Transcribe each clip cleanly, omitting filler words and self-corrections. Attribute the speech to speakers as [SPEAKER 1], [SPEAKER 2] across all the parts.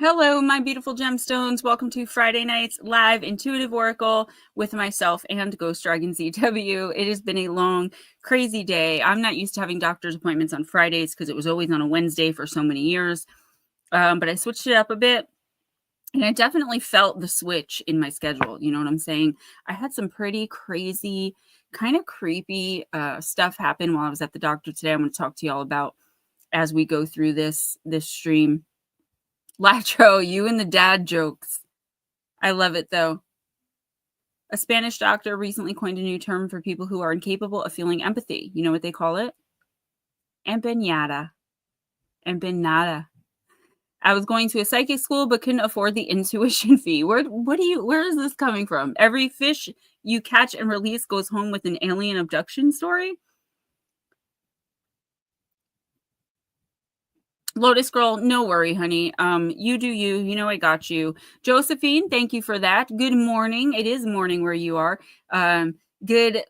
[SPEAKER 1] Hello, my beautiful gemstones. Welcome to Friday night's live intuitive oracle with myself and Ghostdragonzw. It has been a long, crazy day. I'm not used to having doctor's appointments on Fridays because it was always on a Wednesday for so many years. But I switched it up a bit. And I definitely felt the switch in my schedule. You know what I'm saying? I had some pretty crazy, kind of creepy stuff happen while I was at the doctor today. I'm going to talk to y'all about as we go through this stream. Latro, you and the dad jokes. I love it though. A Spanish doctor recently coined a new term for people who are incapable of feeling empathy. You know what they call it? Empeñada. Empanada. I was going to a psychic school but couldn't afford the intuition fee. Where is this coming from? Every fish you catch and release goes home with an alien abduction story? Lotus Girl, no worry, honey. You do you. You know I got you. Josephine, thank you for that. Good morning. It is morning where you are. Good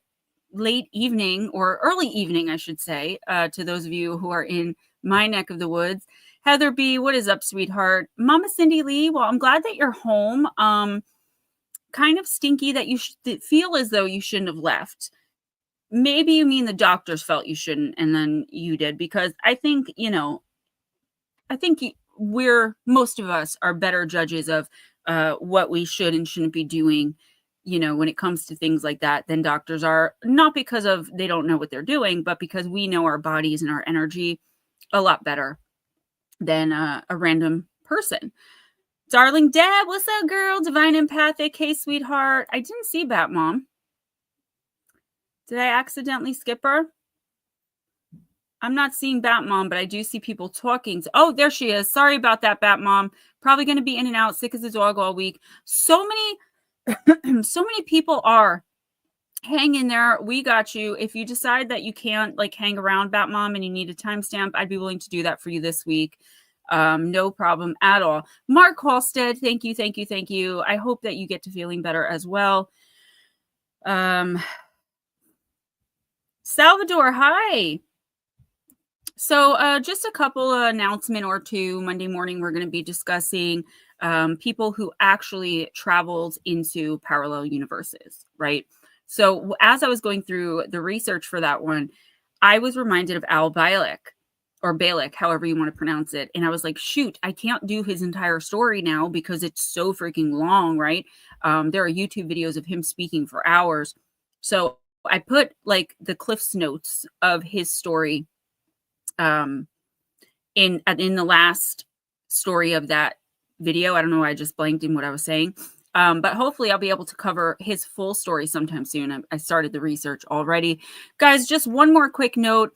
[SPEAKER 1] late evening or early evening, I should say, to those of you who are in my neck of the woods. Heather B, what is up, sweetheart? Mama Cindy Lee, well, I'm glad that you're home. Kind of stinky that you feel as though you shouldn't have left. Maybe you mean the doctors felt you shouldn't and then you did, because I think, most of us are better judges of what we should and shouldn't be doing, when it comes to things like that than doctors are, not because of they don't know what they're doing, but because we know our bodies and our energy a lot better than a random person. Darling Deb, what's up, girl? Divine Empathic, hey, sweetheart. I didn't see Bat Mom. Did I accidentally skip her? I'm not seeing Bat Mom, but I do see people talking. Oh, there she is. Sorry about that, Bat Mom. Probably going to be in and out, sick as a dog all week. So many people are. Hang in there. We got you. If you decide that you can't hang around, Bat Mom, and you need a timestamp, I'd be willing to do that for you this week. No problem at all. Mark Halstead, thank you, thank you, thank you. I hope that you get to feeling better as well. Salvador, hi. So just a couple announcement or two. Monday morning, we're going to be discussing people who actually traveled into parallel universes, right? So as I was going through the research for that one, I was reminded of Al Bielek, or Balick, however you want to pronounce it. And I was like, shoot, I can't do his entire story now because it's so freaking long, right? There are YouTube videos of him speaking for hours. So I put the Cliff's Notes of his story in the last story of that video. I don't know why I just blanked in what I was saying. But hopefully I'll be able to cover his full story sometime soon. I started the research already. Guys, just one more quick note.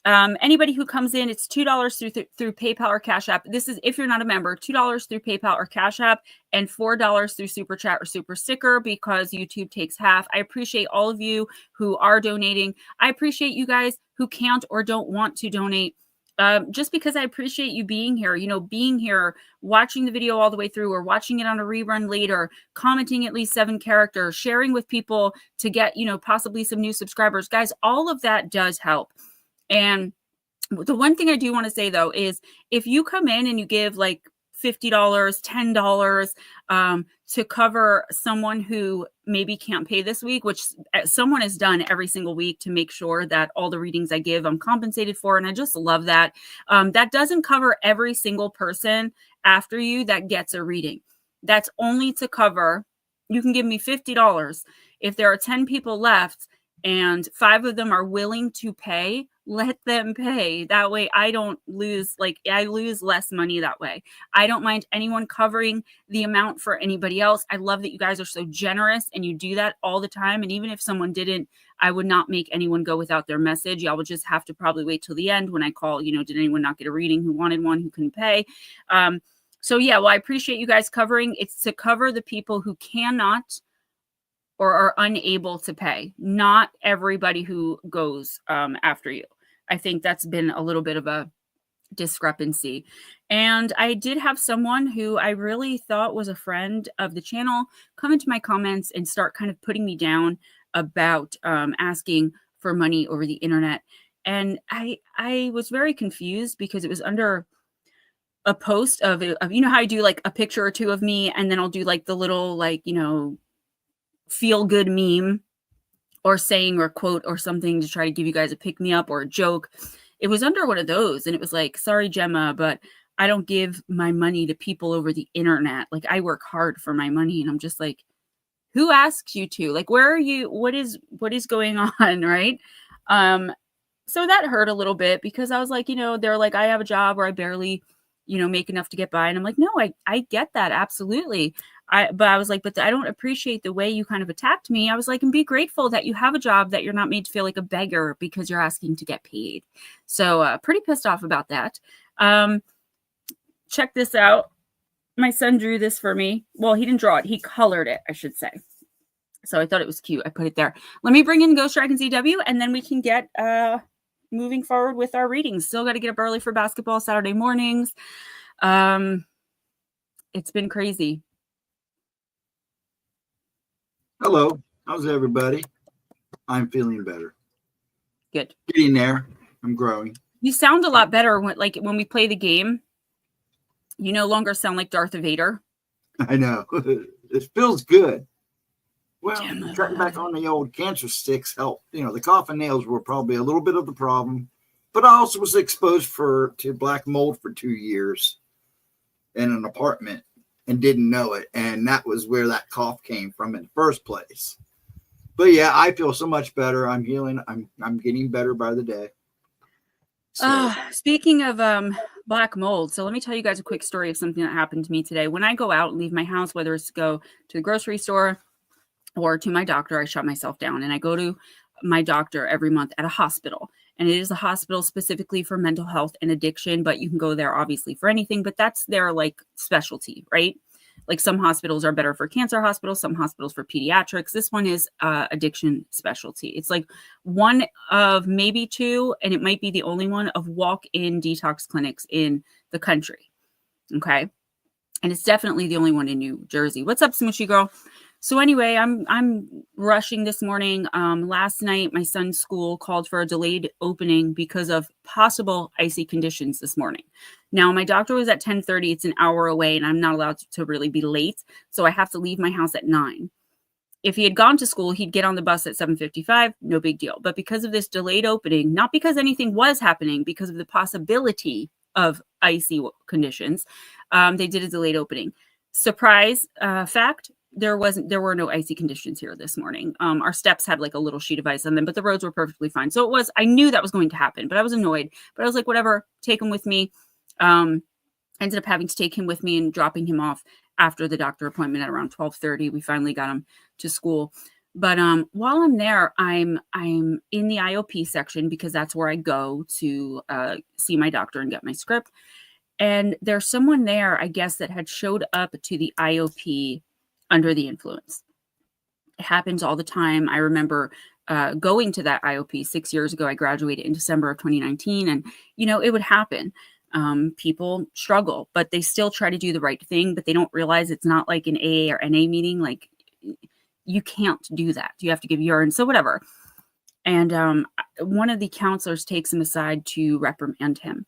[SPEAKER 1] Anybody who comes in, it's $2 through PayPal or Cash App. This is, if you're not a member, $2 through PayPal or Cash App, and $4 through Super Chat or Super Sticker, because YouTube takes half. I appreciate all of you who are donating. I appreciate you guys who can't or don't want to donate. Just because I appreciate you being here, being here, watching the video all the way through, or watching it on a rerun later, commenting at least 7 characters, sharing with people to get, possibly some new subscribers. Guys, all of that does help. And the one thing I do want to say, though, is if you come in and you give $50, $10 to cover someone who maybe can't pay this week, which someone has done every single week to make sure that all the readings I give, I'm compensated for. And I just love that. That doesn't cover every single person after you that gets a reading. That's only to cover, you can give me $50. If there are 10 people left and 5 of them are willing to pay, let them pay. That way I don't lose, I lose less money that way. I don't mind anyone covering the amount for anybody else. I love that you guys are so generous and you do that all the time. And even if someone didn't, I would not make anyone go without their message. Y'all would just have to probably wait till the end when I call, did anyone not get a reading who wanted one, who couldn't pay? So yeah, well, I appreciate you guys covering. It's to cover the people who cannot or are unable to pay, not everybody who goes after you. I think that's been a little bit of a discrepancy. And I did have someone who I really thought was a friend of the channel come into my comments and start kind of putting me down about asking for money over the internet. And I was very confused because it was under a post of you know how I do like a picture or two of me, and then I'll do like the little like, you know, feel good meme or saying or quote or something to try to give you guys a pick me up or a joke. It was under one of those, and it was like, sorry, Gemma, but I don't give my money to people over the internet. Like, I work hard for my money. And I'm just like, who asks you to? Like, where are you? What is going on? Right. So that hurt a little bit because I was like, you know, they're like, I have a job where I barely, you know, make enough to get by. And I'm like, no, I get that. Absolutely. But I was like, but I don't appreciate the way you kind of attacked me. I was like, and be grateful that you have a job, that you're not made to feel like a beggar because you're asking to get paid. So pretty pissed off about that. Check this out. My son drew this for me. Well, he didn't draw it. He colored it, I should say. So I thought it was cute. I put it there. Let me bring in Ghostdragonzw, and then we can get moving forward with our readings. Still got to get up early for basketball Saturday mornings. It's been crazy.
[SPEAKER 2] Hello. How's everybody? I'm feeling better.
[SPEAKER 1] Good.
[SPEAKER 2] Getting there. I'm growing.
[SPEAKER 1] You sound a lot better when we play the game. You no longer sound like Darth Vader.
[SPEAKER 2] I know. It feels good. Well,
[SPEAKER 1] Gemma.
[SPEAKER 2] cutting back on the old cancer sticks helped. You know, the coffin nails were probably a little bit of the problem, but I also was exposed to black mold for 2 years in an apartment and didn't know it. And that was where that cough came from in the first place. But yeah, I feel so much better. I'm healing. I'm getting better by the day.
[SPEAKER 1] So. Speaking of black mold, so let me tell you guys a quick story of something that happened to me today. When I go out and leave my house, whether it's to go to the grocery store or to my doctor, I shut myself down, and I go to my doctor every month at a hospital. And it is a hospital specifically for mental health and addiction, but you can go there obviously for anything, but that's their like specialty, right? Like some hospitals are better for cancer hospitals, some hospitals for pediatrics. This one is addiction specialty. It's like one of maybe two, and it might be the only one of walk-in detox clinics in the country. Okay. And it's definitely the only one in New Jersey. What's up, Smooshy Girl? So anyway, I'm rushing this morning. Last night, my son's school called for a delayed opening because of possible icy conditions this morning. Now, my doctor was at 10:30. It's an hour away, and I'm not allowed to really be late. So I have to leave my house at 9. If he had gone to school, he'd get on the bus at 7:55. No big deal. But because of this delayed opening, not because anything was happening, because of the possibility of icy conditions, they did a delayed opening. Surprise fact. There were no icy conditions here this morning. Our steps had like a little sheet of ice on them, but the roads were perfectly fine. So I knew that was going to happen, but I was annoyed. But I was like, whatever, take him with me. Ended up having to take him with me and dropping him off after the doctor appointment at around 12:30. We finally got him to school. But while I'm there, I'm in the IOP section because that's where I go to see my doctor and get my script. And there's someone there, I guess, that had showed up to the IOP under the influence. It happens all the time. I remember going to that IOP 6 years ago. I graduated in December of 2019, and you know, it would happen. People struggle, but they still try to do the right thing, but they don't realize it's not like an AA or NA meeting. Like, you can't do that. You have to give urine. So whatever. And one of the counselors takes him aside to reprimand him.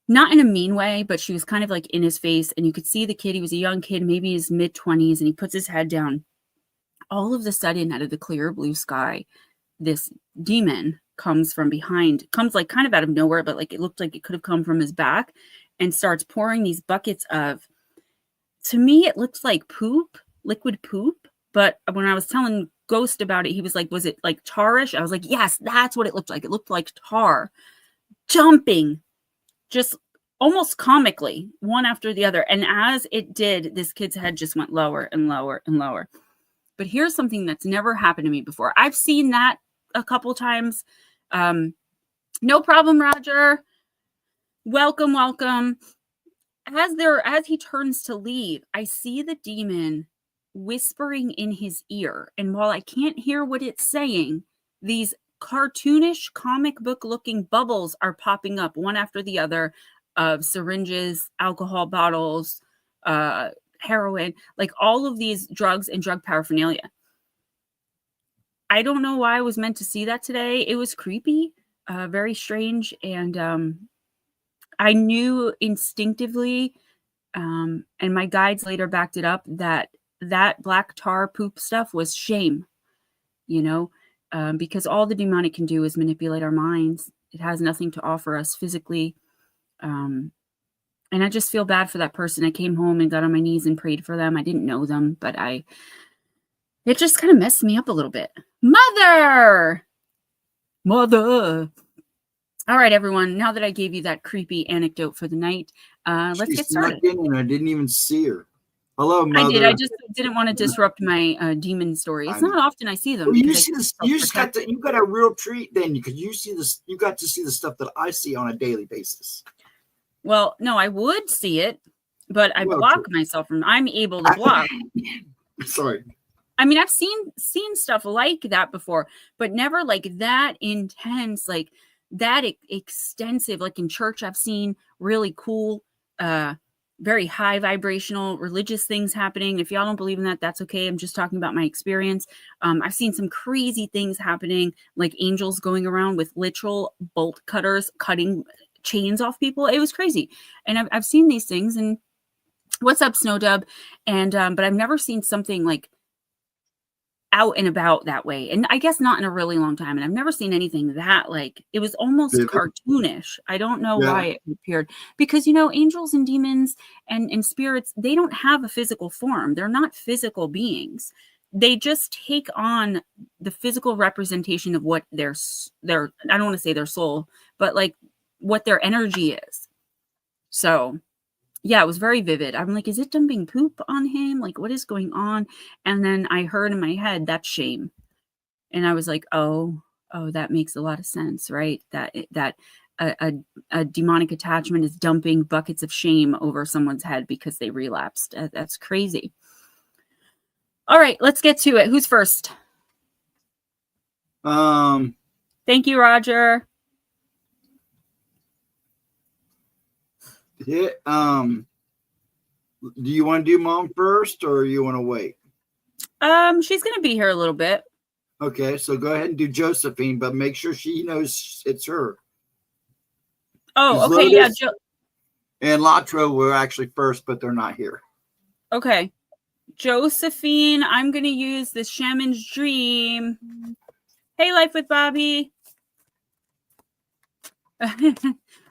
[SPEAKER 1] Not in a mean way, but she was kind of like in his face, and you could see the kid. He was a young kid, maybe his mid-20s, and he puts his head down. All of a sudden, out of the clear blue sky, this demon comes from behind, comes like kind of out of nowhere, but like it looked like it could have come from his back, and starts pouring these buckets of, to me, it looks like poop, liquid poop. But when I was telling Ghost about it, he was like, was it like tarish? I was like, yes, that's what it looked like. It looked like tar jumping, just almost comically, one after the other. And as it did, this kid's head just went lower and lower and lower. But here's something that's never happened to me before. I've seen that a couple times. No problem, Roger. Welcome, welcome. As he turns to leave, I see the demon whispering in his ear. And while I can't hear what it's saying, these cartoonish comic book looking bubbles are popping up one after the other of syringes, alcohol bottles, heroin, like all of these drugs and drug paraphernalia. I don't know why I was meant to see that today. It was creepy, very strange. And I knew instinctively, and my guides later backed it up, that that black tar poop stuff was shame, you know, because all the demonic can do is manipulate our minds. It has nothing to offer us physically. And I just feel bad for that person. I came home and got on my knees and prayed for them. I didn't know them, but it just kind of messed me up a little bit. Mother! All right, everyone. Now that I gave you that creepy anecdote for the night, let's get started.
[SPEAKER 2] And I didn't even see her. Hello, Mother.
[SPEAKER 1] I did. I just didn't want to disrupt my demon story. It's not often I see them.
[SPEAKER 2] Well, you see this. You just got to. You got a real treat then, because you see this. You got to see the stuff that I see on a daily basis.
[SPEAKER 1] Well, no, I would see it, but I block myself from. I'm able to block.
[SPEAKER 2] Sorry.
[SPEAKER 1] I mean, I've seen stuff like that before, but never like that intense, like that extensive. Like in church, I've seen really cool, very high vibrational religious things happening. If y'all don't believe in that, that's okay. I'm just talking about my experience. I've seen some crazy things happening, like angels going around with literal bolt cutters cutting chains off people. It was crazy. And I've seen these things. And what's up, Snowdub? And but I've never seen something like out and about that way, and I guess not in a really long time. And I've never seen anything that, like, it was almost cartoonish. I don't know why it appeared, because angels and demons and spirits, they don't have a physical form. They're not physical beings. They just take on the physical representation of what their I don't want to say their soul, but like what their energy is. So yeah, it was very vivid. I'm like, is it dumping poop on him? Like, what is going on? And then I heard in my head, that's shame. And I was like, oh, that makes a lot of sense, right? That a demonic attachment is dumping buckets of shame over someone's head because they relapsed. That's crazy. All right, let's get to it. Who's first? Thank you, Roger.
[SPEAKER 2] Yeah. Do you want to do Mom first, or you want to wait?
[SPEAKER 1] She's gonna be here a little bit.
[SPEAKER 2] Okay, so go ahead and do Josephine, but make sure she knows it's her.
[SPEAKER 1] Oh, okay, Lotus, yeah.
[SPEAKER 2] And Latro were actually first, but they're not here.
[SPEAKER 1] Okay, Josephine, I'm gonna use the Shaman's Dream. Hey, Life with Bobby.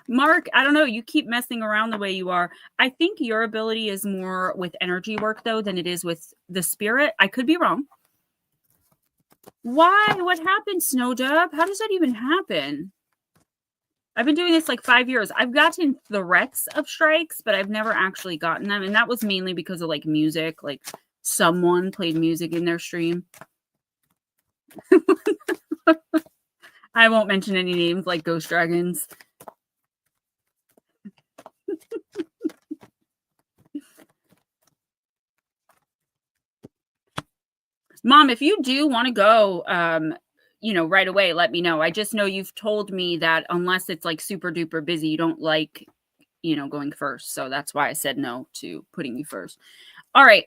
[SPEAKER 1] Mark, I don't know. You keep messing around the way you are. I think your ability is more with energy work, though, than it is with the spirit. I could be wrong. Why? What happened, Snowdub? How does that even happen? I've been doing this like 5 years. I've gotten threats of strikes, but I've never actually gotten them. And that was mainly because of like music. Like someone played music in their stream. I won't mention any names like Ghostdragonzw. Mom, if you do want to go, right away, let me know. I just know you've told me that unless it's like super duper busy, you don't like, going first. So that's why I said no to putting you first. All right.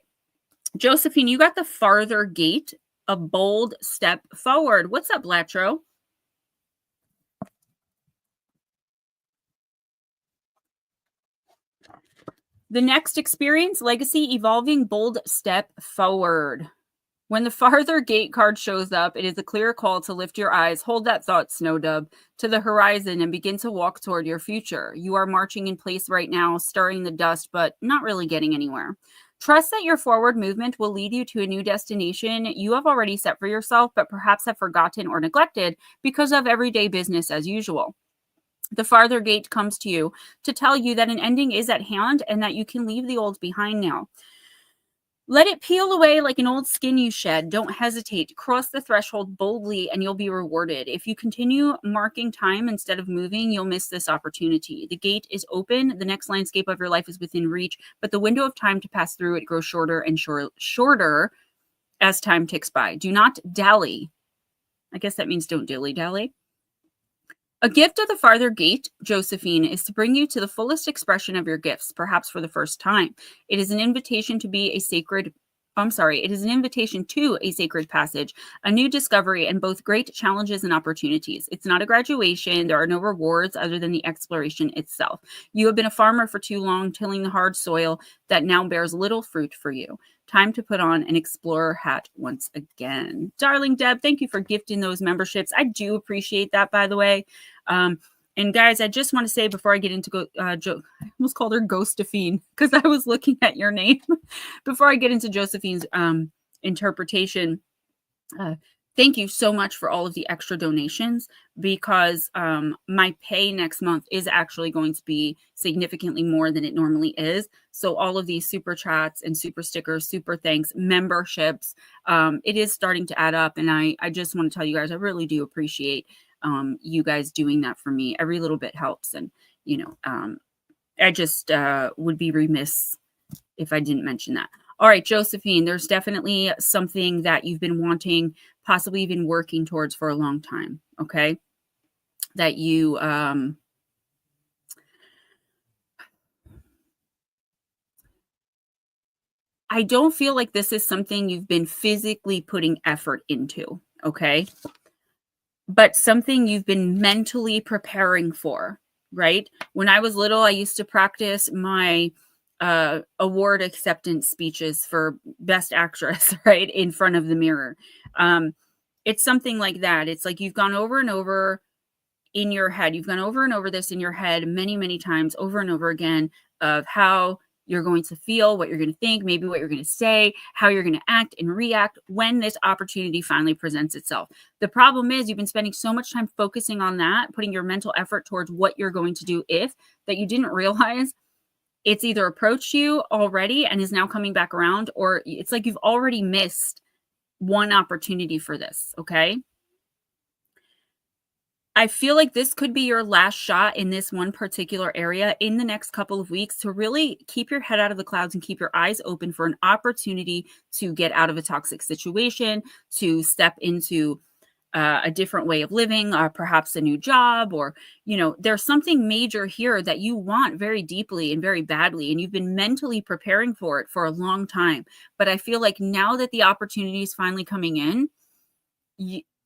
[SPEAKER 1] Josephine, you got the farther gate, a bold step forward. What's up, Latro? The next experience, legacy, evolving, bold step forward. When the farther gate card shows up, it is a clear call to lift your eyes, hold that thought, Snowdub, to the horizon and begin to walk toward your future. You are marching in place right now, stirring the dust, but not really getting anywhere. Trust that your forward movement will lead you to a new destination you have already set for yourself, but perhaps have forgotten or neglected because of everyday business as usual. The farther gate comes to you to tell you that an ending is at hand and that you can leave the old behind now. Let it peel away like an old skin you shed. Don't hesitate. Cross the threshold boldly and you'll be rewarded. If you continue marking time instead of moving, you'll miss this opportunity. The gate is open. The next landscape of your life is within reach, but the window of time to pass through it grows shorter and shorter as time ticks by. Do not dally. I guess that means don't dilly-dally. A gift of the farther gate, Josephine, is to bring you to the fullest expression of your gifts, perhaps for the first time. It is an invitation to be a sacred It is an invitation to a sacred passage, a new discovery, and both great challenges and opportunities. It's not a graduation. There are no rewards other than the exploration itself. You have been a farmer for too long, tilling the hard soil that now bears little fruit for you. Time to put on an explorer hat once again. Darling Deb, thank you for gifting those memberships. I do appreciate that, by the way. And guys, I just want to say before I get into I almost called her Ghostafine because I was looking at your name. Before I get into Josephine's interpretation, thank you so much for all of the extra donations, because my pay next month is actually going to be significantly more than it normally is. So all of these super chats and super stickers, super thanks, memberships, it is starting to add up. And I just want to tell you guys, I really do appreciate you guys doing that for me. Every little bit helps. And, I just would be remiss if I didn't mention that. All right, Josephine, there's definitely something that you've been wanting, possibly even working towards for a long time. Okay. That you, I don't feel like this is something you've been physically putting effort into. Okay. But something you've been mentally preparing for, right? When I was little, I used to practice my award acceptance speeches for Best Actress, right? In front of the mirror. It's something like that. It's like you've gone over and over in your head. You've gone over and over this in your head many, many times, over and over again, of how you're going to feel, what you're going to think, maybe what you're going to say, how you're going to act and react when this opportunity finally presents itself. The problem is you've been spending so much time focusing on that, putting your mental effort towards what you're going to do that you didn't realize it's either approached you already and is now coming back around, or it's like you've already missed one opportunity for this, okay? I feel like this could be your last shot in this one particular area in the next couple of weeks to really keep your head out of the clouds and keep your eyes open for an opportunity to get out of a toxic situation, to step into a different way of living, perhaps a new job, or, there's something major here that you want very deeply and very badly, and you've been mentally preparing for it for a long time. But I feel like now that the opportunity is finally coming in,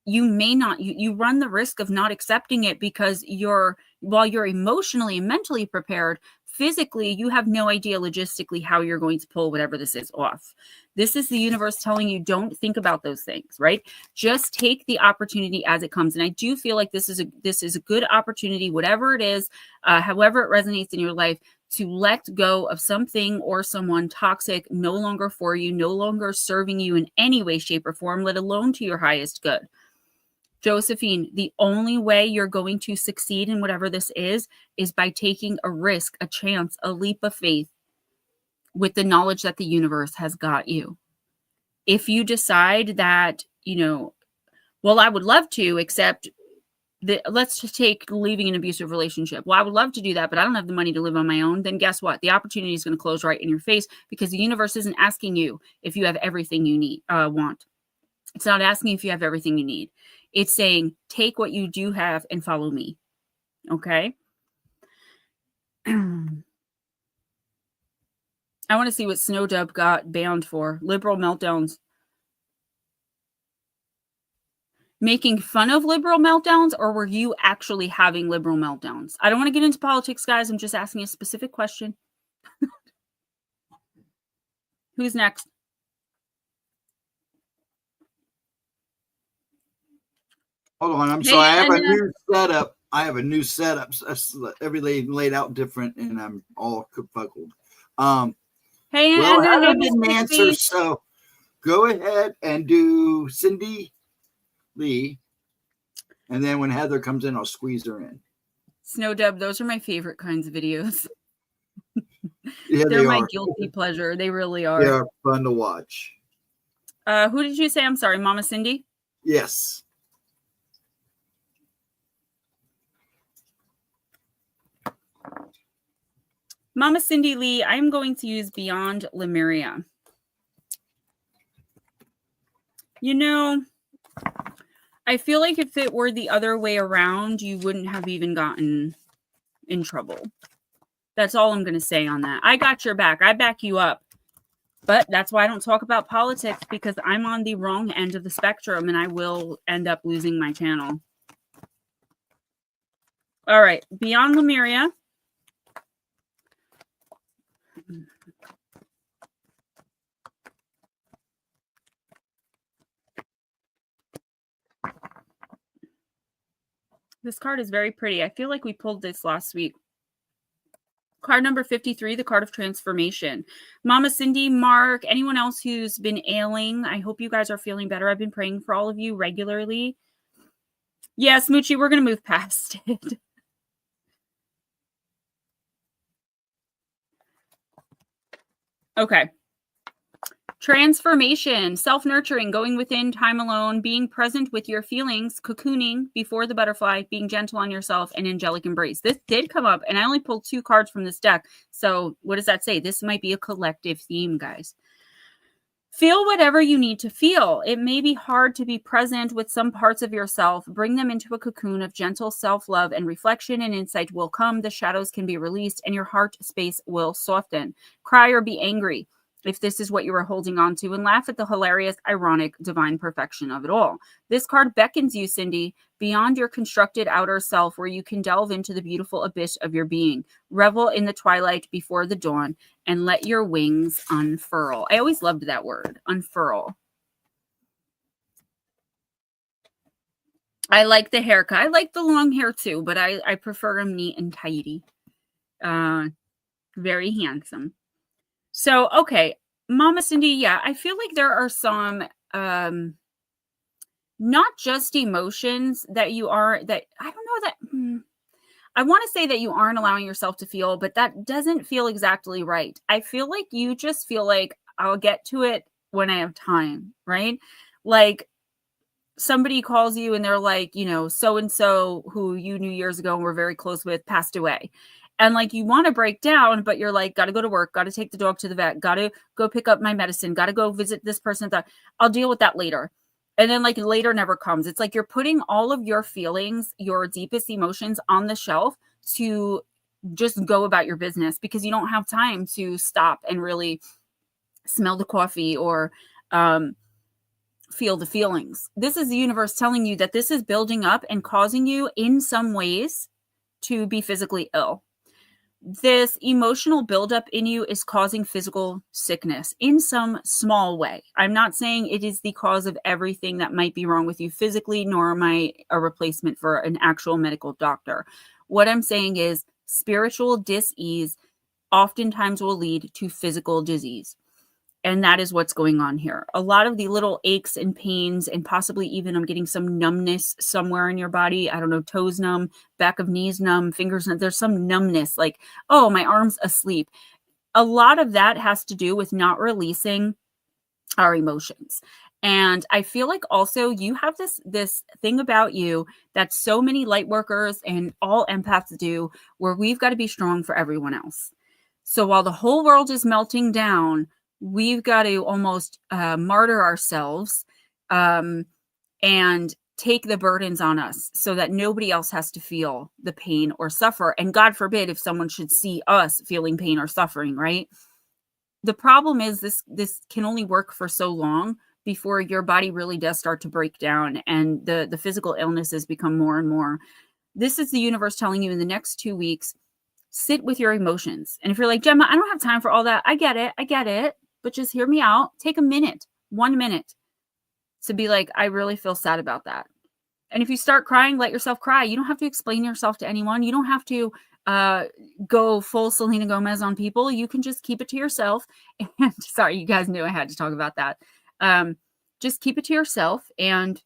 [SPEAKER 1] you may not, you run the risk of not accepting it because while you're emotionally and mentally prepared, physically, you have no idea logistically how you're going to pull whatever this is off. This is the universe telling you, don't think about those things, right? Just take the opportunity as it comes. And I do feel like this is a good opportunity, whatever it is, however it resonates in your life, to let go of something or someone toxic, no longer for you, no longer serving you in any way, shape, or form, let alone to your highest good. Josephine, the only way you're going to succeed in whatever this is by taking a risk, a chance, a leap of faith with the knowledge that the universe has got you. If you decide that, well, I would love to, except let's just take leaving an abusive relationship. Well, I would love to do that, but I don't have the money to live on my own. Then guess what? The opportunity is going to close right in your face because the universe isn't asking you if you have everything you want. It's not asking if you have everything you need. It's saying, take what you do have and follow me. Okay? I want to see what Snowdub got banned for. Liberal meltdowns. Making fun of liberal meltdowns, or were you actually having liberal meltdowns? I don't want to get into politics, guys. I'm just asking a specific question. Who's next?
[SPEAKER 2] Hold on, I'm sorry. I have a new setup. Everything laid out different, and I'm all kapuckled.
[SPEAKER 1] Hey,
[SPEAKER 2] well,
[SPEAKER 1] Anna,
[SPEAKER 2] Heather didn't answer, so go ahead and do Cindy Lee, and then when Heather comes in, I'll squeeze her in.
[SPEAKER 1] Snowdub, those are my favorite kinds of videos.
[SPEAKER 2] Yeah,
[SPEAKER 1] They're my guilty pleasure. They really are.
[SPEAKER 2] They are fun to watch.
[SPEAKER 1] Who did you say? I'm sorry, Mama Cindy?
[SPEAKER 2] Yes.
[SPEAKER 1] Mama Cindy Lee, I'm going to use Beyond Lemuria. I feel like if it were the other way around, you wouldn't have even gotten in trouble. That's all I'm going to say on that. I got your back. I back you up. But that's why I don't talk about politics, because I'm on the wrong end of the spectrum and I will end up losing my channel. All right, beyond Lemuria. This card is very pretty. I feel like we pulled this last week. Card number 53, the card of transformation. Mama Cindy, Mark, anyone else who's been ailing, I hope you guys are feeling better. I've been praying for all of you regularly. Yeah, Smoochie, we're going to move past it. Okay. Transformation, self-nurturing, going within, time alone, being present with your feelings, cocooning before the butterfly, being gentle on yourself, and angelic embrace. This did come up, and I only pulled 2 cards from this deck. So what does that say? This might be a collective theme, guys. Feel whatever you need to feel. It may be hard to be present with some parts of yourself. Bring them into a cocoon of gentle self-love, and reflection and insight will come. The shadows can be released, and your heart space will soften. Cry or be angry, if this is what you are holding on to, and laugh at the hilarious, ironic, divine perfection of it all. This card beckons you, Cindy, beyond your constructed outer self, where you can delve into the beautiful abyss of your being. Revel in the twilight before the dawn, and let your wings unfurl. I always loved that word, unfurl. I like the haircut. I like the long hair too, but I prefer them neat and tidy. Very handsome. So, okay, Mama Cindy, yeah, I feel like there are some, not just emotions that you are, that, I don't know that, I want to say that you aren't allowing yourself to feel, but that doesn't feel exactly right. I feel like you just feel like I'll get to it when I have time, right? Like somebody calls you and they're like, you know, so-and-so who you knew years ago and were very close with passed away. And like, you want to break down, but you're like, got to go to work, got to take the dog to the vet, got to go pick up my medicine, got to go visit this person. I'll deal with that later. And then like later never comes. It's like you're putting all of your feelings, your deepest emotions on the shelf to just go about your business, because you don't have time to stop and really smell the coffee or feel the feelings. This is the universe telling you that this is building up and causing you in some ways to be physically ill. This emotional buildup in you is causing physical sickness in some small way. I'm not saying it is the cause of everything that might be wrong with you physically, nor am I a replacement for an actual medical doctor. What I'm saying is spiritual dis-ease oftentimes will lead to physical disease. And that is what's going on here. A lot of the little aches and pains, and possibly even I'm getting some numbness somewhere in your body. I don't know, toes numb, back of knees numb, fingers numb. There's some numbness, like, oh, my arm's asleep. A lot of that has to do with not releasing our emotions. And I feel like also you have this thing about you that so many light workers and all empaths do, where we've got to be strong for everyone else. So while the whole world is melting down, we've got to almost martyr ourselves and take the burdens on us so that nobody else has to feel the pain or suffer. And God forbid if someone should see us feeling pain or suffering, right? The problem is this can only work for so long before your body really does start to break down and the physical illnesses become more and more. This is the universe telling you in the next 2 weeks, sit with your emotions. And if you're like, Gemma, I don't have time for all that. I get it. But just hear me out. Take a minute, 1 minute to be like, I really feel sad about that. And if you start crying, let yourself cry. You don't have to explain yourself to anyone. You don't have to go full Selena Gomez on people. You can just keep it to yourself. And sorry, you guys knew I had to talk about that. Just keep it to yourself and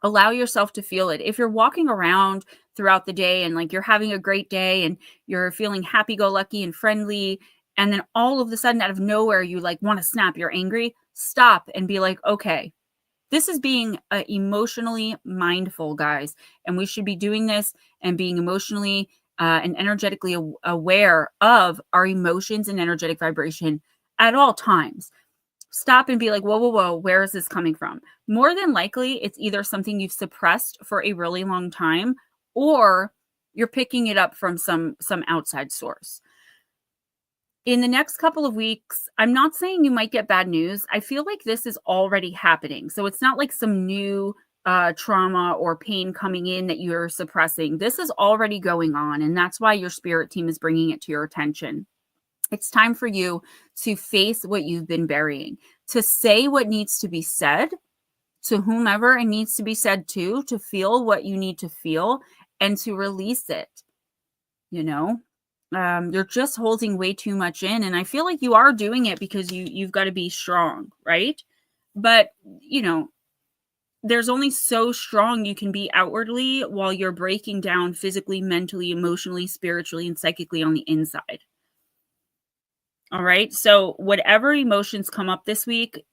[SPEAKER 1] allow yourself to feel it. If you're walking around throughout the day and like you're having a great day and you're feeling happy-go-lucky and friendly, and then all of a sudden out of nowhere you like want to snap, you're angry, stop and be like, okay, this is being emotionally mindful, guys. And we should be doing this and being emotionally and energetically aware of our emotions and energetic vibration at all times. Stop and be like, whoa, where is this coming from? More than likely, it's either something you've suppressed for a really long time, or you're picking it up from some outside source. in the next couple of weeks, I'm not saying you might get bad news. I feel like this is already happening. So it's not like some new trauma or pain coming in that you're suppressing. This is already going on. And that's why your spirit team is bringing it to your attention. It's time for you to face what you've been burying, to say what needs to be said to whomever it needs to be said to feel what you need to feel and to release it. You know, you're just holding way too much in. And I feel like you are doing it because you've got to be strong, right? But, you know, there's only so strong you can be outwardly while you're breaking down physically, mentally, emotionally, spiritually, and psychically on the inside. All right. So whatever emotions come up this week,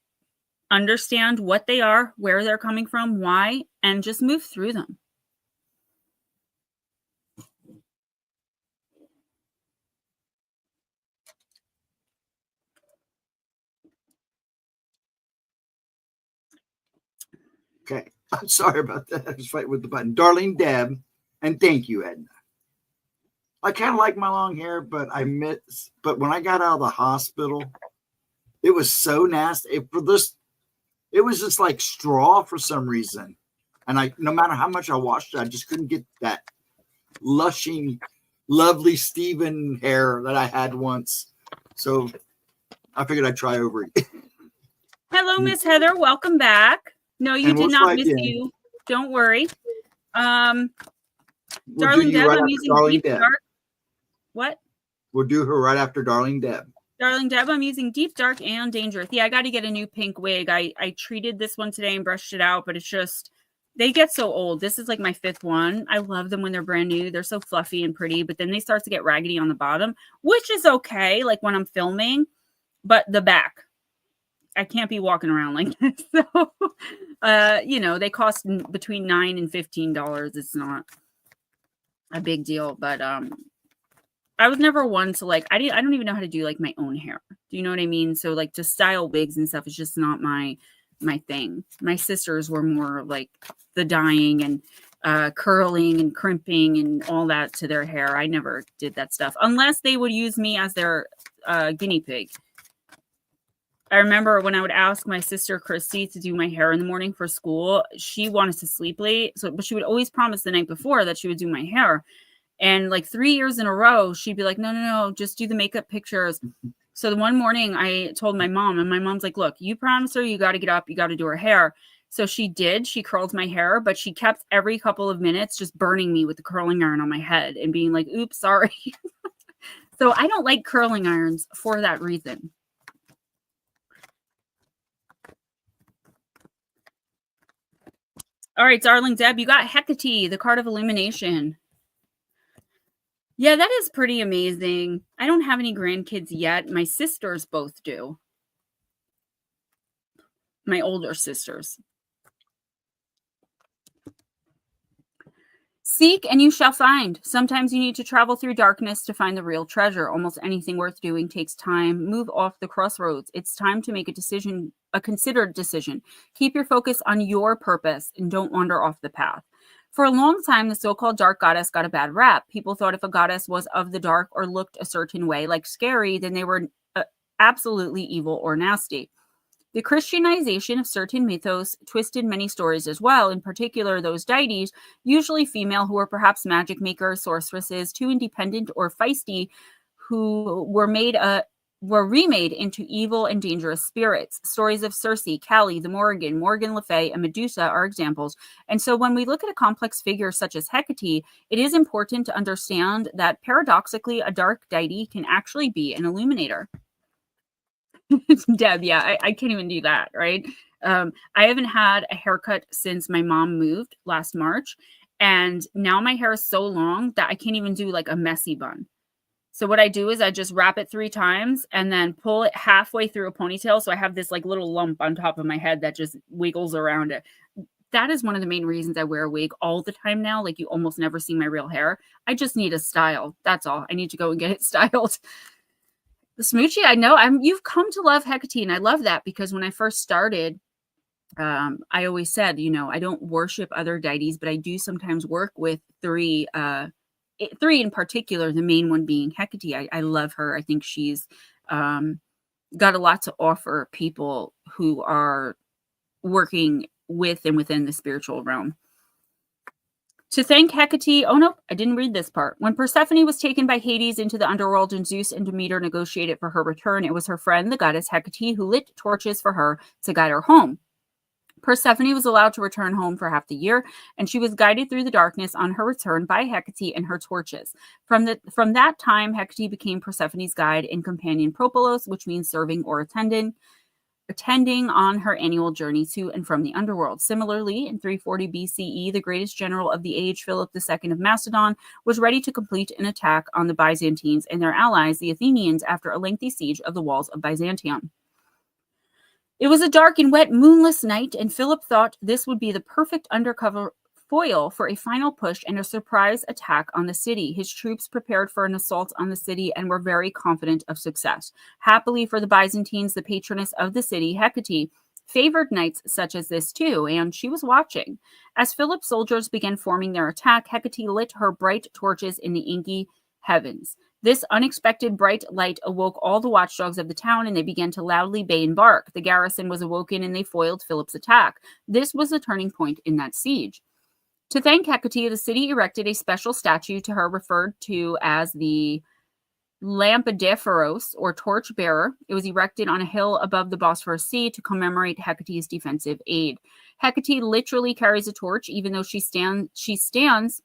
[SPEAKER 1] understand what they are, where they're coming from, why, and just move through them.
[SPEAKER 2] Okay. I'm sorry about that. I was fighting with the button. Darling Deb, and thank you, Edna. I kind of like my long hair, but but when I got out of the hospital, it was so nasty. It was just like straw for some reason. And no matter how much I washed it, I just couldn't get that lushing, lovely Steven hair that I had once. So I figured I'd try over again.
[SPEAKER 1] Hello, Miss Heather. Welcome back. No, you did not miss you. Don't worry. Darling Deb, I'm using Deep Dark. What?
[SPEAKER 2] We'll do her right after Darling Deb.
[SPEAKER 1] Darling Deb, I'm using Deep Dark and Dangerous. Yeah, I got to get a new pink wig. I treated this one today and brushed it out, but it's just, they get so old. This is like my 5th one. I love them when they're brand new. They're so fluffy and pretty, but then they start to get raggedy on the bottom, which is okay, like when I'm filming, but the back, I can't be walking around like this. So, you know, they cost between $9 and $15. It's not a big deal, but I was never one to like, I don't even know how to do like my own hair. Do you know what I mean? So like to style wigs and stuff is just not my thing. My sisters were more like the dyeing and curling and crimping and all that to their hair. I never did that stuff unless they would use me as their guinea pig. I remember when I would ask my sister Christy to do my hair in the morning for school, she wanted to sleep late. But she would always promise the night before that she would do my hair. And like 3 years in a row, she'd be like, no, just do the makeup pictures. So the one morning I told my mom, and my mom's like, look, you promised her you got to get up, you got to do her hair. So she did. She curled my hair, but she kept every couple of minutes just burning me with the curling iron on my head and being like, oops, sorry. So I don't like curling irons for that reason. All right, darling Deb, you got Hecate, the card of illumination. Yeah, that is pretty amazing. I don't have any grandkids yet. My sisters both do. My older sisters. Seek and you shall find. Sometimes you need to travel through darkness to find the real treasure. Almost anything worth doing takes time. Move off the crossroads. It's time to make a decision, a considered decision. Keep your focus on your purpose and don't wander off the path. For a long time, the so-called dark goddess got a bad rap. People thought if a goddess was of the dark or looked a certain way, like scary, then they were absolutely evil or nasty. The Christianization of certain mythos twisted many stories as well, in particular those deities, usually female, who were perhaps magic makers, sorceresses, too independent or feisty, who were remade into evil and dangerous spirits. Stories of Circe, Kali, the Morrigan Le Fay, and Medusa are examples. And so when we look at a complex figure such as Hecate, it is important to understand that paradoxically, a dark deity can actually be an illuminator. Deb, yeah, I can't even do that, right? I haven't had a haircut since my mom moved last March, and now my hair is so long that I can't even do like a messy bun. So what I do is I just wrap it 3 times and then pull it halfway through a ponytail, so I have this like little lump on top of my head that just wiggles around it. That is one of the main reasons I wear a wig all the time now. Like you almost never see my real hair. I just need a style. That's all. I need to go and get it styled. The Smoochie, I know you've come to love Hecate, and I love that because when I first started, I always said, you know, I don't worship other deities, but I do sometimes work with 3 three in particular, the main one being Hecate. I love her. I think she's got a lot to offer people who are working with and within the spiritual realm. To thank Hecate, oh no, I didn't read this part. When Persephone was taken by Hades into the underworld and Zeus and Demeter negotiated for her return, it was her friend, the goddess Hecate, who lit torches for her to guide her home. Persephone was allowed to return home for half the year, and she was guided through the darkness on her return by Hecate and her torches. From that time, Hecate became Persephone's guide and companion Propolos, which means serving or attending on her annual journey to and from the underworld. Similarly, in 340 BCE, the greatest general of the age, Philip II of Macedon, was ready to complete an attack on the Byzantines and their allies, the Athenians, after a lengthy siege of the walls of Byzantium. It was a dark and wet, moonless night, and Philip thought this would be the perfect undercover foil for a final push and a surprise attack on the city. His troops prepared for an assault on the city and were very confident of success. Happily for the Byzantines, the patroness of the city, Hecate, favored nights such as this too, and she was watching. As Philip's soldiers began forming their attack, Hecate lit her bright torches in the inky heavens. This unexpected bright light awoke all the watchdogs of the town, and they began to loudly bay and bark. The garrison was awoken, and they foiled Philip's attack. This was the turning point in that siege. To thank Hecate, the city erected a special statue to her referred to as the Lampadiferos, or torch bearer. It was erected on a hill above the Bosphorus Sea to commemorate Hecate's defensive aid. Hecate literally carries a torch, even though she stands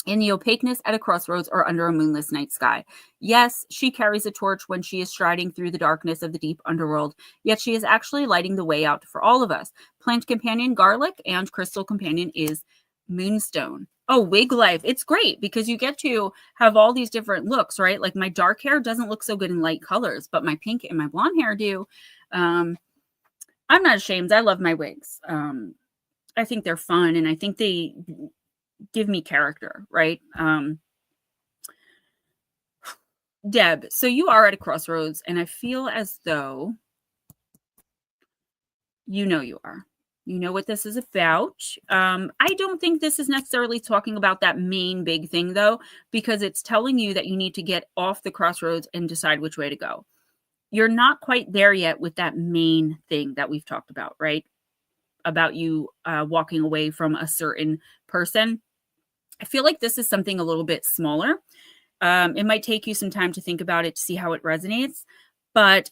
[SPEAKER 1] in the opaqueness at a crossroads or under a moonless night sky. Yes, she carries a torch when she is striding through the darkness of the deep underworld, yet she is actually lighting the way out for all of us. Plant companion garlic and crystal companion is moonstone. Oh, wig life. It's great because you get to have all these different looks, right? Like my dark hair doesn't look so good in light colors, but my pink and my blonde hair do. I'm not ashamed. I love my wigs. I think they're fun, and I think they give me character, right? Deb, so you are at a crossroads, and I feel as though you are. You know what this is about. I don't think this is necessarily talking about that main big thing, though, because it's telling you that you need to get off the crossroads and decide which way to go. You're not quite there yet with that main thing that we've talked about, right? About you walking away from a certain person. I feel like this is something a little bit smaller. It might take you some time to think about it to see how it resonates, but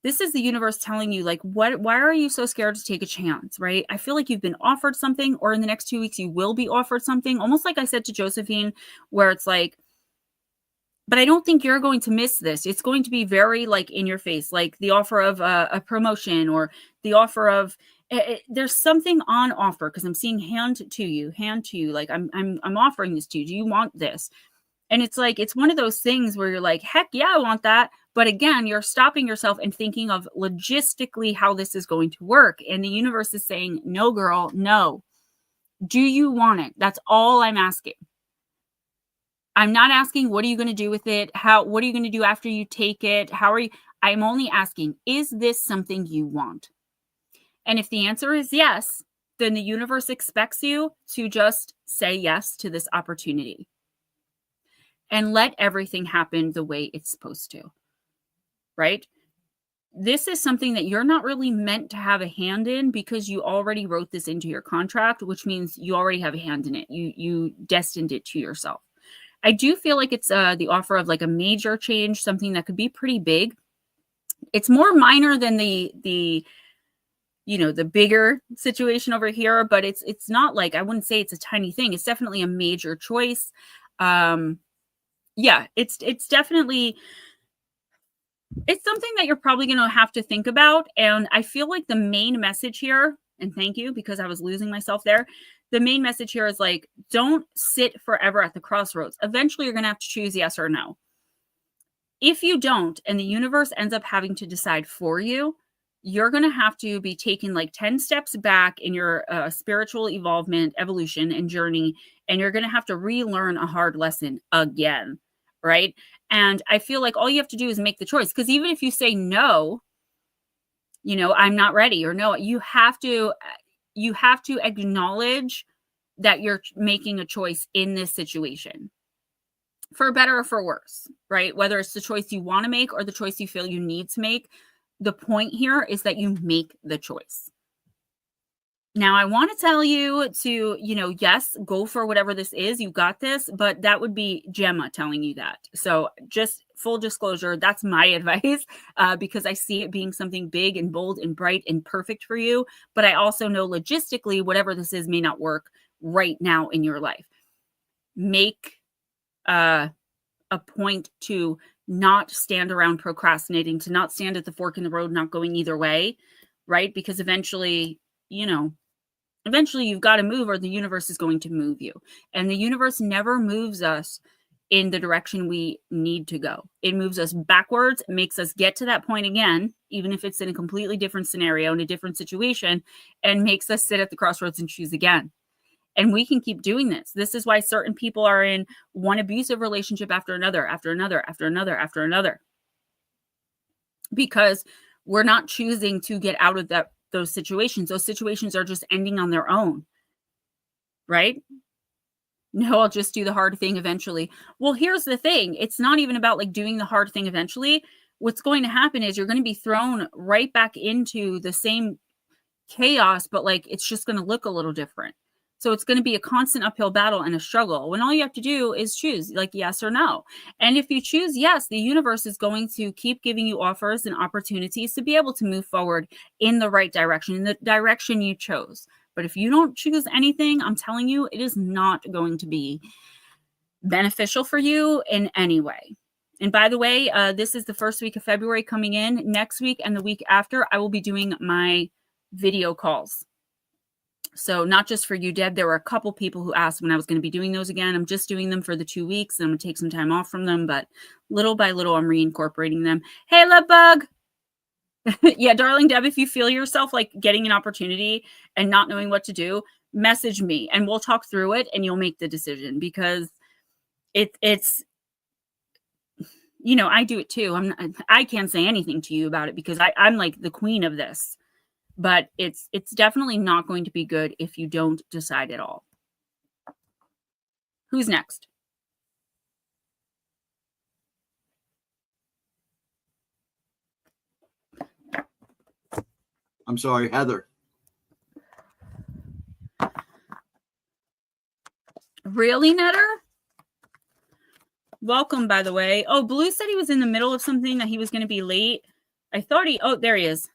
[SPEAKER 1] this is the universe telling you, like, why are you so scared to take a chance, right? I feel like you've been offered something, or in the next 2 weeks, you will be offered something, almost like I said to Josephine, where it's like, but I don't think you're going to miss this. It's going to be very like in your face, like the offer of a promotion or the offer of, there's something on offer because I'm seeing hand to you, like I'm offering this to you. Do you want this? And it's like, it's one of those things where you're like, heck yeah, I want that. But again, you're stopping yourself and thinking of logistically how this is going to work. And the universe is saying, no, girl, no. Do you want it? That's all I'm asking. I'm not asking, what are you going to do with it? What are you going to do after you take it? I'm only asking, is this something you want? And if the answer is yes, then the universe expects you to just say yes to this opportunity and let everything happen the way it's supposed to, right? This is something that you're not really meant to have a hand in because you already wrote this into your contract, which means you already have a hand in it. You destined it to yourself. I do feel like it's the offer of like a major change, something that could be pretty big. It's more minor than the bigger situation over here, but it's not like, I wouldn't say it's a tiny thing. It's definitely a major choice. Yeah, it's definitely, it's something that you're probably going to have to think about. And I feel like the main message here, and thank you because I was losing myself there. The main message here is like, don't sit forever at the crossroads. Eventually you're going to have to choose yes or no. If you don't, and the universe ends up having to decide for you, you're going to have to be taking like 10 steps back in your spiritual evolution and journey. And you're going to have to relearn a hard lesson again. Right. And I feel like all you have to do is make the choice. Because even if you say no, I'm not ready, or no, you have to acknowledge that you're making a choice in this situation, for better or for worse, right? Whether it's the choice you want to make or the choice you feel you need to make, the point here is that you make the choice. Now, I want to tell you to, yes, go for whatever this is. You got this, but that would be Gemma telling you that. So just full disclosure, that's my advice, because I see it being something big and bold and bright and perfect for you. But I also know logistically, whatever this is may not work right now in your life. Make a point to not stand around procrastinating, to not stand at the fork in the road, not going either way, right? Because eventually you've got to move, or the universe is going to move you. And the universe never moves us in the direction we need to go. It moves us backwards, makes us get to that point again, even if it's in a completely different scenario, in a different situation, and makes us sit at the crossroads and choose again. And we can keep doing this. This is why certain people are in one abusive relationship after another, after another, after another, after another. Because we're not choosing to get out of those situations. Those situations are just ending on their own, right? No, I'll just do the hard thing eventually. Well, here's the thing. It's not even about like doing the hard thing eventually. What's going to happen is you're going to be thrown right back into the same chaos, but like it's just going to look a little different. So it's going to be a constant uphill battle and a struggle when all you have to do is choose like yes or no. And if you choose yes, the universe is going to keep giving you offers and opportunities to be able to move forward in the right direction, in the direction you chose. But if you don't choose anything, I'm telling you, it is not going to be beneficial for you in any way. And by the way, this is the first week of February coming in. Next week and the week after, I will be doing my video calls. So not just for you, Deb, there were a couple people who asked when I was going to be doing those again. I'm just doing them for the 2 weeks, and I'm going to take some time off from them, but little by little, I'm reincorporating them. Hey, Love Bug. Yeah, darling Deb, if you feel yourself like getting an opportunity and not knowing what to do, message me and we'll talk through it and you'll make the decision, because it's, I do it too. I can't say anything to you about it because I'm like the queen of this. But it's definitely not going to be good if you don't decide at all. Who's next?
[SPEAKER 2] I'm sorry, Heather.
[SPEAKER 1] Really, Netter? Welcome, by the way. Oh, Blue said he was in the middle of something, that he was going to be late. I thought there he is.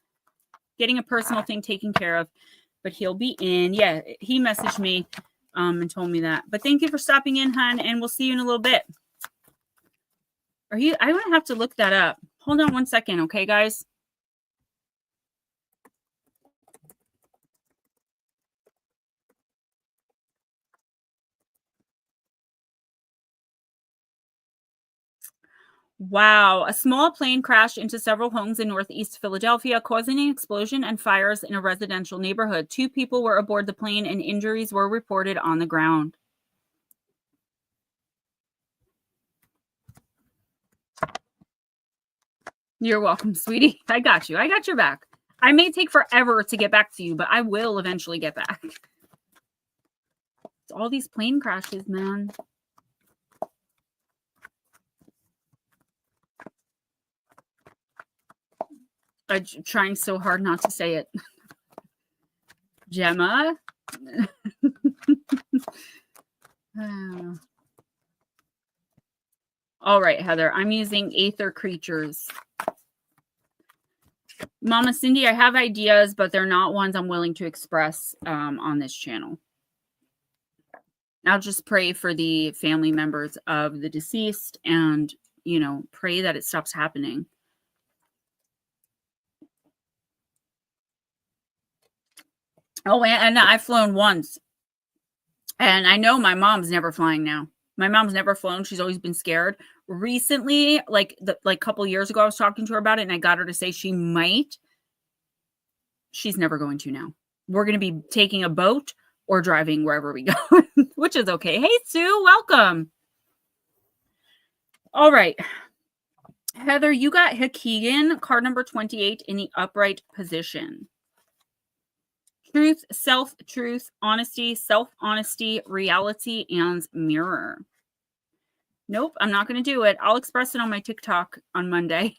[SPEAKER 1] Getting a personal thing taken care of, but he'll be in. Yeah, he messaged me and told me that. But thank you for stopping in, hon, and we'll see you in a little bit. I'm going to have to look that up. Hold on one second, okay, guys? Wow. A small plane crashed into several homes in northeast Philadelphia, causing an explosion and fires in a residential neighborhood. 2 people were aboard the plane and injuries were reported on the ground. You're welcome, sweetie. I got you. I got your back. I may take forever to get back to you, but I will eventually get back. It's all these plane crashes, man. I'm trying so hard not to say it. Gemma. All right, Heather. I'm using Aether Creatures. Mama Cindy, I have ideas, but they're not ones I'm willing to express on this channel. I'll just pray for the family members of the deceased and, pray that it stops happening. Oh, and I've flown once. And I know my mom's never flying now. My mom's never flown. She's always been scared. Recently, like a couple years ago, I was talking to her about it, and I got her to say she might. She's never going to now. We're going to be taking a boat or driving wherever we go, which is okay. Hey, Sue, welcome. All right. Heather, you got Hakegan, card number 28 in the upright position. Truth, self-truth, honesty, self-honesty, reality, and mirror. Nope, I'm not going to do it. I'll express it on my TikTok on Monday.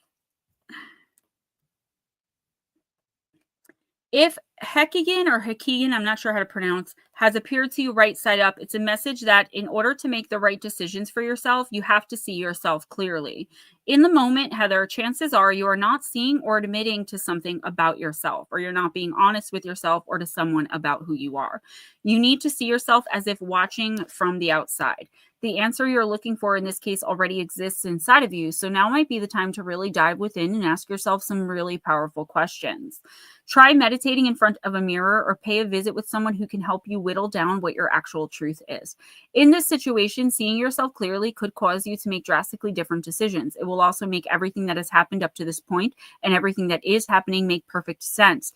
[SPEAKER 1] If Hekigan or Hekigan, I'm not sure how to pronounce, has appeared to you right side up, it's a message that in order to make the right decisions for yourself, you have to see yourself clearly. In the moment, Heather, chances are you are not seeing or admitting to something about yourself, or you're not being honest with yourself or to someone about who you are. You need to see yourself as if watching from the outside. The answer you're looking for in this case already exists inside of you. So now might be the time to really dive within and ask yourself some really powerful questions. Try meditating in front of a mirror or pay a visit with someone who can help you whittle down what your actual truth is. In this situation, seeing yourself clearly could cause you to make drastically different decisions. It will also make everything that has happened up to this point and everything that is happening make perfect sense.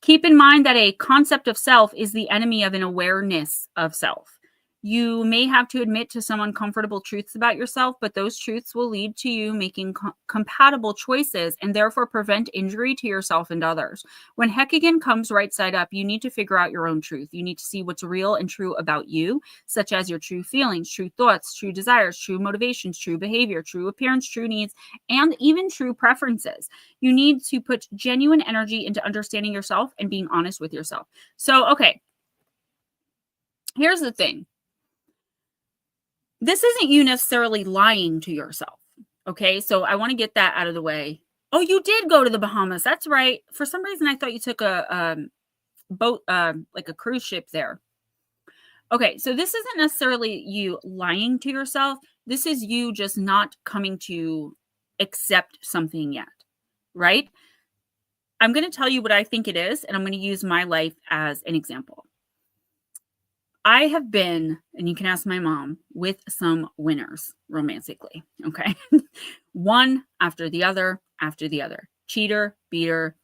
[SPEAKER 1] Keep in mind that a concept of self is the enemy of an awareness of self. You may have to admit to some uncomfortable truths about yourself, but those truths will lead to you making compatible choices and therefore prevent injury to yourself and others. When Hekigan comes right side up, you need to figure out your own truth. You need to see what's real and true about you, such as your true feelings, true thoughts, true desires, true motivations, true behavior, true appearance, true needs, and even true preferences. You need to put genuine energy into understanding yourself and being honest with yourself. So, okay, here's the thing. This isn't you necessarily lying to yourself. Okay, so I want to get that out of the way. Oh, you did go to the Bahamas. That's right. For some reason, I thought you took a boat, like a cruise ship there. Okay, so this isn't necessarily you lying to yourself. This is you just not coming to accept something yet, right? I'm going to tell you what I think it is, and I'm going to use my life as an example. I have been, and you can ask my mom, with some winners romantically, okay? One after the other, cheater, beater,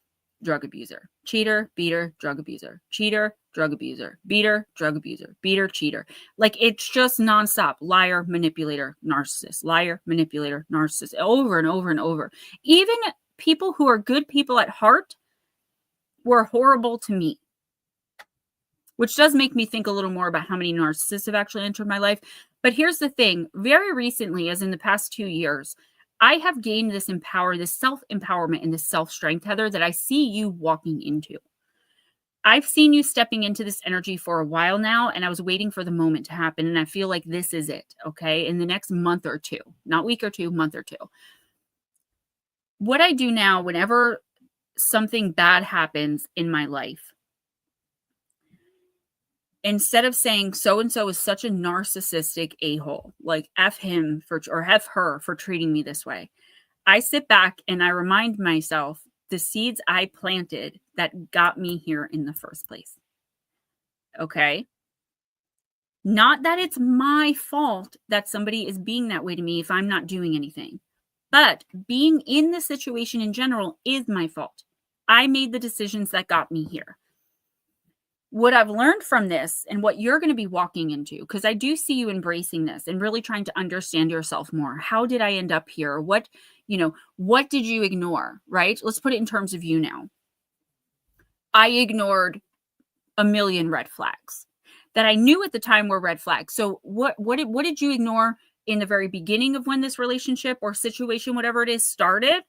[SPEAKER 1] drug abuser, cheater, beater, drug abuser, cheater, drug abuser, beater, drug abuser, beater, cheater. Like it's just nonstop. Liar, manipulator, narcissist, liar, manipulator, narcissist, over and over and over. Even people who are good people at heart were horrible to me. Which does make me think a little more about how many narcissists have actually entered my life. But here's the thing. Very recently, as in the past 2 years, I have gained this self-empowerment and this self-strength, Heather, that I see you walking into. I've seen you stepping into this energy for a while now, and I was waiting for the moment to happen, and I feel like this is it, okay? In the next month or two, not week or two, month or two. What I do now, whenever something bad happens in my life, instead of saying so-and-so is such a narcissistic a-hole, like F him or F her for treating me this way, I sit back and I remind myself the seeds I planted that got me here in the first place. Okay? Not that it's my fault that somebody is being that way to me if I'm not doing anything, but being in the situation in general is my fault. I made the decisions that got me here. What I've learned from this and what you're going to be walking into, because I do see you embracing this and really trying to understand yourself more. How did I end up here? What did you ignore, right? Let's put it in terms of you now. I ignored a million red flags that I knew at the time were red flags. So what did you ignore in the very beginning of when this relationship or situation, whatever it is, started?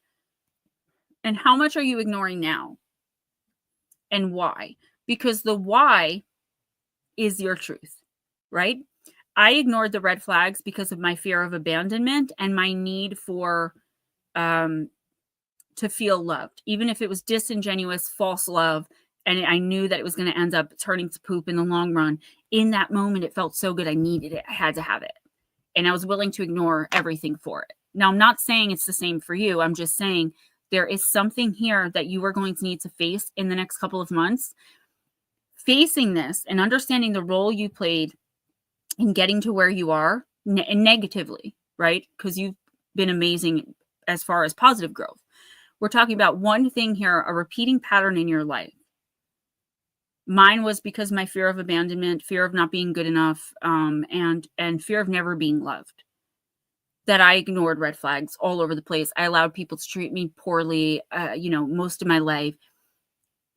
[SPEAKER 1] And how much are you ignoring now? And why? Because the why is your truth, right? I ignored the red flags because of my fear of abandonment and my need for to feel loved, even if it was disingenuous, false love, and I knew that it was going to end up turning to poop in the long run. In that moment, it felt so good. I needed it. I had to have it. And I was willing to ignore everything for it. Now, I'm not saying it's the same for you. I'm just saying there is something here that you are going to need to face in the next couple of months. Facing this and understanding the role you played in getting to where you are negatively, right? Because you've been amazing as far as positive growth. We're talking about one thing here, a repeating pattern in your life. Mine was because my fear of abandonment, fear of not being good enough, and fear of never being loved. That I ignored red flags all over the place. I allowed people to treat me poorly, most of my life.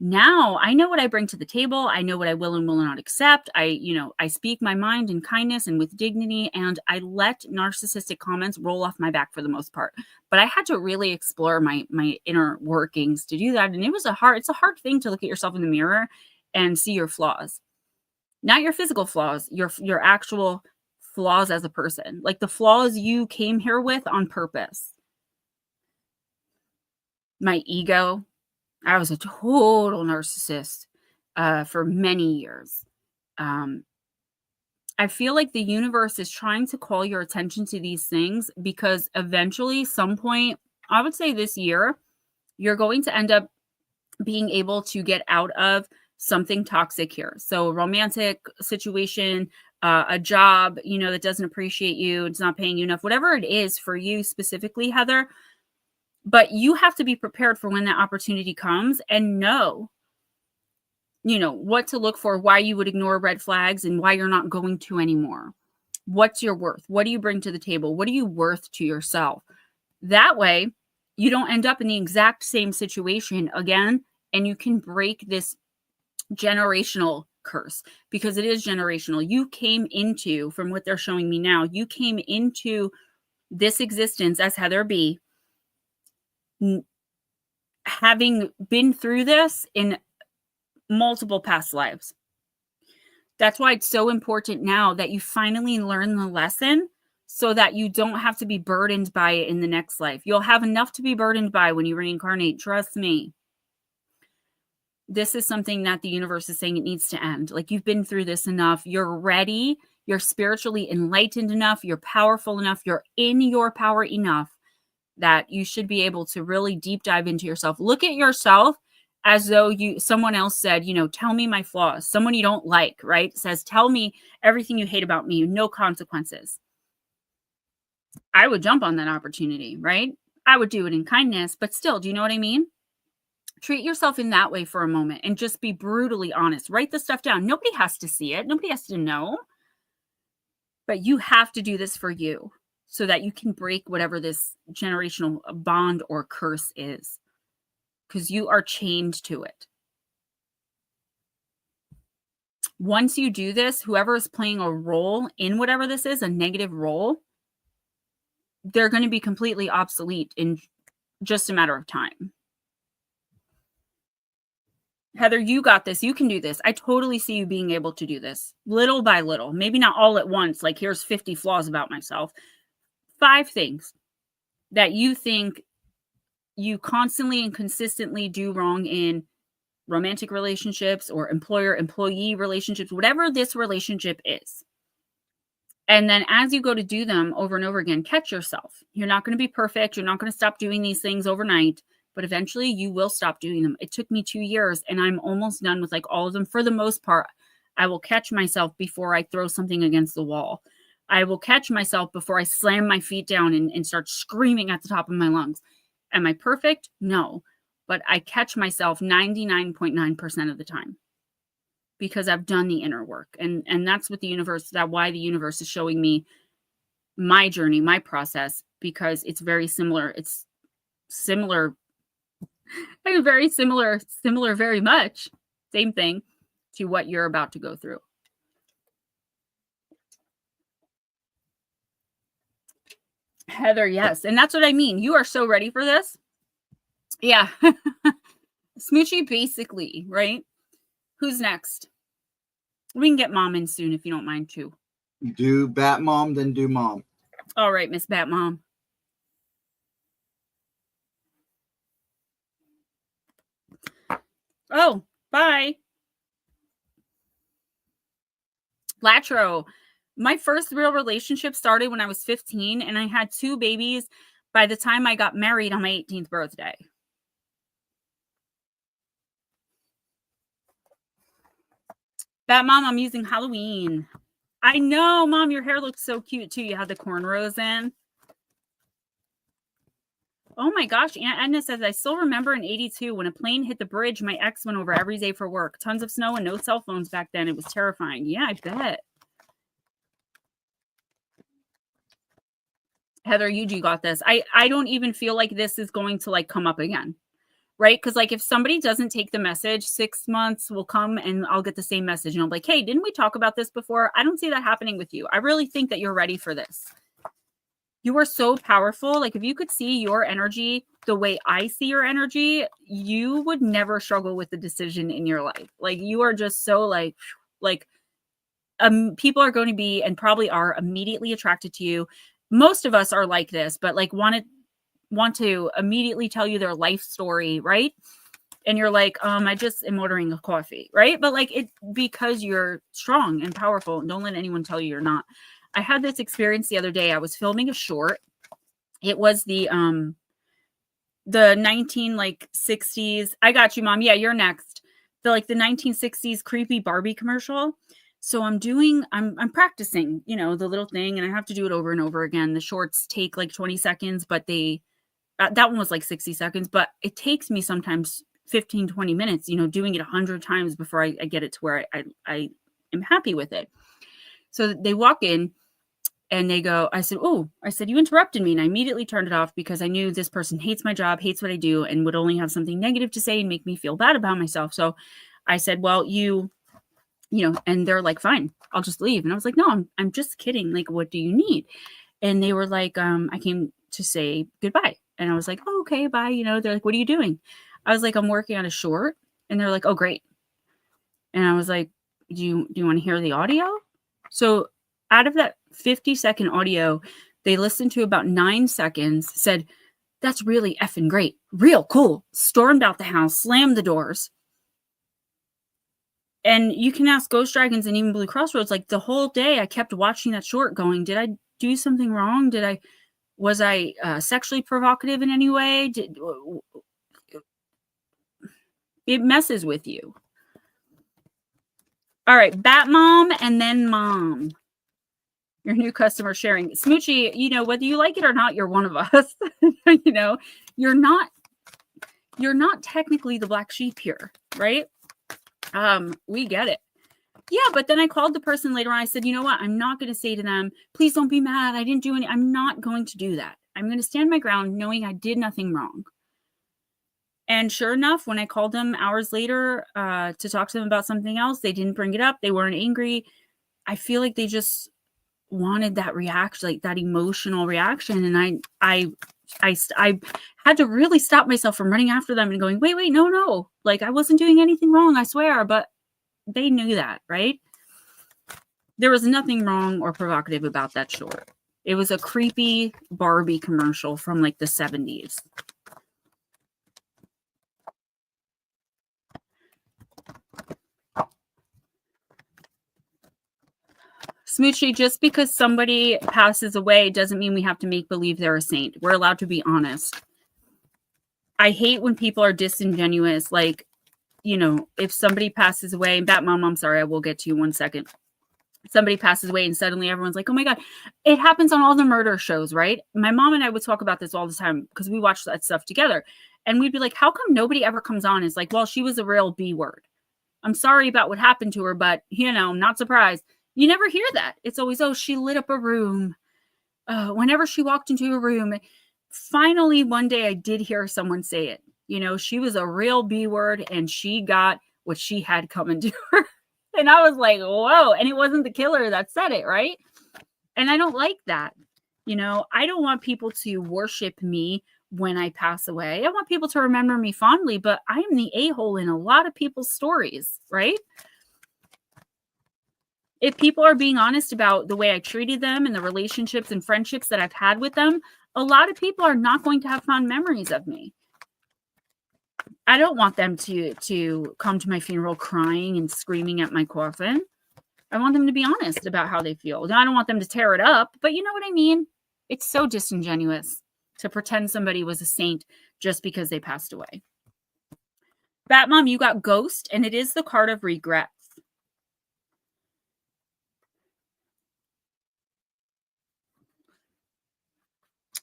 [SPEAKER 1] Now I know what I bring to the table. I know what I will and will not accept. I speak my mind in kindness and with dignity, and I let narcissistic comments roll off my back for the most part. But I had to really explore my inner workings to do that. And it's a hard thing to look at yourself in the mirror and see your flaws. Not your physical flaws, your actual flaws as a person. Like the flaws you came here with on purpose. My ego. I was a total narcissist for many years. I feel like the universe is trying to call your attention to these things because eventually, some point, I would say this year, you're going to end up being able to get out of something toxic here. So a romantic situation, a job, that doesn't appreciate you, it's not paying you enough, whatever it is for you specifically, Heather. But you have to be prepared for when that opportunity comes and know, what to look for, why you would ignore red flags and why you're not going to anymore. What's your worth? What do you bring to the table? What are you worth to yourself? That way, you don't end up in the exact same situation again, and you can break this generational curse, because it is generational. You came into, from what they're showing me now, you came into this existence as Heather B, having been through this in multiple past lives. That's why it's so important now that you finally learn the lesson so that you don't have to be burdened by it in the next life. You'll have enough to be burdened by when you reincarnate. Trust me. This is something that the universe is saying it needs to end. Like, you've been through this enough. You're ready. You're spiritually enlightened enough. You're powerful enough. You're in your power enough that you should be able to really deep dive into yourself. Look at yourself as though someone else said, tell me my flaws. Someone you don't like, right? Says, tell me everything you hate about me, no consequences. I would jump on that opportunity, right? I would do it in kindness, but still, do you know what I mean? Treat yourself in that way for a moment and just be brutally honest. Write the stuff down. Nobody has to see it. Nobody has to know. But you have to do this for you so that you can break whatever this generational bond or curse is, because you are chained to it. Once you do this, whoever is playing a role in whatever this is, a negative role, they're going to be completely obsolete in just a matter of time. Heather, you got this. You can do this. I totally see you being able to do this little by little. Maybe not all at once. Like, here's 50 flaws about myself. 5 things that you think you constantly and consistently do wrong in romantic relationships or employer-employee relationships, whatever this relationship is. And then as you go to do them over and over again, catch yourself. You're not going to be perfect. You're not going to stop doing these things overnight, but eventually you will stop doing them. It took me 2 years and I'm almost done with like all of them. For the most part, I will catch myself before I throw something against the wall. I will catch myself before I slam my feet down and start screaming at the top of my lungs. Am I perfect? No, but I catch myself 99.9% of the time because I've done the inner work. And that's what the universe, why the universe is showing me my journey, my process, because it's very similar. It's similar. I mean, very similar, very much. Same thing to what you're about to go through. Heather, yes. And that's what I mean. You are so ready for this. Yeah. Smoochie, basically, right? Who's next? We can get mom in soon if you don't mind too.
[SPEAKER 2] Do Bat Mom, then do Mom.
[SPEAKER 1] All right, Miss Bat Mom. Oh, bye. Latro. My first real relationship started when I was 15, and I had 2 babies by the time I got married on my 18th birthday. Bat Mom, I'm using Halloween. I know, Mom, your hair looks so cute too. You had the cornrows in. Oh my gosh, Aunt Edna says, I still remember in 82 when a plane hit the bridge my ex went over every day for work. Tons of snow and no cell phones back then. It was terrifying. Yeah, I bet. Heather, you got this. I don't even feel like this is going to like come up again. right? Because like if somebody doesn't take the message, 6 months will come and I'll get the same message and I'll be like, hey, didn't we talk about this before? I don't see that happening with you. I really think that you're ready for this. You are so powerful. Like if you could see your energy the way I see your energy, you would never struggle with the decision in your life. Like you are just so like people are going to be and probably are immediately attracted to you. Most of us are like this, but like want to immediately tell you their life story, right? And you're like, I just am ordering a coffee, right? But like it because you're strong and powerful, and don't let anyone tell you you're not. I had this experience the other day. I was filming a short. It was the 1960s. I got you, Mom. Yeah, you're next. The 1960s creepy Barbie commercial. So I'm practicing, the little thing, and I have to do it over and over again. The shorts take like 20 seconds, but that one was like 60 seconds, but it takes me sometimes 15, 20 minutes, doing it 100 times before I get it to where I am happy with it. So they walk in and they go, I said, you interrupted me. And I immediately turned it off because I knew this person hates my job, hates what I do, and would only have something negative to say and make me feel bad about myself. So I said, well, and they're like, fine, I'll just leave. And I was like, no, I'm just kidding. Like, what do you need? And they were like, I came to say goodbye. And I was like, oh, okay, bye. They're like, what are you doing? I was like, I'm working on a short. And they're like, oh, great. And I was like, do you want to hear the audio? So out of that 50-second audio, they listened to about 9 seconds, said, that's really effing great. Real cool. Stormed out the house, slammed the doors. And you can ask Ghost Dragons and even Blue Crossroads, like the whole day I kept watching that short going, did I do something wrong? Was I sexually provocative in any way? It messes with you. All right, Bat Mom and then Mom. Your new customer sharing. Smoochie, whether you like it or not, you're one of us. You're not technically the black sheep here, right? We get it. Yeah, but then I called the person later on. I said, you know what? I'm not going to say to them, please don't be mad. I didn't do any. I'm not going to do that. I'm going to stand my ground knowing I did nothing wrong. And sure enough, when I called them hours later to talk to them about something else, they didn't bring it up. They weren't angry. I feel like they just wanted that reaction, like that emotional reaction. And I had to really stop myself from running after them and going, wait, no. Like I wasn't doing anything wrong, I swear. But they knew that, right? There was nothing wrong or provocative about that short. It was a creepy Barbie commercial from like the 70s. Smoochie, just because somebody passes away doesn't mean we have to make believe they're a saint. We're allowed to be honest. I hate when people are disingenuous. Like, if somebody passes away, and Bat Mom, I'm sorry, I will get to you 1 second. Somebody passes away and suddenly everyone's like, oh my God. It happens on all the murder shows, right? My mom and I would talk about this all the time because we watched that stuff together. And we'd be like, how come nobody ever comes on? It's like, well, she was a real B word. I'm sorry about what happened to her, but, I'm not surprised. You never hear that. It's always, oh, she lit up a room. Whenever she walked into a room. Finally, one day I did hear someone say it. She was a real B word and she got what she had coming to her. And I was like, whoa. And it wasn't the killer that said it, right? And I don't like that. I don't want people to worship me when I pass away. I want people to remember me fondly, but I am the a-hole in a lot of people's stories, right? If people are being honest about the way I treated them and the relationships and friendships that I've had with them, a lot of people are not going to have fond memories of me. I don't want them to come to my funeral crying and screaming at my coffin. I want them to be honest about how they feel. I don't want them to tear it up, but you know what I mean? It's so disingenuous to pretend somebody was a saint just because they passed away. Bat Mom, you got Ghost, and it is the card of regrets.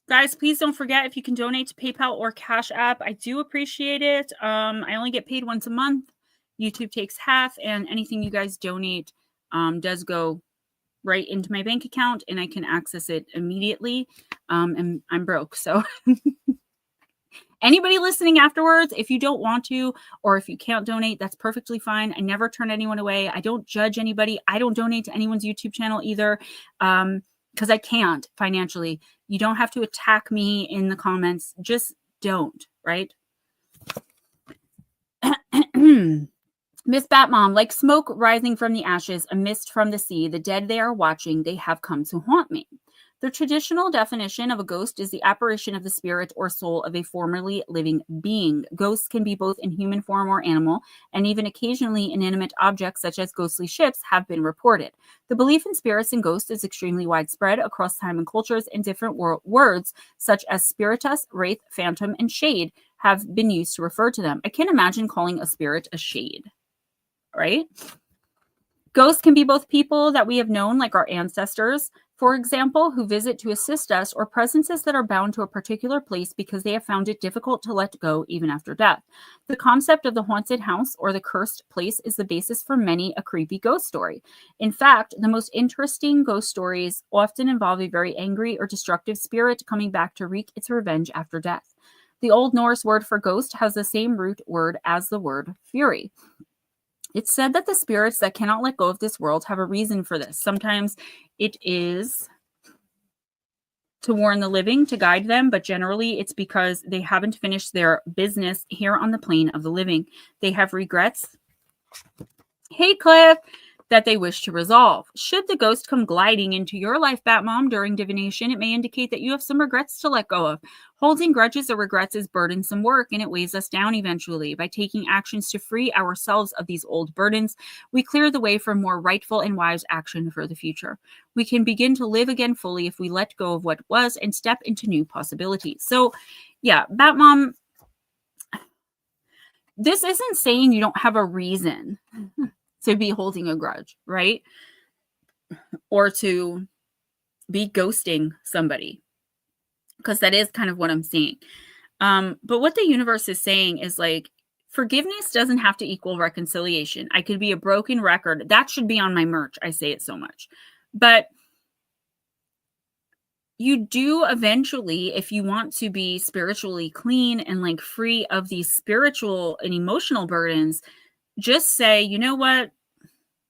[SPEAKER 1] Guys, please don't forget if you can donate to PayPal or Cash App. I do appreciate it. I only get paid once a month. YouTube takes half, and anything you guys donate does go right into my bank account, and I can access it immediately. And I'm broke, so Anybody listening afterwards, if you don't want to, or if you can't donate, that's perfectly fine. I never turn anyone away. I don't judge anybody. I don't donate to anyone's YouTube channel either, because I can't financially. You don't have to attack me in the comments. Just don't, right? Miss Batmom, like smoke rising from the ashes, a mist from the sea, the dead they are watching, they have come to haunt me. The traditional definition of a ghost is the apparition of the spirit or soul of a formerly living being. Ghosts can be both in human form or animal, and even occasionally inanimate objects such as ghostly ships have been reported. The belief in spirits and ghosts is extremely widespread across time and cultures, and different words such as spiritus, wraith, phantom, and shade have been used to refer to them. I can't imagine calling a spirit a shade, right? Ghosts can be both people that we have known, like our ancestors, for example, who visit to assist us, or presences that are bound to a particular place because they have found it difficult to let go even after death. The concept of the haunted house or the cursed place is the basis for many a creepy ghost story. In fact, the most interesting ghost stories often involve a very angry or destructive spirit coming back to wreak its revenge after death. The Old Norse word for ghost has the same root word as the word fury. It's said that the spirits that cannot let go of this world have a reason for this. Sometimes it is to warn the living, to guide them, but generally it's because they haven't finished their business here on the plane of the living. They have regrets. Hey, Cliff, that they wish to resolve. Should the ghost come gliding into your life, Batmom, during divination, it may indicate that you have some regrets to let go of. Holding grudges or regrets is burdensome work, and it weighs us down eventually. By taking actions to free ourselves of these old burdens, we clear the way for more rightful and wise action for the future. We can begin to live again fully if we let go of what was and step into new possibilities. So, yeah, Batmom, this isn't saying you don't have a reason to be holding a grudge, right? Or to be ghosting somebody, because that is kind of what I'm seeing. But what the universe is saying is like, forgiveness doesn't have to equal reconciliation. I could be a broken record. That should be on my merch. I say it so much. But you do eventually, if you want to be spiritually clean and like free of these spiritual and emotional burdens, just say, you know what?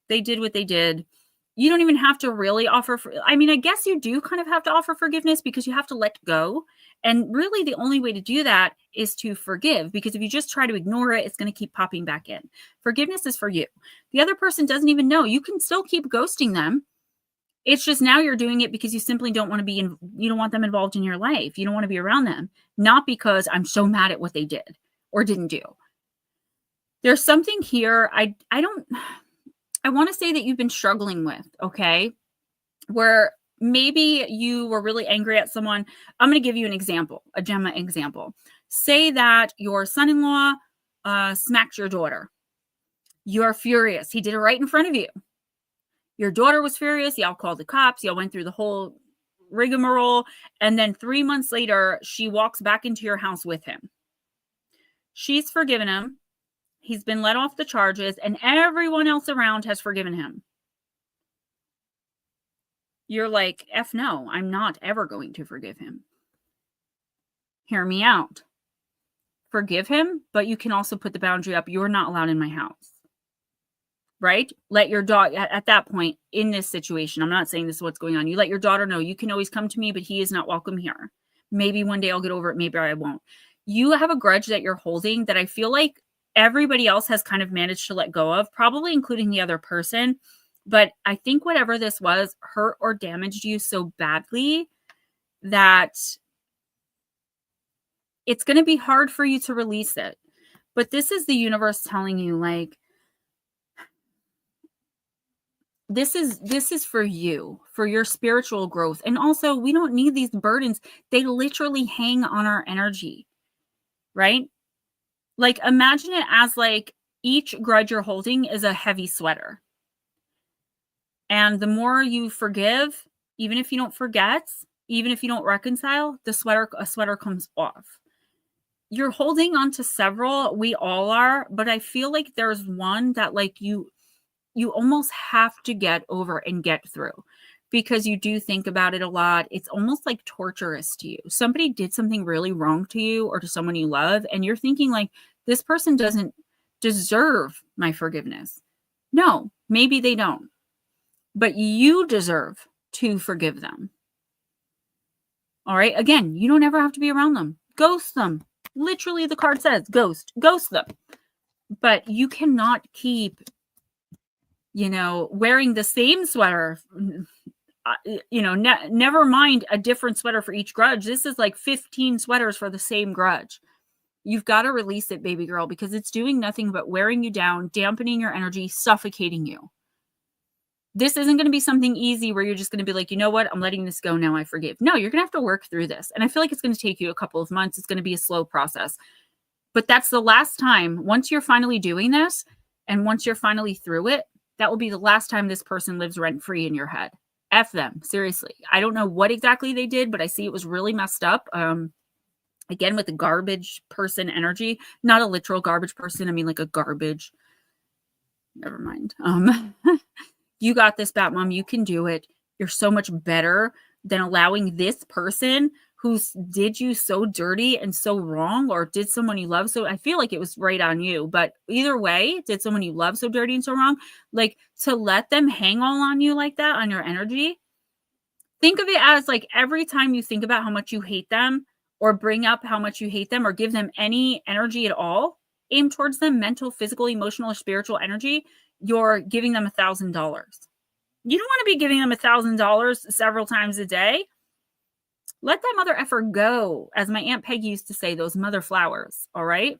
[SPEAKER 1] They did what they did. You don't even have to really offer. I mean, I guess you do kind of have to offer forgiveness because you have to let go. And really the only way to do that is to forgive, because if you just try to ignore it, it's going to keep popping back in. Forgiveness is for you. The other person doesn't even know. You can still keep ghosting them. It's just now you're doing it because you simply don't want to be you don't want them involved in your life. You don't want to be around them, not because I'm so mad at what they did or didn't do. There's something here I want to say that you've been struggling with, okay? Where maybe you were really angry at someone. I'm going to give you an example, a Gemma example. Say that your son-in-law smacked your daughter. You're furious. He did it right in front of you. Your daughter was furious. Y'all called the cops. Y'all went through the whole rigmarole. And then 3 months later, she walks back into your house with him. She's forgiven him. He's been let off the charges, and everyone else around has forgiven him. You're like, F no, I'm not ever going to forgive him. Hear me out. Forgive him, but you can also put the boundary up. You're not allowed in my house. Right? Let your daughter, at that point, in this situation, I'm not saying this is what's going on. You let your daughter know, you can always come to me, but he is not welcome here. Maybe one day I'll get over it. Maybe I won't. You have a grudge that you're holding that I feel like everybody else has kind of managed to let go of, probably including the other person. But I think whatever this was hurt or damaged you so badly that it's going to be hard for you to release it. But this is the universe telling you, like, this is for you, for your spiritual growth. And also, we don't need these burdens. They literally hang on our energy, right? Like, imagine it as like each grudge you're holding is a heavy sweater. And the more you forgive, even if you don't forget, even if you don't reconcile, a sweater comes off. You're holding on to several. We all are. But I feel like there's one that like you almost have to get over and get through. because you do think about it a lot. It's almost like torturous to you. Somebody did something really wrong to you or to someone you love, and you're thinking like, this person doesn't deserve my forgiveness. No, maybe they don't, but you deserve to forgive them. All right. Again, you don't ever have to be around them. Ghost them. Literally, the card says ghost them. But you cannot keep, wearing the same sweater. Never mind a different sweater for each grudge. This is like 15 sweaters for the same grudge. You've got to release it, baby girl, because it's doing nothing but wearing you down, dampening your energy, suffocating you. This isn't going to be something easy where you're just going to be like, you know what? I'm letting this go now. I forgive. No, you're going to have to work through this. And I feel like it's going to take you a couple of months. It's going to be a slow process. But that's the last time, once you're finally doing this and once you're finally through it, that will be the last time this person lives rent-free in your head. F them. Seriously. I don't know what exactly they did, but I see it was really messed up. Again, with the garbage person energy, not a literal garbage person. I mean, like a garbage. Never mind. You got this, Batmom. You can do it. You're so much better than allowing this person who did you so dirty and so wrong, or did someone you love. So I feel like it was right on you, but either way, did someone you love so dirty and so wrong, like to let them hang all on you like that, on your energy. Think of it as like every time you think about how much you hate them or bring up how much you hate them or give them any energy at all, aim towards them, mental, physical, emotional, or spiritual energy, you're giving them $1,000. You don't want to be giving them $1,000 several times a day. Let that mother effer go, as my Aunt Peggy used to say, those mother flowers, all right?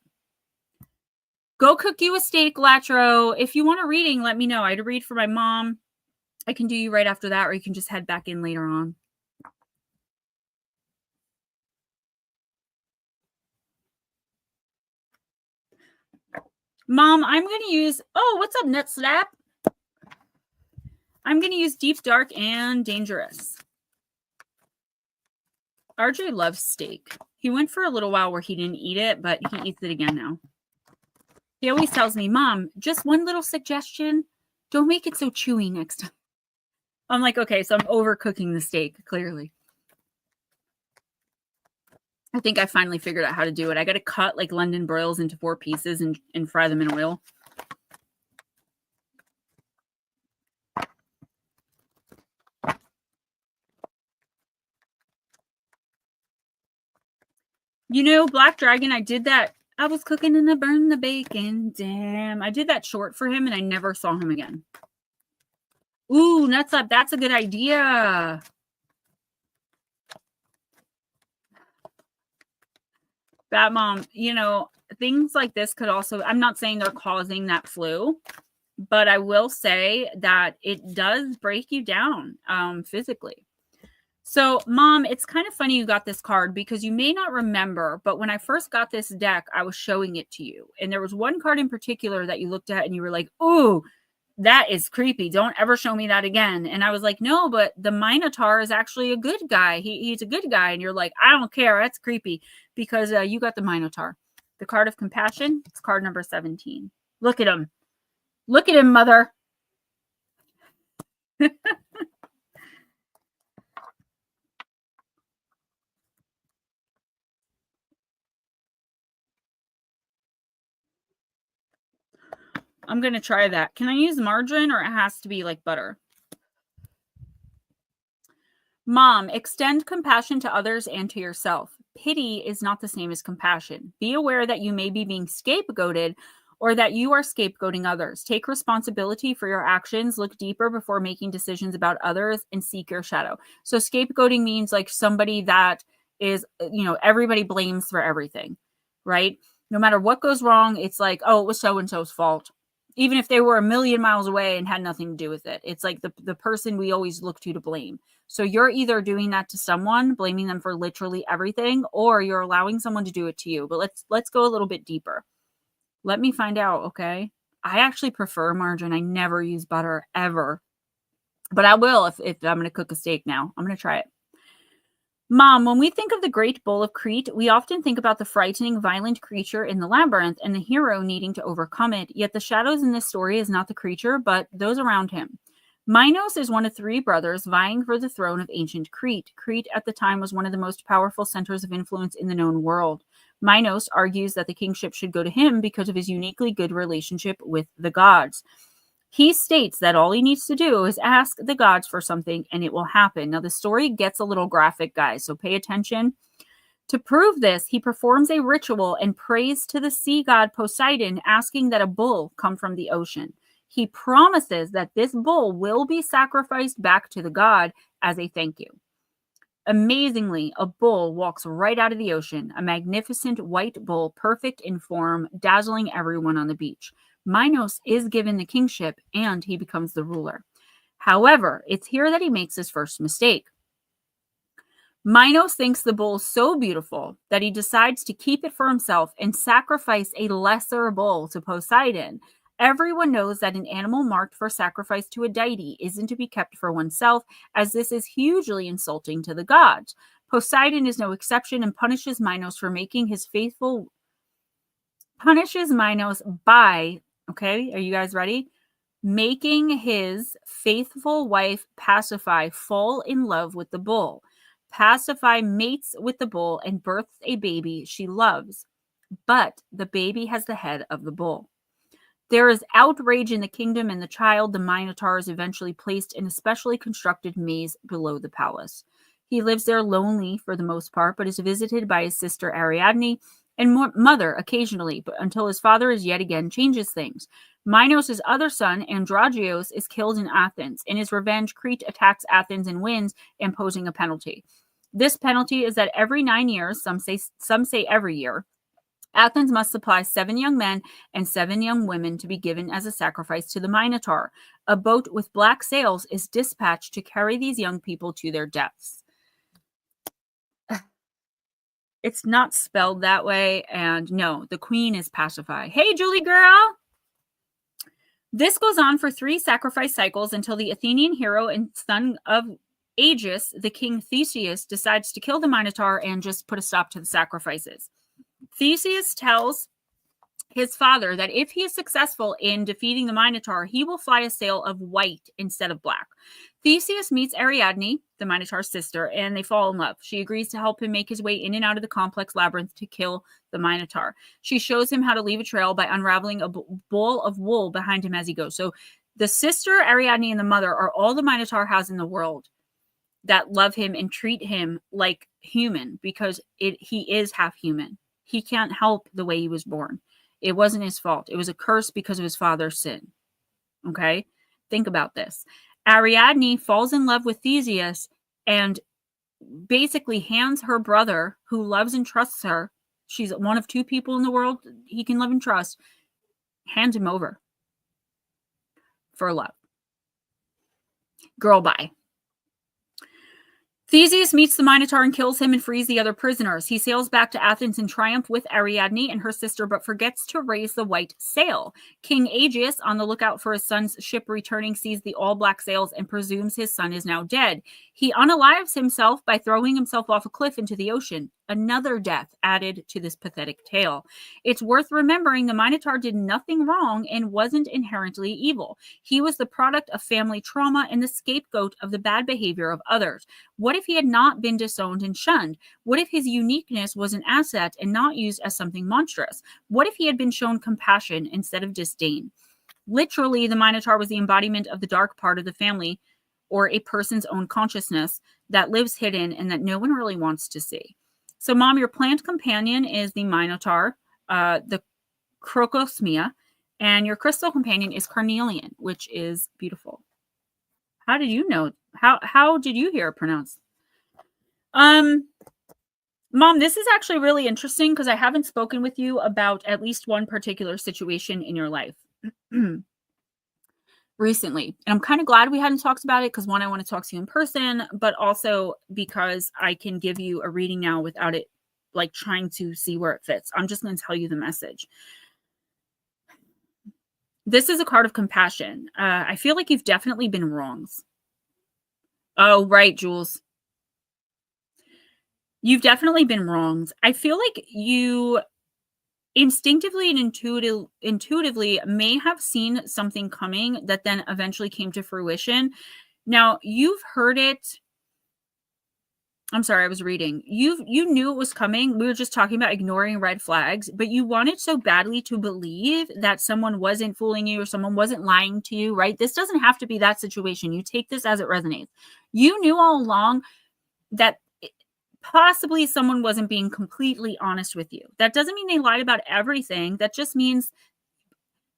[SPEAKER 1] Go cook you a steak, Latro. If you want a reading, let me know. I had to read for my mom. I can do you right after that, or you can just head back in later on. Mom, I'm going to use, what's up, Nut Slap? I'm going to use Deep, Dark, and Dangerous. RJ loves steak. He went for a little while where he didn't eat it, but he eats it again now. He always tells me, Mom, just one little suggestion. Don't make it so chewy next time. I'm like, okay, so I'm overcooking the steak, clearly. I think I finally figured out how to do it. I got to cut like London broils into 4 pieces and fry them in oil. Black Dragon, I did that. I was cooking and I burned the bacon. Damn. I did that short for him and I never saw him again. Ooh, Nuts Up. That's a good idea. Batmom, things like this could also, I'm not saying they're causing that flu, but I will say that it does break you down physically. So, Mom, it's kind of funny you got this card because you may not remember, but when I first got this deck, I was showing it to you. And there was one card in particular that you looked at and you were like, ooh, that is creepy. Don't ever show me that again. And I was like, no, but the Minotaur is actually a good guy. He's a good guy. And you're like, I don't care. That's creepy because you got the Minotaur. The card of compassion. It's card number 17. Look at him. Look at him, mother. I'm going to try that. Can I use margarine or it has to be like butter? Mom, extend compassion to others and to yourself. Pity is not the same as compassion. Be aware that you may be being scapegoated or that you are scapegoating others. Take responsibility for your actions. Look deeper before making decisions about others and seek your shadow. So scapegoating means like somebody that is, everybody blames for everything, right? No matter what goes wrong, it's like, oh, it was so-and-so's fault. Even if they were a million miles away and had nothing to do with it. It's like the person we always look to blame. So you're either doing that to someone, blaming them for literally everything, or you're allowing someone to do it to you. But let's go a little bit deeper. Let me find out, okay? I actually prefer margarine. I never use butter, ever. But I will if I'm going to cook a steak now. I'm going to try it. Mom, when we think of the Great Bull of Crete, we often think about the frightening, violent creature in the labyrinth and the hero needing to overcome it. Yet the shadows in this story is not the creature, but those around him. Minos is one of 3 brothers vying for the throne of ancient Crete. Crete at the time was one of the most powerful centers of influence in the known world. Minos argues that the kingship should go to him because of his uniquely good relationship with the gods. He states that all he needs to do is ask the gods for something and it will happen. Now, the story gets a little graphic, guys, so pay attention. To prove this, he performs a ritual and prays to the sea god Poseidon, asking that a bull come from the ocean. He promises that this bull will be sacrificed back to the god as a thank you. Amazingly, a bull walks right out of the ocean, a magnificent white bull, perfect in form, dazzling everyone on the beach. Minos is given the kingship and he becomes the ruler. However, it's here that he makes his first mistake. Minos thinks the bull is so beautiful that he decides to keep it for himself and sacrifice a lesser bull to Poseidon. Everyone knows that an animal marked for sacrifice to a deity isn't to be kept for oneself, as this is hugely insulting to the gods. Poseidon is no exception and punishes Minos for making his punishes Minos by, okay, are you guys ready? Making his faithful wife Pasiphae fall in love with the bull. Pasiphae mates with the bull and births a baby she loves, but the baby has the head of the bull. There is outrage in the kingdom, and the child, the Minotaur, is eventually placed in a specially constructed maze below the palace. He lives there lonely for the most part, but is visited by his sister Ariadne and mother occasionally, but until his father is yet again changes things. Minos' other son, Androgeos, is killed in Athens. In his revenge, Crete attacks Athens and wins, imposing a penalty. This penalty is that every 9 years, some say every year, Athens must supply 7 young men and 7 young women to be given as a sacrifice to the Minotaur. A boat with black sails is dispatched to carry these young people to their deaths. It's not spelled that way, and no, the queen is Pasiphae. Hey, Julie girl! This goes on for 3 sacrifice cycles until the Athenian hero and son of Aegeus, the king Theseus, decides to kill the Minotaur and just put a stop to the sacrifices. Theseus tells his father that if he is successful in defeating the Minotaur, he will fly a sail of white instead of black. Theseus meets Ariadne, the Minotaur's sister, and they fall in love. She agrees to help him make his way in and out of the complex labyrinth to kill the Minotaur. She shows him how to leave a trail by unraveling a ball of wool behind him as he goes. So the sister, Ariadne, and the mother are all the Minotaur has in the world that love him and treat him like human because he is half human. He can't help the way he was born. It wasn't his fault. It was a curse because of his father's sin. Okay? Think about this. Ariadne falls in love with Theseus and basically hands her brother, who loves and trusts her, she's one of 2 people in the world he can love and trust, hands him over for love. Girl, bye. Theseus meets the Minotaur and kills him and frees the other prisoners. He sails back to Athens in triumph with Ariadne and her sister, but forgets to raise the white sail. King Aegeus, on the lookout for his son's ship returning, sees the all-black sails and presumes his son is now dead. He unalives himself by throwing himself off a cliff into the ocean. Another death added to this pathetic tale. It's worth remembering the Minotaur did nothing wrong and wasn't inherently evil. He was the product of family trauma and the scapegoat of the bad behavior of others. What if he had not been disowned and shunned? What if his uniqueness was an asset and not used as something monstrous? What if he had been shown compassion instead of disdain? Literally, the Minotaur was the embodiment of the dark part of the family or a person's own consciousness that lives hidden and that no one really wants to see. So, Mom, your plant companion is the Minotaur, the Crocosmia, and your crystal companion is Carnelian, which is beautiful. How did you know? How did you hear it pronounced? Mom, this is actually really interesting because I haven't spoken with you about at least one particular situation in your life recently. And I'm kind of glad we hadn't talked about it because, one, I want to talk to you in person, but also because I can give you a reading now without it like trying to see where it fits. I'm just going to tell you the message. This is a card of compassion. I feel like you've definitely been wronged. Oh, right, Jules. You've definitely been wronged. I feel like you instinctively and intuitively may have seen something coming that then eventually came to fruition. Now, you've heard it. I'm sorry, I was reading. You knew it was coming. We were just talking about ignoring red flags, but you wanted so badly to believe that someone wasn't fooling you or someone wasn't lying to you, right? This doesn't have to be that situation. You take this as it resonates. You knew all along that possibly someone wasn't being completely honest with you. That doesn't mean they lied about everything. That just means,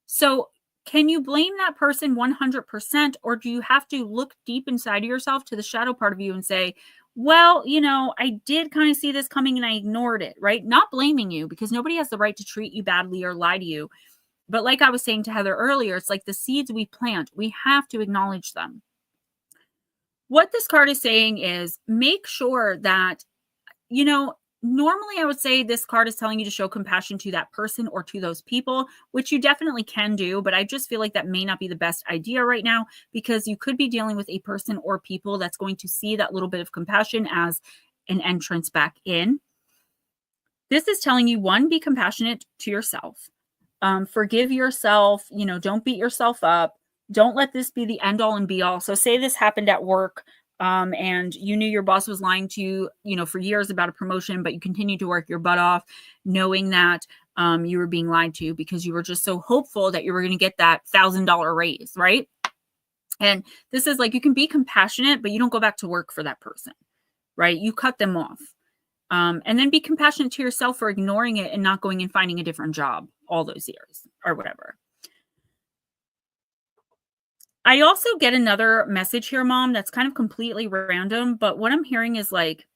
[SPEAKER 1] so can you blame that person 100%, or do you have to look deep inside of yourself to the shadow part of you and say, well, I did kind of see this coming and I ignored it, right? Not blaming you, because nobody has the right to treat you badly or lie to you. But like I was saying to Heather earlier, it's like the seeds we plant, we have to acknowledge them. What this card is saying is make sure that, normally I would say this card is telling you to show compassion to that person or to those people, which you definitely can do. But I just feel like that may not be the best idea right now, because you could be dealing with a person or people that's going to see that little bit of compassion as an entrance back in. This is telling you, one, be compassionate to yourself. Forgive yourself. Don't beat yourself up. Don't let this be the end all and be all. So say this happened at work. And you knew your boss was lying to you, for years about a promotion, but you continued to work your butt off, knowing that you were being lied to because you were just so hopeful that you were going to get that $1,000 raise, right? And this is like, you can be compassionate, but you don't go back to work for that person, right? You cut them off. And then be compassionate to yourself for ignoring it and not going and finding a different job all those years or whatever. I also get another message here, Mom, that's kind of completely random, but what I'm hearing is like,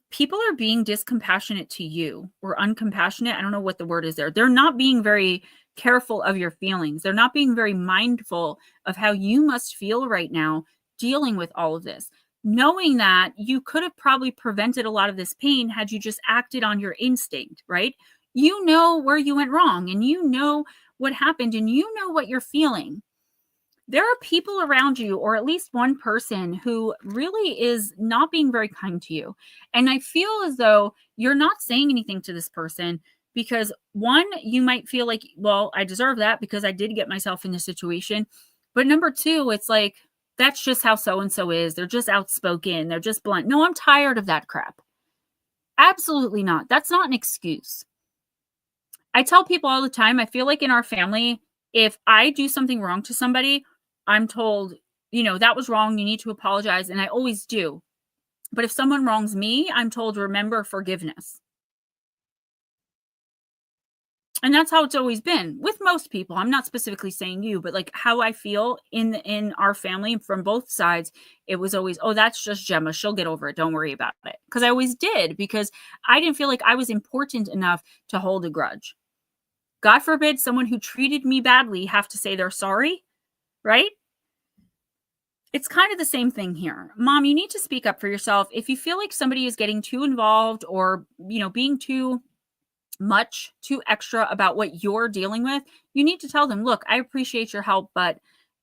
[SPEAKER 1] people are being discompassionate to you or uncompassionate. I don't know what the word is there. They're not being very careful of your feelings. They're not being very mindful of how you must feel right now dealing with all of this, knowing that you could have probably prevented a lot of this pain had you just acted on your instinct, right? You know where you went wrong and you know what happened and you know what you're feeling. There are people around you, or at least one person, who really is not being very kind to you. And I feel as though you're not saying anything to this person because, one, you might feel like, well, I deserve that because I did get myself in this situation. But number two, it's like, that's just how so-and-so is. They're just outspoken. They're just blunt. No, I'm tired of that crap. Absolutely not. That's not an excuse. I tell people all the time, I feel like in our family, if I do something wrong to somebody, I'm told, that was wrong. You need to apologize. And I always do. But if someone wrongs me, I'm told, remember forgiveness. And that's how it's always been with most people. I'm not specifically saying you, but like how I feel in our family from both sides, it was always, oh, that's just Gemma. She'll get over it. Don't worry about it. Because I always did, because I didn't feel like I was important enough to hold a grudge. God forbid someone who treated me badly have to say they're sorry, right? It's kind of the same thing here. Mom, you need to speak up for yourself. If you feel like somebody is getting too involved or, being too much, too extra about what you're dealing with, you need to tell them, look, I appreciate your help, but,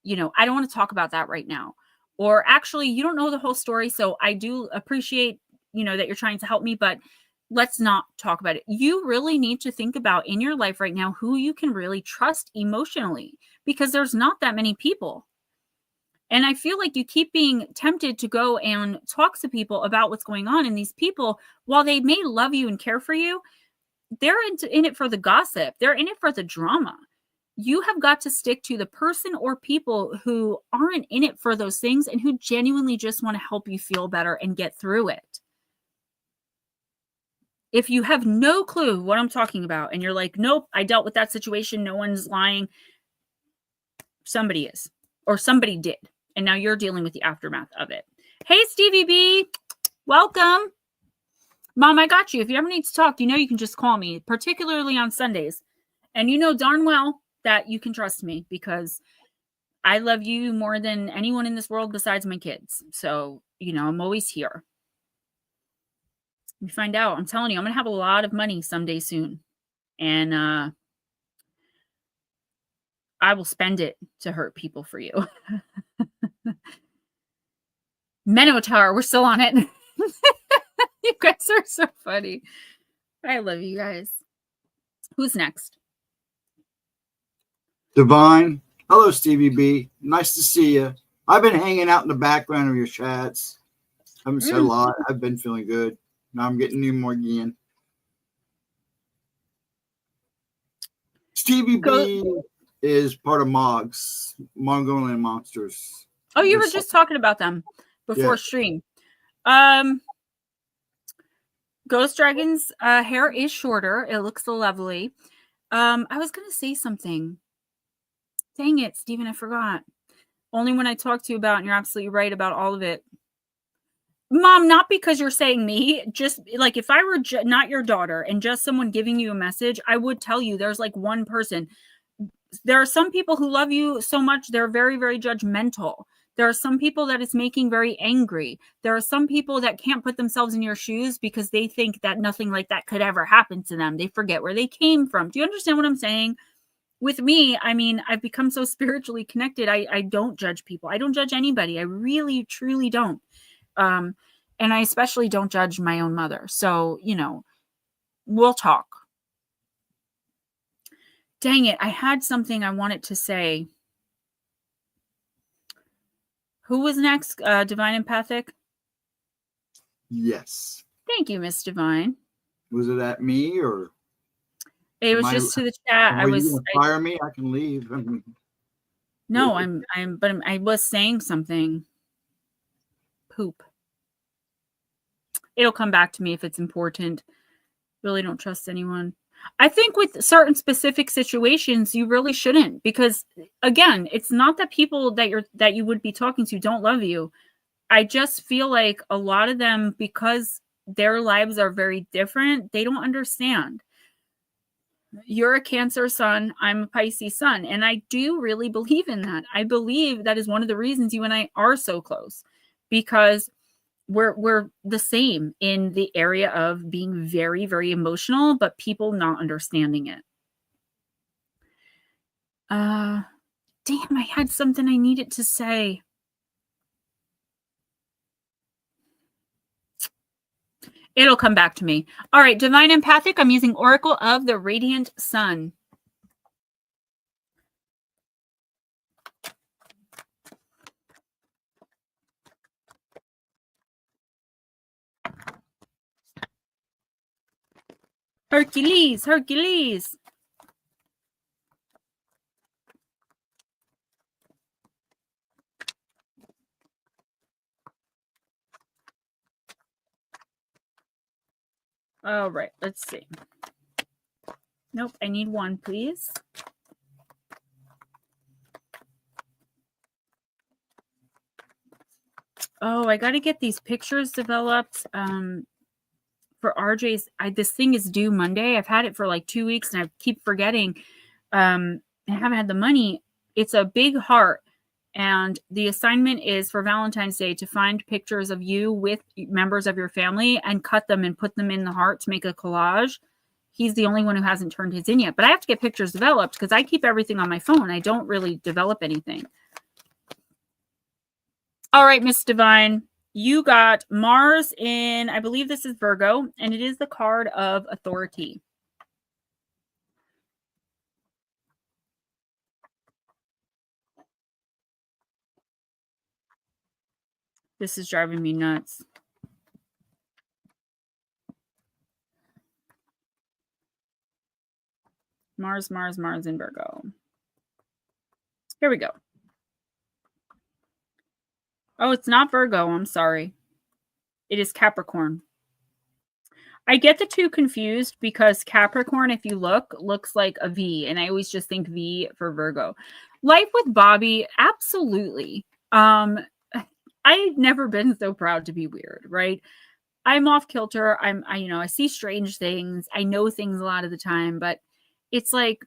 [SPEAKER 1] I don't want to talk about that right now. Or actually, you don't know the whole story. So I do appreciate, that you're trying to help me, but let's not talk about it. You really need to think about in your life right now who you can really trust emotionally, because there's not that many people. And I feel like you keep being tempted to go and talk to people about what's going on. And these people, while they may love you and care for you, they're in it for the gossip. They're in it for the drama. You have got to stick to the person or people who aren't in it for those things and who genuinely just want to help you feel better and get through it. If you have no clue what I'm talking about and you're like, nope, I dealt with that situation, no one's lying, somebody is, or somebody did. And now you're dealing with the aftermath of it. Hey, Stevie B, welcome. Mom, I got you. If you ever need to talk, you can just call me, particularly on Sundays. And you know darn well that you can trust me because I love you more than anyone in this world besides my kids. So, I'm always here. You find out. I'm telling you, I'm going to have a lot of money someday soon. And I will spend it to hurt people for you. Minotaur, we're still on it. You guys are so funny. I love you guys. Who's next?
[SPEAKER 2] Divine. Hello, Stevie B. Nice to see you. I've been hanging out in the background of your chats. Haven't said a lot. I've been feeling good. Now I'm getting new more again. Stevie B is part of MOGS, Mongolian Monsters.
[SPEAKER 1] Oh, you were just talking about them before stream. Ghostdragon's hair is shorter. It looks so lovely. I was going to say something. Dang it, Steven, I forgot. Only when I talk to you about, and you're absolutely right about all of it. Mom, not because you're saying me, just like if I were not your daughter and just someone giving you a message, I would tell you there's like one person. There are some people who love you so much, they're very, very judgmental. There are some people that it's making very angry. There are some people that can't put themselves in your shoes because they think that nothing like that could ever happen to them. They forget where they came from. Do you understand what I'm saying? With me, I mean, I've become so spiritually connected. I don't judge people. I don't judge anybody. I really, truly don't. And I especially don't judge my own mother. So, you know, we'll talk. Dang it. I had something I wanted to say. Who was next? Divine Empathic?
[SPEAKER 2] Yes.
[SPEAKER 1] Thank you, Miss Divine.
[SPEAKER 2] Was it at me or?
[SPEAKER 1] It was just to the chat. I was.
[SPEAKER 2] Fire me. I can leave.
[SPEAKER 1] No, but I was saying something. Poop. It'll come back to me if it's important. Really don't trust anyone. I think with certain specific situations, you really shouldn't, because again, it's not that people that you would be talking to don't love you. I just feel like a lot of them, because their lives are very different, they don't understand. You're a Cancer sun, I'm a Pisces sun, and I do really believe in that. I believe that is one of the reasons you and I are so close, because we're the same in the area of being very, very emotional, but people not understanding it. Damn, I had something I needed to say. It'll come back to me. All right, Divine Empathic, I'm using Oracle of the Radiant Sun. Hercules, Hercules. All right, let's see. Nope, I need one, please. Oh, I got to get these pictures developed. For RJ's, this thing is due Monday. I've had it for like 2 weeks and I keep forgetting. I haven't had the money. It's a big heart. And the assignment is for Valentine's Day to find pictures of you with members of your family and cut them and put them in the heart to make a collage. He's the only one who hasn't turned his in yet. But I have to get pictures developed because I keep everything on my phone. I don't really develop anything. All right, Miss Divine. You got Mars in, I believe this is Virgo, and it is the card of authority. This is driving me nuts. Mars, Mars, Mars in Virgo. Here we go. Oh, it's not Virgo. I'm sorry. It is Capricorn. I get the two confused because Capricorn, if you look, looks like a V. And I always just think V for Virgo. Life with Bobby, absolutely. I've never been so proud to be weird, right? I'm off kilter. I see strange things. I know things a lot of the time, but it's like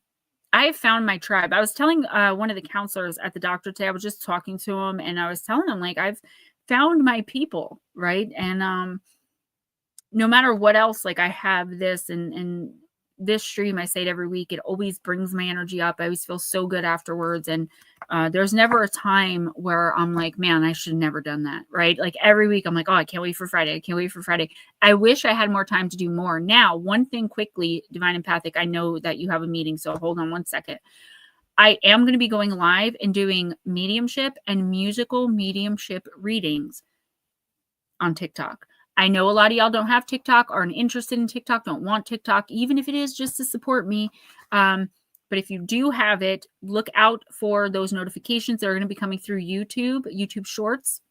[SPEAKER 1] I've found my tribe. I was telling one of the counselors at the doctor today, I was just talking to him and I was telling him, like, I've found my people, right? And no matter what else, like I have this and this stream, I say it every week, it always brings my energy up. I always feel so good afterwards. And there's never a time where I'm like, man, I should have never done that, right? Like every week I'm like, oh, I can't wait for Friday. I can't wait for Friday. I wish I had more time to do more. Now, one thing quickly, Divine Empathic, I know that you have a meeting, so hold on one second. I am going to be going live and doing mediumship and musical mediumship readings on TikTok. I know a lot of y'all don't have TikTok, aren't interested in TikTok, don't want TikTok, even if it is just to support me. But if you do have it, look out for those notifications. They're going to be coming through YouTube Shorts.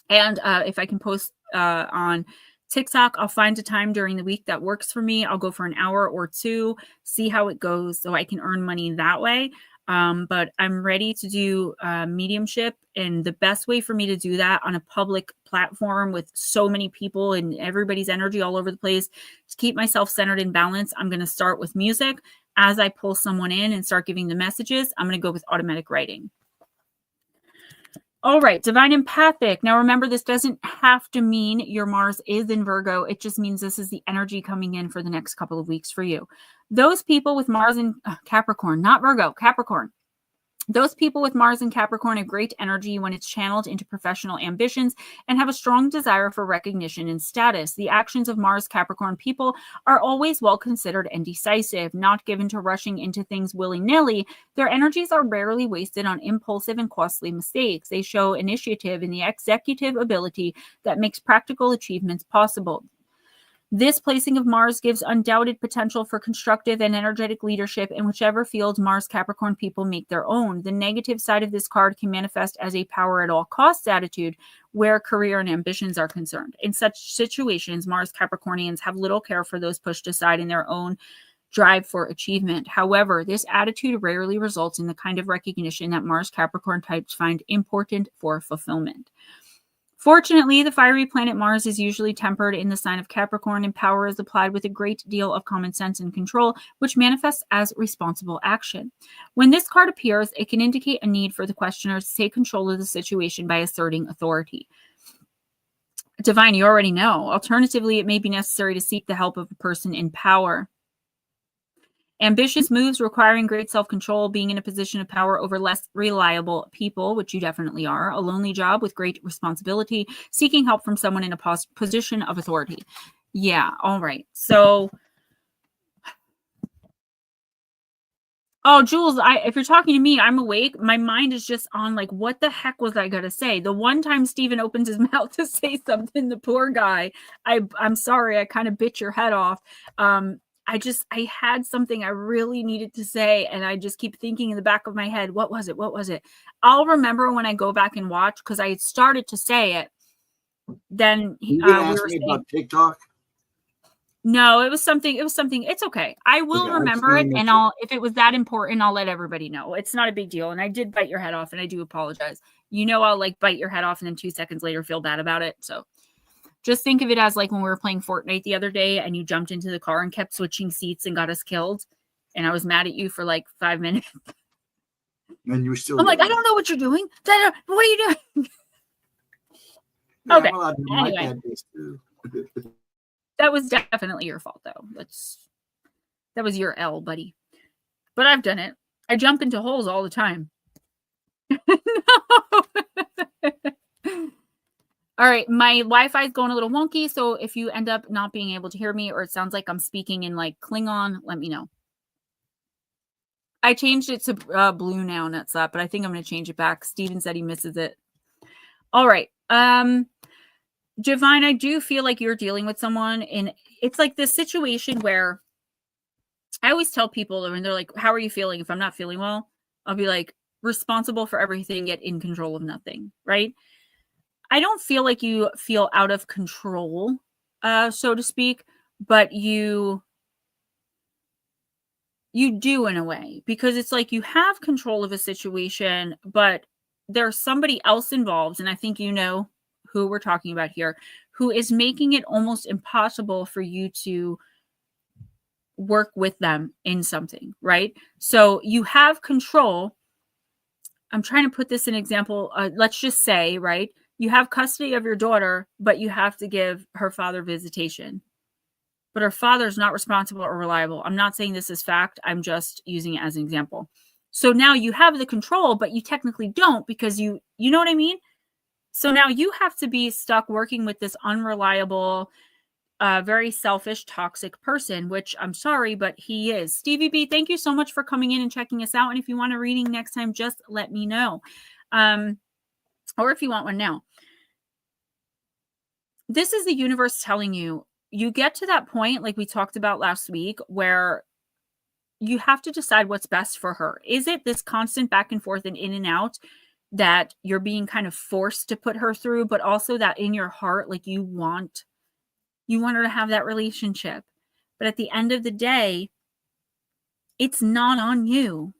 [SPEAKER 1] And if I can post on TikTok, I'll find a time during the week that works for me. I'll go for an hour or two, see how it goes so I can earn money that way. But I'm ready to do mediumship, and the best way for me to do that on a public platform with so many people and everybody's energy all over the place, to keep myself centered and balanced, I'm going to start with music. As I pull someone in and start giving the messages, I'm going to go with automatic writing. All right, Divine Empathic. Now remember, this doesn't have to mean your Mars is in Virgo. It just means this is the energy coming in for the next couple of weeks for you. Those people with Mars in Capricorn, not Virgo, Capricorn. Those people with Mars in Capricorn have great energy when it's channeled into professional ambitions and have a strong desire for recognition and status. The actions of Mars Capricorn people are always well considered and decisive, not given to rushing into things willy-nilly. Their energies are rarely wasted on impulsive and costly mistakes. They show initiative in the executive ability that makes practical achievements possible. This placing of Mars gives undoubted potential for constructive and energetic leadership in whichever field Mars Capricorn people make their own. The negative side of this card can manifest as a power at all costs attitude where career and ambitions are concerned. In such situations, Mars Capricornians have little care for those pushed aside in their own drive for achievement. However, this attitude rarely results in the kind of recognition that Mars Capricorn types find important for fulfillment. Fortunately, the fiery planet Mars is usually tempered in the sign of Capricorn, and power is applied with a great deal of common sense and control, which manifests as responsible action. When this card appears, it can indicate a need for the questioner to take control of the situation by asserting authority. Divine, you already know. Alternatively, it may be necessary to seek the help of a person in power. Ambitious moves requiring great self-control, being in a position of power over less reliable people, which you definitely are, a lonely job with great responsibility, seeking help from someone in a position of authority. Yeah, all right. So, oh, Jules, if you're talking to me, I'm awake. My mind is just on like, what the heck was I going to say? The one time Steven opens his mouth to say something, the poor guy, I'm sorry, I kind of bit your head off. I had something I really needed to say, and I just keep thinking in the back of my head, what was it? What was it? I'll remember when I go back and watch, because I had started to say it. Then
[SPEAKER 2] you ask me about TikTok?
[SPEAKER 1] No, it was something. It's okay. I will remember it, and if it was that important, I'll let everybody know. It's not a big deal. And I did bite your head off, and I do apologize. I'll like bite your head off, and then 2 seconds later feel bad about it. So just think of it as like when we were playing Fortnite the other day and you jumped into the car and kept switching seats and got us killed. And I was mad at you for like 5 minutes.
[SPEAKER 2] And you were still.
[SPEAKER 1] I'm like, I don't know what you're doing. What are you doing?
[SPEAKER 2] Yeah,
[SPEAKER 1] okay.
[SPEAKER 2] Anyway.
[SPEAKER 1] That was definitely your fault, though. That was your L, buddy. But I've done it. I jump into holes all the time. No. All right, my Wi-Fi is going a little wonky, so if you end up not being able to hear me or it sounds like I'm speaking in like Klingon, let me know. I changed it to blue now, and that's up, but I think I'm going to change it back. Steven said he misses it. All right. Divine, I do feel like you're dealing with someone, and it's like this situation where I always tell people when they're like, how are you feeling? If I'm not feeling well, I'll be like, responsible for everything, yet in control of nothing, right? I don't feel like you feel out of control, so to speak, but you do in a way, because it's like you have control of a situation, but there's somebody else involved, and I think you know who we're talking about here, who is making it almost impossible for you to work with them in something, right? So you have control. I'm trying to put this in example. Let's just say, right? You have custody of your daughter, but you have to give her father visitation. but her father's not responsible or reliable. I'm not saying this is fact. I'm just using it as an example. So now you have the control, but you technically don't because you know what I mean? So now you have to be stuck working with this unreliable, very selfish, toxic person, which I'm sorry, but he is. Stevie B, thank you so much for coming in and checking us out. And if you want a reading next time, just let me know. Or if you want one now. This is the universe telling you, you get to that point, like we talked about last week, where you have to decide what's best for her. Is it this constant back and forth and in and out that you're being kind of forced to put her through, but also that in your heart, like you want her to have that relationship. But at the end of the day, it's not on you.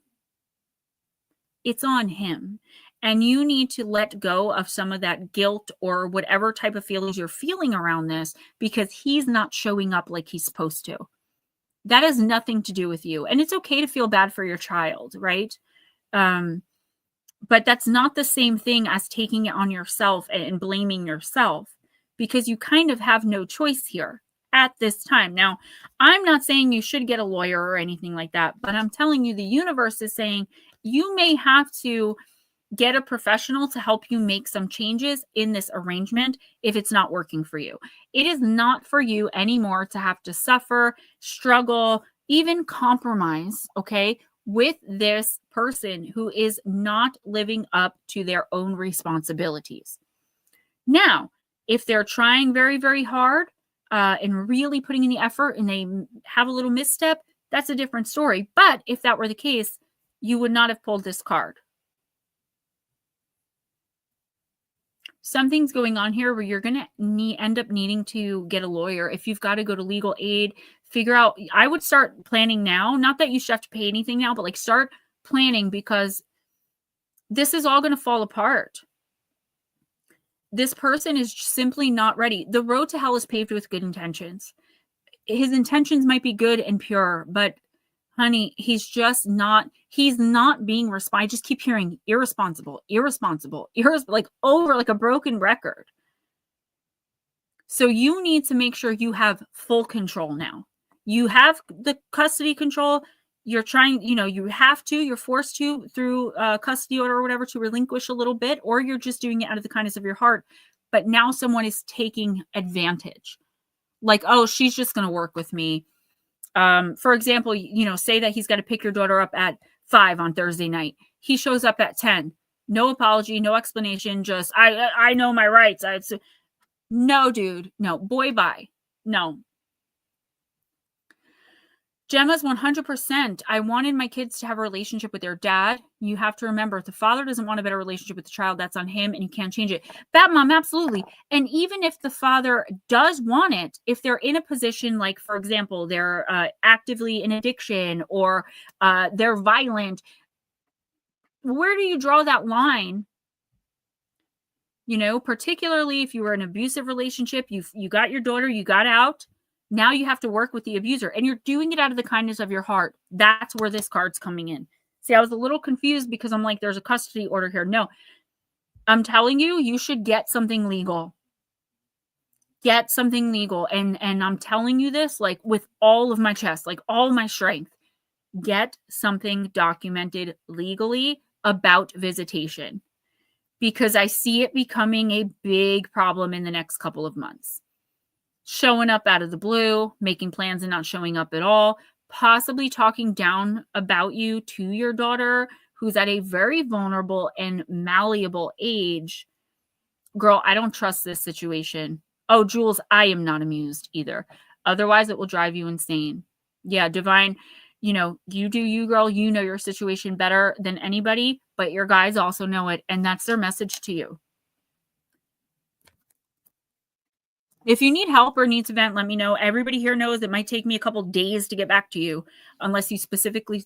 [SPEAKER 1] It's on him. And you need to let go of some of that guilt or whatever type of feelings you're feeling around this because he's not showing up like he's supposed to. That has nothing to do with you. And it's okay to feel bad for your child, right? But that's not the same thing as taking it on yourself and blaming yourself because you kind of have no choice here at this time. Now, I'm not saying you should get a lawyer or anything like that, but I'm telling you the universe is saying you may have to get a professional to help you make some changes in this arrangement if it's not working for you. It is not for you anymore to have to suffer, struggle, even compromise, okay, with this person who is not living up to their own responsibilities. Now, if they're trying very, very hard and really putting in the effort and they have a little misstep, that's a different story. But if that were the case, you would not have pulled this card. Something's going on here where you're going to end up needing to get a lawyer. If you've got to go to legal aid, figure out, I would start planning now. Not that you should have to pay anything now, but like start planning because this is all going to fall apart. This person is simply not ready. The road to hell is paved with good intentions. His intentions might be good and pure, but honey, he's not being responsible. I just keep hearing irresponsible, like over like a broken record. So you need to make sure you have full control now. You have the custody control. You're trying, you're forced to through custody order or whatever to relinquish a little bit, or you're just doing it out of the kindness of your heart. But now someone is taking advantage. Like, oh, she's just going to work with me. For example, say that he's got to pick your daughter up at 5 on Thursday night. He shows up at 10. No apology, no explanation. Just, I know my rights. No, dude. No. Boy, bye. No. Gemma's 100%. I wanted my kids to have a relationship with their dad. You have to remember, if the father doesn't want a better relationship with the child, that's on him and you can't change it. Bad mom, absolutely. And even if the father does want it, if they're in a position like, for example, they're actively in addiction or they're violent, where do you draw that line? Particularly if you were in an abusive relationship, you got your daughter, you got out. Now you have to work with the abuser and you're doing it out of the kindness of your heart. That's where this card's coming in. See, I was a little confused because I'm like, there's a custody order here. No, I'm telling you, you should get something legal. Get something legal. And I'm telling you this, like with all of my chest, like all my strength, get something documented legally about visitation because I see it becoming a big problem in the next couple of months. Showing up out of the blue, making plans and not showing up at all, possibly talking down about you to your daughter, who's at a very vulnerable and malleable age. Girl, I don't trust this situation. Oh, Jules, I am not amused either. Otherwise, it will drive you insane. Yeah, Divine, you do you, girl. You know your situation better than anybody, but your guys also know it, and that's their message to you. If you need help or need to vent, let me know. Everybody here knows it might take me a couple days to get back to you unless you specifically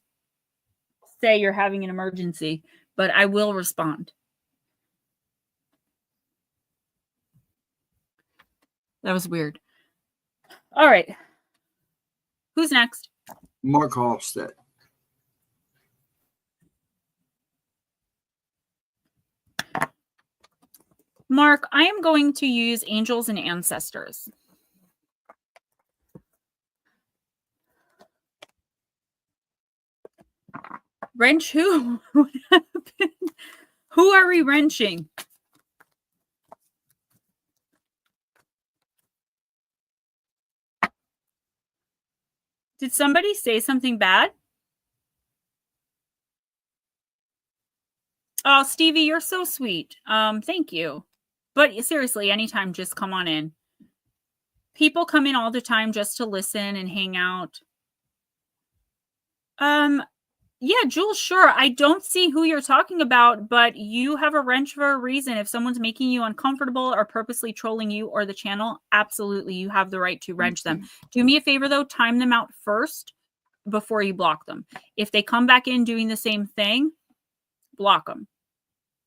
[SPEAKER 1] say you're having an emergency, but I will respond. That was weird. All right. Who's next?
[SPEAKER 2] Mark Hofstedt.
[SPEAKER 1] Mark, I am going to use angels and ancestors. Wrench who? What happened? Who are we wrenching? Did somebody say something bad? Oh, Stevie, you're so sweet. Thank you. But seriously, anytime, just come on in. People come in all the time just to listen and hang out. Yeah, Jules, sure. I don't see who you're talking about, but you have a wrench for a reason. If someone's making you uncomfortable or purposely trolling you or the channel, absolutely, you have the right to wrench them. Do me a favor, though, time them out first before you block them. If they come back in doing the same thing, block them.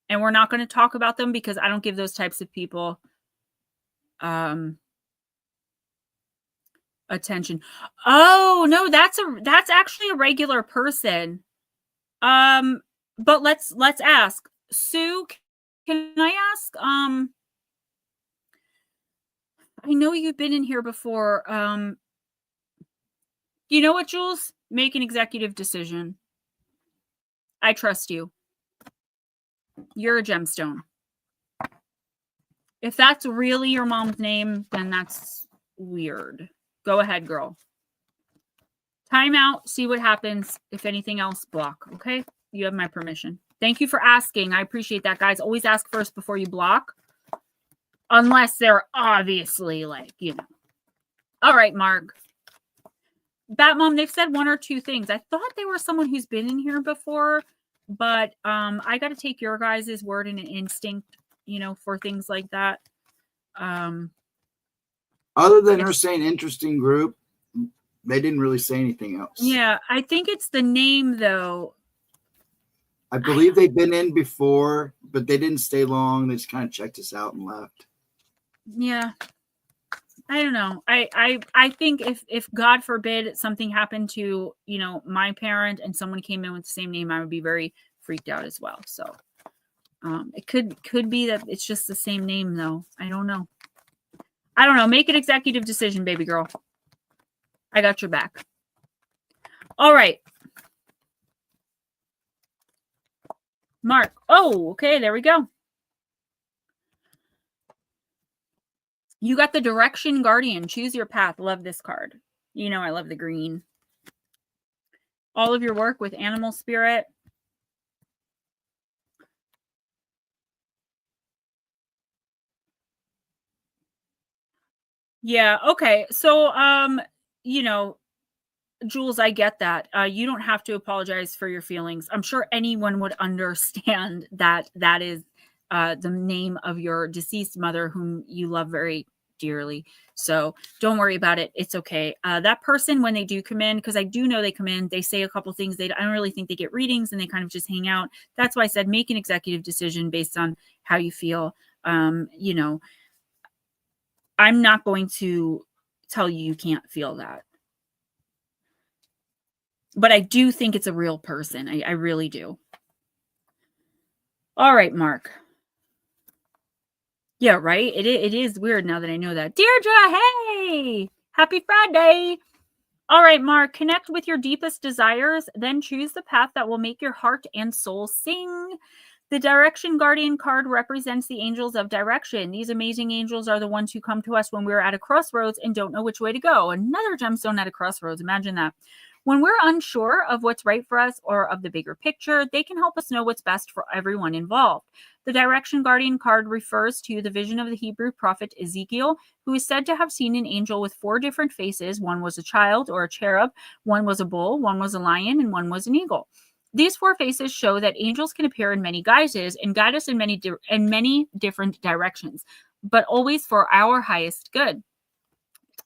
[SPEAKER 1] And we're not going to talk about them because I don't give those types of people attention. Oh, no, that's actually a regular person. But let's ask. Sue, can I ask? I know you've been in here before. You know what, Jules? Make an executive decision. I trust you. You're a gemstone. If that's really your mom's name, then that's weird. Go ahead, girl. Time out, see what happens. If anything else, block, okay? You have my permission. Thank you for asking. I appreciate that, guys. Always ask first before you block. Unless they're obviously like, you know. All right, Mark. Batmom, they've said one or two things. I thought they were someone who's been in here before, but I got to take your guys' word and an instinct, you know, for things like that.
[SPEAKER 2] Other than her saying interesting group, they didn't really say anything else.
[SPEAKER 1] Yeah, I think it's the name, though.
[SPEAKER 2] I believe they've been in before, but they didn't stay long. They just kind of checked us out and left.
[SPEAKER 1] Yeah. I don't know. I think if God forbid something happened to, you know, my parent and someone came in with the same name, I would be very freaked out as well. So it could be that it's just the same name, though. I don't know. Make an executive decision, baby girl. I got your back. All right. Mark. Oh, okay. There we go. You got the Direction Guardian. Choose your path. Love this card. You know I love the green. All of your work with animal spirit. Yeah, okay. So, you know, Jules, I get that. You don't have to apologize for your feelings. I'm sure anyone would understand that that is the name of your deceased mother, whom you love very dearly. So don't worry about it. It's okay. That person, when they do come in, because I do know they come in, they say a couple things. I don't really think they get readings and they kind of just hang out. That's why I said make an executive decision based on how you feel. You know, I'm not going to tell you can't feel that. But I do think it's a real person. I really do. All right, Mark. Yeah, right? It is weird now that I know that. Deirdre, hey! Happy Friday! All right, Mark, connect with your deepest desires, then choose the path that will make your heart and soul sing. The Direction Guardian card represents the angels of direction. These amazing angels are the ones who come to us when we're at a crossroads and don't know which way to go. Another gemstone at a crossroads. Imagine that. When we're unsure of what's right for us or of the bigger picture, they can help us know what's best for everyone involved. The Direction Guardian card refers to the vision of the Hebrew prophet Ezekiel, who is said to have seen an angel with 4 different faces. One was a child or a cherub, one was a bull, one was a lion, and one was an eagle. These 4 faces show that angels can appear in many guises and guide us in many different directions, but always for our highest good.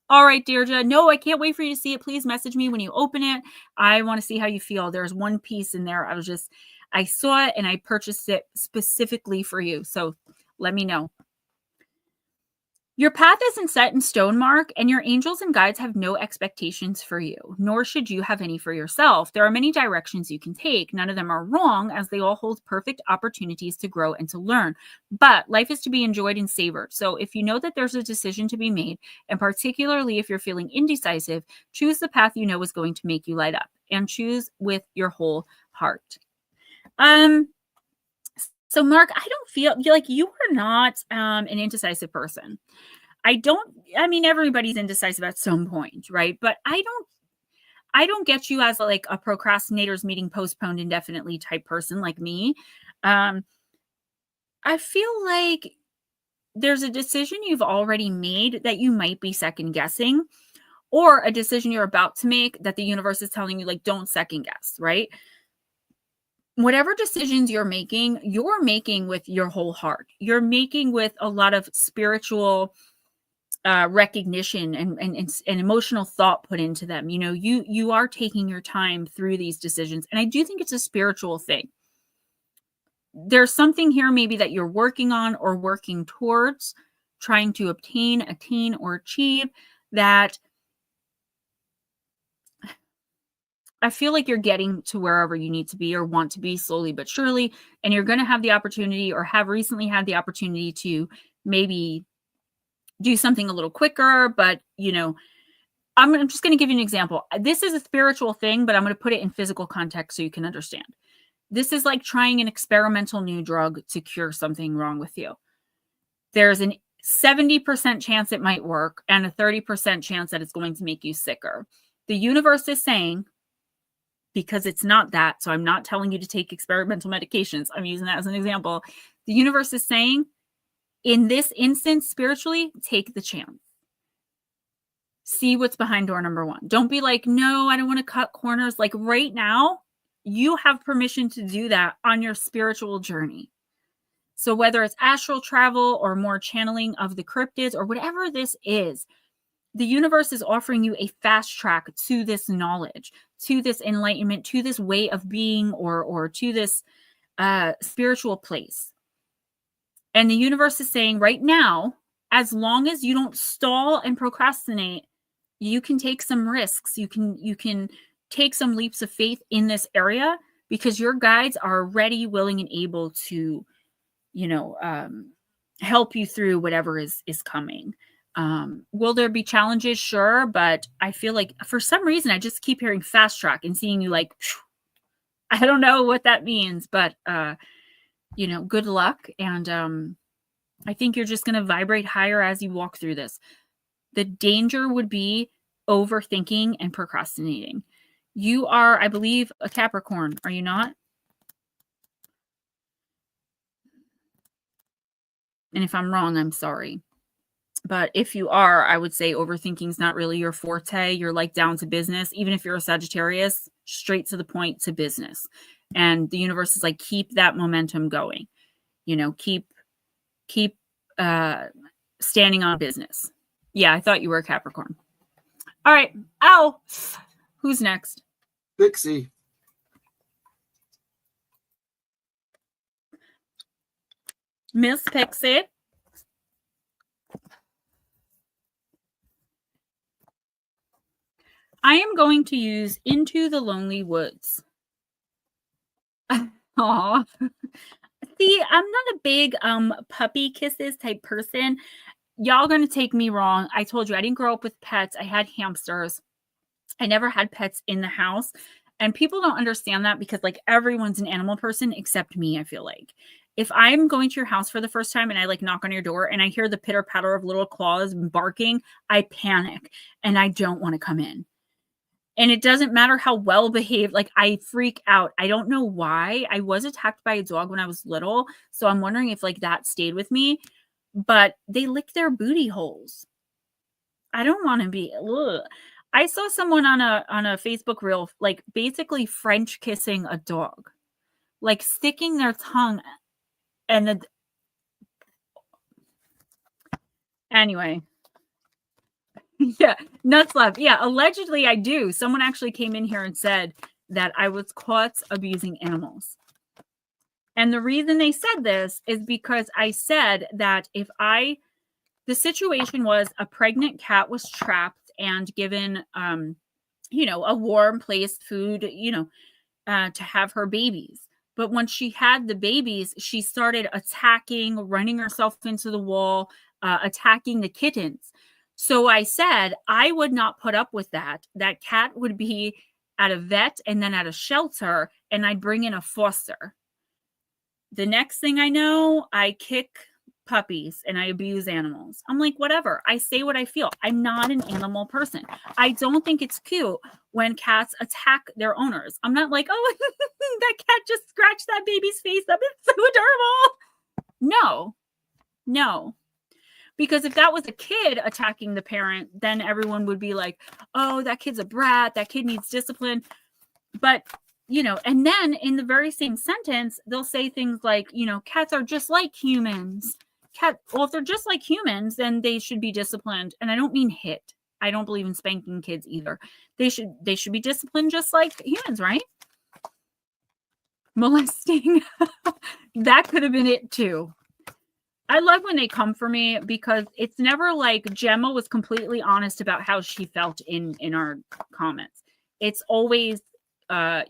[SPEAKER 1] All right, Deirdre. No, I can't wait for you to see it. Please message me when you open it. I want to see how you feel. There's one piece in there. I saw it and I purchased it specifically for you. So let me know. Your path isn't set in stone, Mark, and your angels and guides have no expectations for you, nor should you have any for yourself. There are many directions you can take. None of them are wrong, as they all hold perfect opportunities to grow and to learn. But life is to be enjoyed and savored. So if you know that there's a decision to be made, and particularly if you're feeling indecisive, choose the path you know is going to make you light up, and choose with your whole heart. So Mark, I don't feel like you are not an indecisive person. I mean, everybody's indecisive at some point, right? But I don't get you as like a procrastinators meeting postponed indefinitely type person like me. I feel like there's a decision you've already made that you might be second guessing, or a decision you're about to make that the universe is telling you, like, don't second guess, right? Whatever decisions you're making with your whole heart. You're making with a lot of spiritual recognition and emotional thought put into them. You know, you are taking your time through these decisions. And I do think it's a spiritual thing. There's something here maybe that you're working on or working towards, trying to obtain, attain, or achieve, that I feel like you're getting to wherever you need to be or want to be slowly but surely. And you're going to have the opportunity, or have recently had the opportunity, to maybe do something a little quicker. But, you know, I'm just going to give you an example. This is a spiritual thing, but I'm going to put it in physical context so you can understand. This is like trying an experimental new drug to cure something wrong with you. There's a 70% chance it might work and a 30% chance that it's going to make you sicker. The universe is saying, because it's not that, so I'm not telling you to take experimental medications, I'm using that as an example. The universe is saying, in this instance, spiritually, take the chance. See what's behind door number one. Don't be like, no, I don't want to cut corners. Like, right now, you have permission to do that on your spiritual journey. So whether it's astral travel or more channeling of the cryptids or whatever this is, the universe is offering you a fast track to this knowledge, to this enlightenment, to this way of being, or to this spiritual place. And the universe is saying right now, as long as you don't stall and procrastinate, you can take some risks. You can take some leaps of faith in this area, because your guides are ready, willing, and able to, you know, help you through whatever is coming. Will there be challenges? Sure. But I feel like for some reason, I just keep hearing fast track and seeing you like, I don't know what that means, but, you know, good luck. And I think you're just going to vibrate higher as you walk through this. The danger would be overthinking and procrastinating. You are, I believe, a Capricorn. Are you not? And if I'm wrong, I'm sorry. But if you are, I would say overthinking is not really your forte. You're like down to business. Even if you're a Sagittarius, straight to the point, to business. And the universe is like, keep that momentum going. You know, keep standing on business. Yeah, I thought you were a Capricorn. All right. Ow. Who's next?
[SPEAKER 2] Pixie.
[SPEAKER 1] Miss Pixie. I am going to use Into the Lonely Woods. Aw. See, I'm not a big puppy kisses type person. Y'all gonna take me wrong. I told you I didn't grow up with pets. I had hamsters. I never had pets in the house. And people don't understand that, because like everyone's an animal person except me, I feel like. If I'm going to your house for the first time and I like knock on your door and I hear the pitter patter of little claws barking, I panic and I don't want to come in. And it doesn't matter how well behaved, like I freak out. I don't know why. I was attacked by a dog when I was little. So I'm wondering if like that stayed with me, but they lick their booty holes. I don't want to be, ugh. I saw someone on a Facebook reel, like basically French kissing a dog, like sticking their tongue and anyway. Yeah, nuts love. Yeah, allegedly I do. Someone actually came in here and said that I was caught abusing animals. And the reason they said this is because I said that the situation was a pregnant cat was trapped and given, you know, a warm place, food, you know, to have her babies. But when she had the babies, she started attacking, running herself into the wall, attacking the kittens. So I said I would not put up with that. That cat would be at a vet and then at a shelter, and I'd bring in a foster. The next thing I know, I kick puppies and I abuse animals. I'm like, whatever. I say what I feel. I'm not an animal person. I don't think it's cute when cats attack their owners. I'm not like, oh, that cat just scratched that baby's face up. It's so adorable. No. Because if that was a kid attacking the parent, then everyone would be like, oh, that kid's a brat. That kid needs discipline. But, and then in the very same sentence, they'll say things like, cats are just like humans. Well, if they're just like humans, then they should be disciplined. And I don't mean hit. I don't believe in spanking kids either. They should be disciplined just like humans, right? Molesting. That could have been it too. I love when they come for me because it's never like Gemma was completely honest about how she felt in our comments. It's always,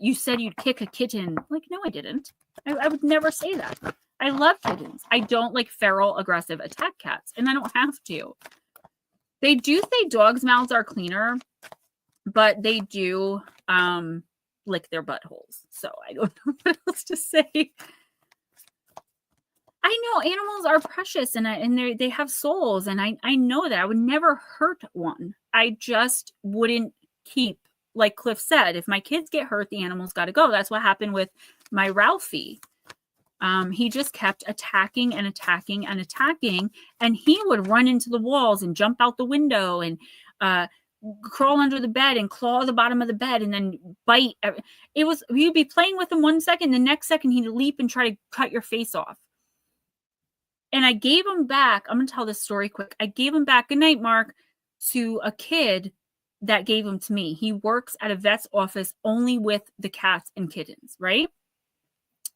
[SPEAKER 1] you said you'd kick a kitten. Like, no, I didn't. I would never say that. I love kittens. I don't like feral, aggressive attack cats, and I don't have to. They do say dogs' mouths are cleaner, but they do lick their buttholes. So I don't know what else to say. I know animals are precious and they have souls, and I know that. I would never hurt one. I just wouldn't keep, like Cliff said, if my kids get hurt, the animal's got to go. That's what happened with my Ralphie. He just kept attacking and attacking and attacking, and he would run into the walls and jump out the window and crawl under the bed and claw the bottom of the bed and then bite. You'd be playing with him 1 second, the next second he'd leap and try to cut your face off. And I gave him back. I'm going to tell this story quick. I gave him back, good night, Mark, to a kid that gave him to me. He works at a vet's office only with the cats and kittens, right?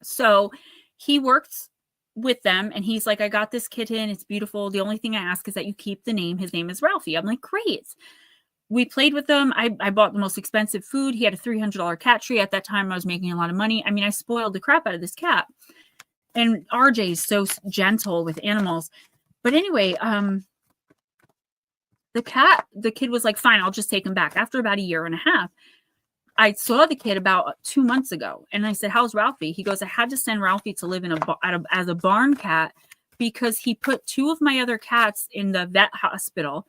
[SPEAKER 1] So he works with them, and he's like, I got this kitten. It's beautiful. The only thing I ask is that you keep the name. His name is Ralphie. I'm like, great. We played with them. I bought the most expensive food. He had a $300 cat tree. At that time, I was making a lot of money. I mean, I spoiled the crap out of this cat. And RJ is so gentle with animals. But anyway, the kid was like, fine, I'll just take him back. After about a year and a half, I saw the kid about 2 months ago. And I said, how's Ralphie? He goes, I had to send Ralphie to live as a barn cat because he put 2 of my other cats in the vet hospital.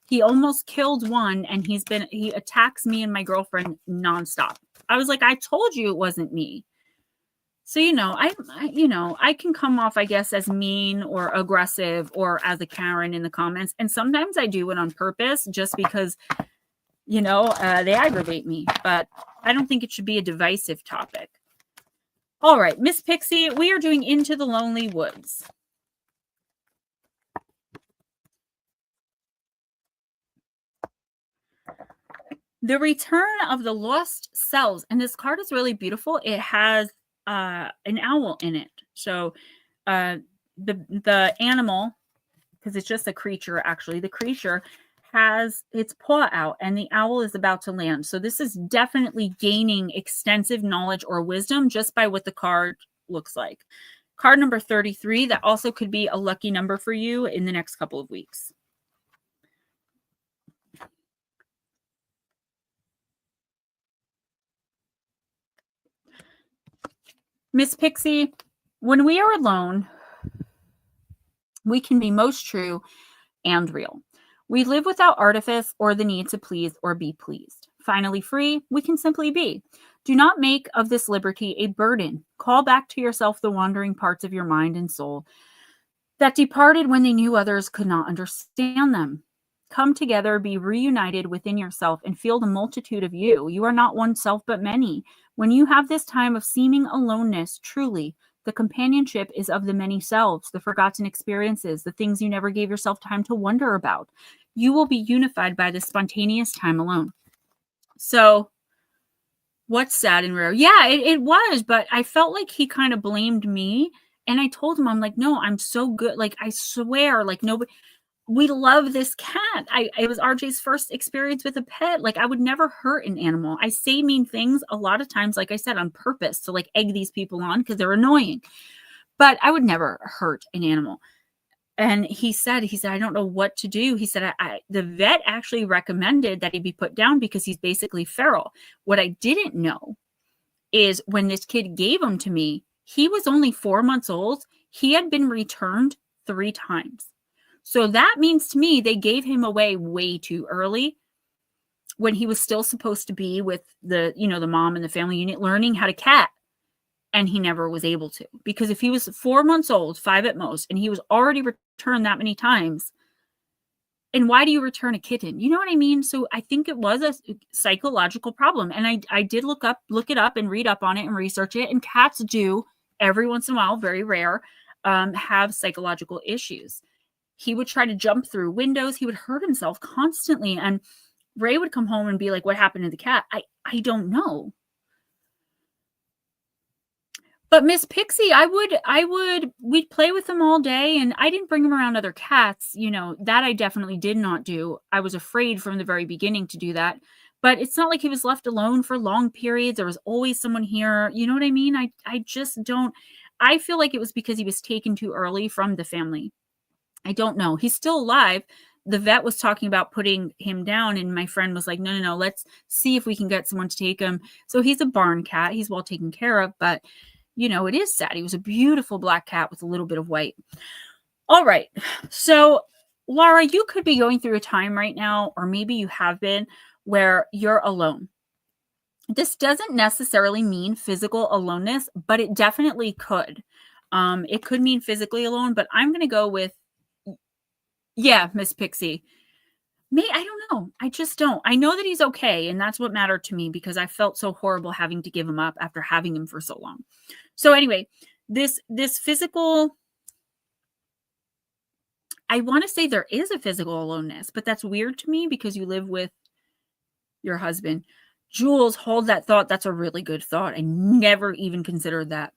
[SPEAKER 1] He almost killed one, and he attacks me and my girlfriend nonstop. I was like, I told you it wasn't me. So, I can come off, I guess, as mean or aggressive or as a Karen in the comments. And sometimes I do it on purpose just because, they aggravate me. But I don't think it should be a divisive topic. All right, Miss Pixie, we are doing Into the Lonely Woods. The Return of the Lost Selves. And this card is really beautiful. It has an owl in it. So the animal, because it's just a creature, actually, the creature has its paw out and the owl is about to land. So this is definitely gaining extensive knowledge or wisdom just by what the card looks like. Card number 33, that also could be a lucky number for you in the next couple of weeks. Miss Pixie, when we are alone, we can be most true and real. We live without artifice or the need to please or be pleased. Finally free, we can simply be. Do not make of this liberty a burden. Call back to yourself the wandering parts of your mind and soul that departed when they knew others could not understand them. Come together, be reunited within yourself, and feel the multitude of you. You are not one self, but many. When you have this time of seeming aloneness, truly, the companionship is of the many selves, the forgotten experiences, the things you never gave yourself time to wonder about. You will be unified by this spontaneous time alone. So, what's sad and rare? Yeah, it was, but I felt like he kind of blamed me. And I told him, I'm like, no, I'm so good. Like, I swear, like, nobody... We love this cat. It was RJ's first experience with a pet. Like, I would never hurt an animal. I say mean things a lot of times, like I said, on purpose to egg these people on because they're annoying. But I would never hurt an animal. And he said, I don't know what to do. He said, the vet actually recommended that he be put down because he's basically feral. What I didn't know is when this kid gave him to me, he was only 4 months old. He had been returned 3 times. So that means to me, they gave him away way too early when he was still supposed to be with the mom and the family unit learning how to cat. And he never was able to, because if he was 4 months old, 5 at most, and he was already returned that many times, and why do you return a kitten? You know what I mean? So I think it was a psychological problem. And I did look it up and read up on it and research it. And cats do every once in a while, very rare, have psychological issues. He would try to jump through windows. He would hurt himself constantly. And Ray would come home and be like, what happened to the cat? I don't know. But Miss Pixie, we'd play with them all day, and I didn't bring him around other cats. That I definitely did not do. I was afraid from the very beginning to do that. But it's not like he was left alone for long periods. There was always someone here. You know what I mean? I just don't. I feel like it was because he was taken too early from the family. I don't know. He's still alive. The vet was talking about putting him down, and my friend was like, no, let's see if we can get someone to take him. So he's a barn cat. He's well taken care of, but it is sad. He was a beautiful black cat with a little bit of white. All right. So, Laura, you could be going through a time right now, or maybe you have been, where you're alone. This doesn't necessarily mean physical aloneness, but it definitely could. It could mean physically alone, but I'm going to go with, yeah, Miss Pixie. I don't know. I just don't. I know that he's okay, and that's what mattered to me, because I felt so horrible having to give him up after having him for so long. So anyway, this physical, I want to say there is a physical aloneness, but that's weird to me because you live with your husband. Jules, hold that thought. That's a really good thought. I never even considered that.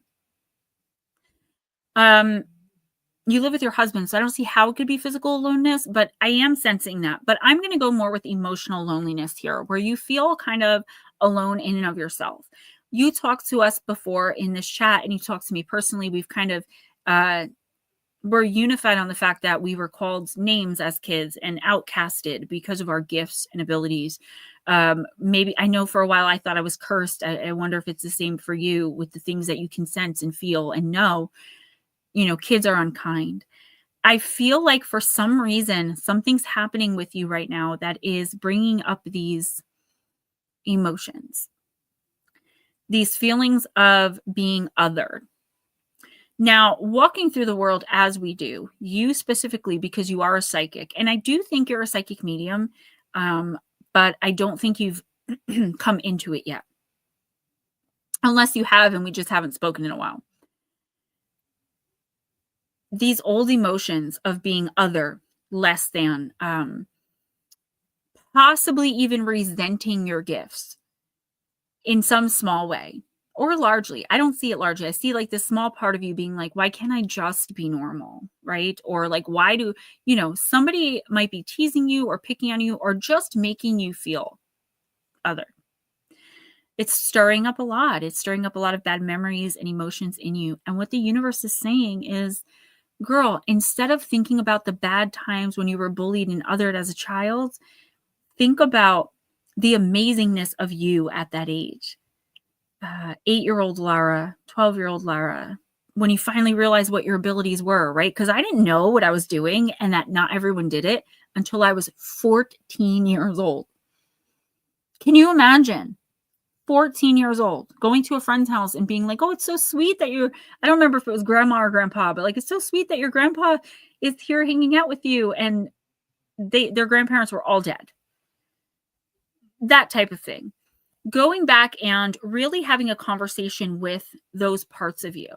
[SPEAKER 1] You live with your husband, so I don't see how it could be physical aloneness, but I am sensing that. But I'm going to go more with emotional loneliness here, where you feel kind of alone in and of yourself. You talked to us before in this chat, and you talked to me personally. We've kind of, we're unified on the fact that we were called names as kids and outcasted because of our gifts and abilities. Maybe, I know for a while I thought I was cursed. I wonder if it's the same for you with the things that you can sense and feel and know. Kids are unkind. I feel like for some reason, something's happening with you right now that is bringing up these emotions, these feelings of being othered. Now, walking through the world as we do, you specifically, because you are a psychic, and I do think you're a psychic medium, but I don't think you've come into it yet. Unless you have, and we just haven't spoken in a while. These old emotions of being other, less than, possibly even resenting your gifts in some small way or largely. I don't see it largely. I see like this small part of you being like, why can't I just be normal? Right? Or like, why do, somebody might be teasing you or picking on you or just making you feel other. It's stirring up a lot. It's stirring up a lot of bad memories and emotions in you. And what the universe is saying is, girl, instead of thinking about the bad times when you were bullied and othered as a child, think about the amazingness of you at that age. 8-year-old Lara, 12-year-old Lara, when you finally realized what your abilities were, right? Because I didn't know what I was doing and that not everyone did it until I was 14 years old. Can you imagine? 14 years old, going to a friend's house and being like, oh, it's so sweet that I don't remember if it was grandma or grandpa, but like, it's so sweet that your grandpa is here hanging out with you. And their grandparents were all dead. That type of thing. Going back and really having a conversation with those parts of you,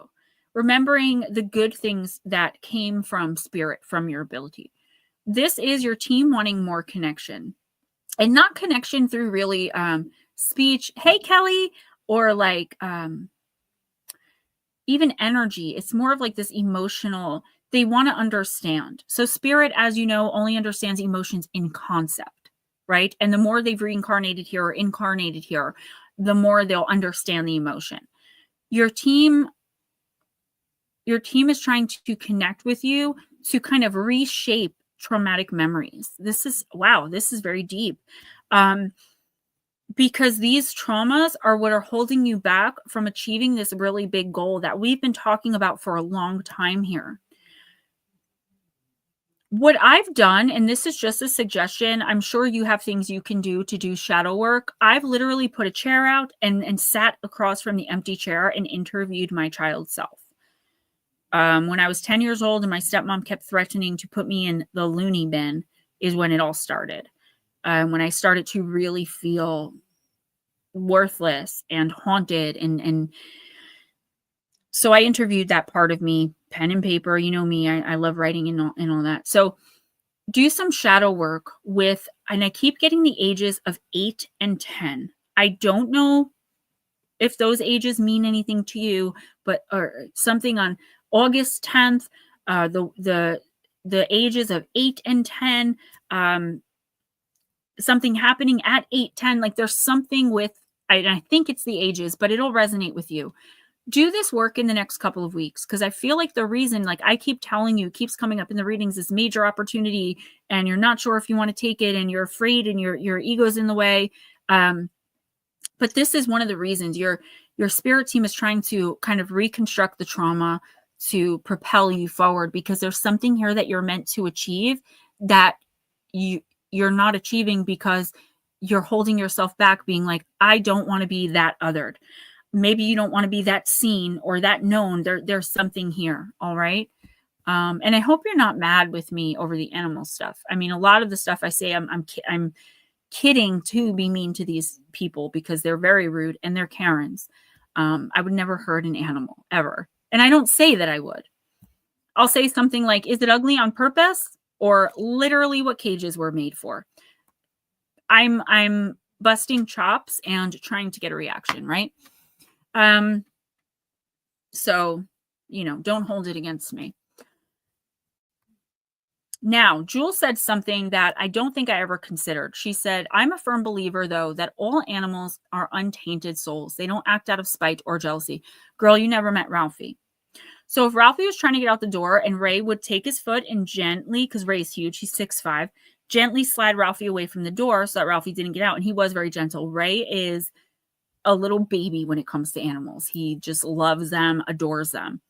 [SPEAKER 1] remembering the good things that came from spirit, from your ability. This is your team wanting more connection, and not connection through really, speech, hey Kelly, or like even energy. It's more of like this emotional, they want to understand. So spirit, as you know, only understands emotions in concept, right? And the more they've reincarnated here or incarnated here, the more they'll understand the emotion. Your team your team is trying to connect with you to kind of reshape traumatic memories. This is, wow, this is very deep. Because these traumas are what are holding you back from achieving this really big goal that we've been talking about for a long time here. What I've done, and this is just a suggestion, I'm sure you have things you can do to do shadow work. I've literally put a chair out and sat across from the empty chair and interviewed my child self. When I was 10 years old and my stepmom kept threatening to put me in the loony bin is when it all started. When I started to really feel worthless and haunted. And so I interviewed that part of me, pen and paper, you know me, I love writing and all that. So do some shadow work with, and I keep getting the ages of 8 and 10. I don't know if those ages mean anything to you, but or something on August 10th, the ages of 8 and 10, something happening at 8, 10, like there's something with, I think it's the ages, but it'll resonate with you. Do this work in the next couple of weeks, because I feel like the reason, like I keep telling you, keeps coming up in the readings, this major opportunity, and you're not sure if you want to take it, and you're afraid, and your ego's in the way. But this is one of the reasons your spirit team is trying to kind of reconstruct the trauma to propel you forward, because there's something here that you're meant to achieve that you're not achieving because you're holding yourself back, being like, I don't want to be that othered. Maybe you don't want to be that seen or that known. There's something here. All right. And I hope you're not mad with me over the animal stuff. I mean, a lot of the stuff I say, I'm kidding to be mean to these people because they're very rude and they're Karens. I would never hurt an animal ever. And I don't say that I would. I'll say something like, is it ugly on purpose? Or literally what cages were made for. I'm busting chops and trying to get a reaction, right? So, you know, don't hold it against me. Now, Jewel said something that I don't think I ever considered. She said, I'm a firm believer, though, that all animals are untainted souls. They don't act out of spite or jealousy. Girl, you never met Ralphie. So if Ralphie was trying to get out the door and Ray would take his foot and gently, because Ray's huge, he's 6'5", gently slide Ralphie away from the door so that Ralphie didn't get out. And he was very gentle. Ray is a little baby when it comes to animals. He just loves them, adores them.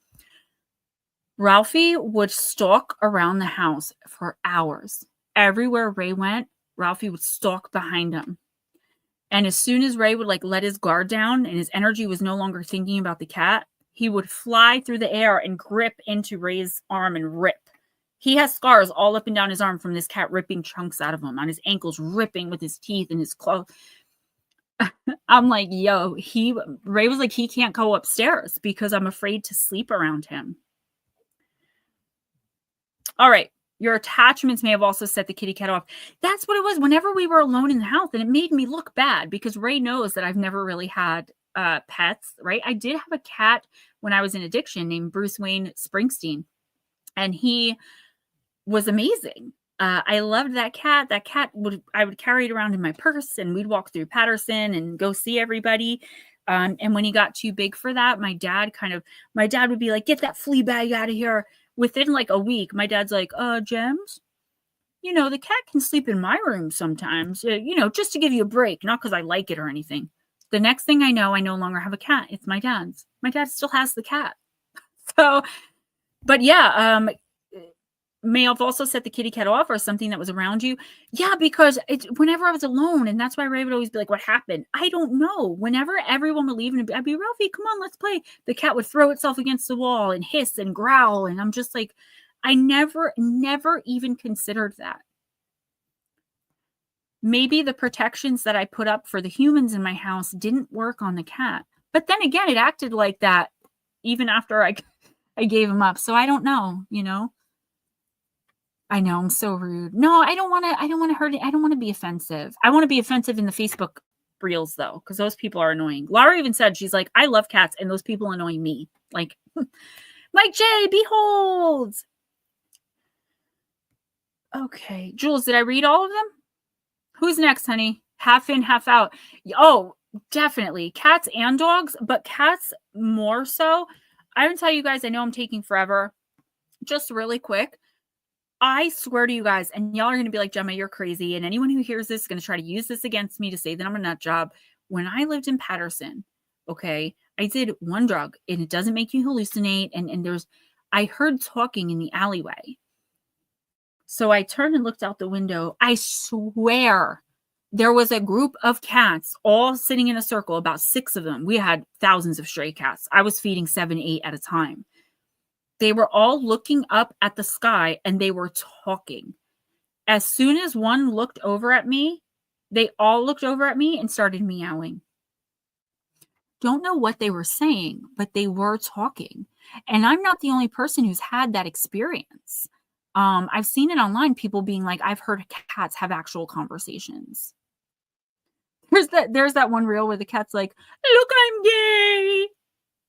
[SPEAKER 1] Ralphie would stalk around the house for hours. Everywhere Ray went, Ralphie would stalk behind him. And as soon as Ray would like let his guard down and his energy was no longer thinking about the cat, he would fly through the air and grip into Ray's arm and rip. He has scars all up and down his arm from this cat ripping chunks out of him, on his ankles, ripping with his teeth and his claws. I'm like, yo, Ray was like, he can't go upstairs because I'm afraid to sleep around him. All right. Your attachments may have also set the kitty cat off. That's what it was. Whenever we were alone in the house, and it made me look bad because Ray knows that I've never really had pets, right? I did have a cat when I was in addiction named Bruce Wayne Springsteen, and he was amazing. I loved that cat. That cat I would carry it around in my purse, and we'd walk through Patterson and go see everybody. And when he got too big for that, my dad would be like, get that flea bag out of here. Within like a week, my dad's like, Gems, you know, the cat can sleep in my room sometimes, you know, just to give you a break, not because I like it or anything. The next thing I know, I no longer have a cat. It's my dad's. My dad still has the cat. So, but yeah, may have also set the kitty cat off or something that was around you. Yeah, because whenever I was alone, and that's why Ray would always be like, what happened? I don't know. Whenever everyone would leave, and I'd be, Ralphie, come on, let's play. The cat would throw itself against the wall and hiss and growl. And I'm just like, I never even considered that. Maybe the protections that I put up for the humans in my house didn't work on the cat. But then again, it acted like that even after I gave him up. So I don't know, you know. I know I'm so rude. No, I don't want to hurt it. I don't want to be offensive. I want to be offensive in the Facebook reels though, because those people are annoying. Laura even said, she's like, I love cats and those people annoy me. Like, Mike J, behold. Okay. Jules, did I read all of them? Who's next, honey? Half in, half out. Oh, definitely. Cats and dogs, but cats more so. I'm going to tell you guys, I know I'm taking forever. Just really quick. I swear to you guys, and y'all are going to be like, Gemma, you're crazy. And anyone who hears this is going to try to use this against me to say that I'm a nut job. When I lived in Patterson, okay, I did one drug and it doesn't make you hallucinate. And I heard talking in the alleyway. So I turned and looked out the window. I swear there was a group of cats all sitting in a circle, about 6 of them. We had thousands of stray cats. I was feeding 7, 8 at a time. They were all looking up at the sky and they were talking. As soon as one looked over at me, they all looked over at me and started meowing. Don't know what they were saying, but they were talking. And I'm not the only person who's had that experience. I've seen it online, people being like, I've heard cats have actual conversations. There's that one reel where the cat's like, look, I'm gay.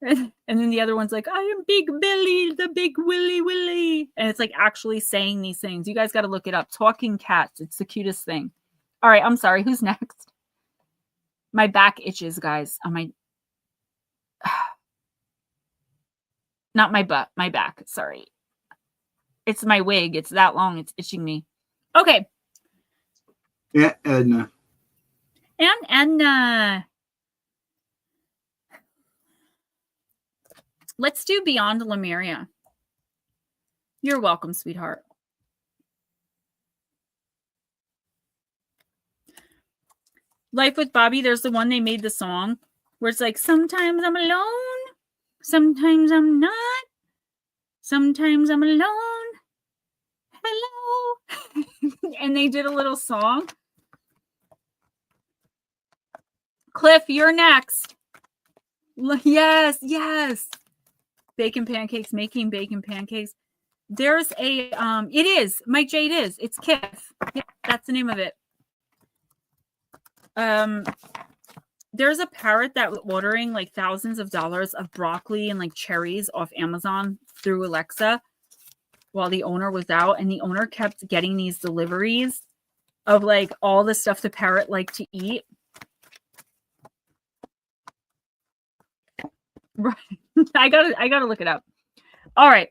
[SPEAKER 1] And then the other one's like, I am Big Billy, the big Willy Willy. And it's like actually saying these things. You guys got to look it up. Talking cats. It's the cutest thing. All right. I'm sorry. Who's next? My back itches, guys. Not my butt. My back. Sorry. It's my wig. It's that long. It's itching me. Okay.
[SPEAKER 2] Yeah, Edna.
[SPEAKER 1] And Edna. Let's do Beyond Lemuria. You're welcome, sweetheart. Life with Bobby, there's the one they made the song where it's like, sometimes I'm alone, sometimes I'm not, sometimes I'm alone, hello. And they did a little song. Cliff, you're next. Yes, yes. Bacon pancakes, making bacon pancakes. There's a, it is, Mike Jade is, it's Kiff. Yeah, that's the name of it. There's a parrot that was ordering like thousands of dollars of broccoli and like cherries off Amazon through Alexa while the owner was out. And the owner kept getting these deliveries of like all the stuff the parrot liked to eat. Right. I gotta look it up. All right.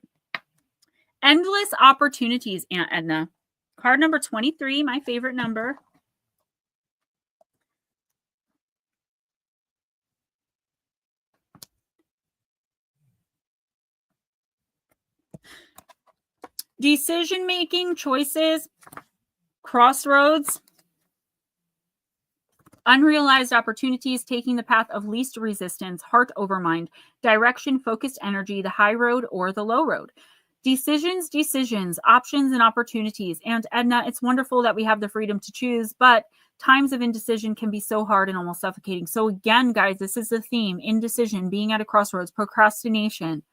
[SPEAKER 1] Endless opportunities, Aunt Edna. Card number 23, my favorite number. Decision-making, choices, crossroads, unrealized opportunities, taking the path of least resistance, heart over mind, direction, focused energy, the high road or the low road. Decisions, options, and opportunities. And Edna, it's wonderful that we have the freedom to choose, but times of indecision can be so hard and almost suffocating. So again, guys, this is the theme: indecision, being at a crossroads, procrastination.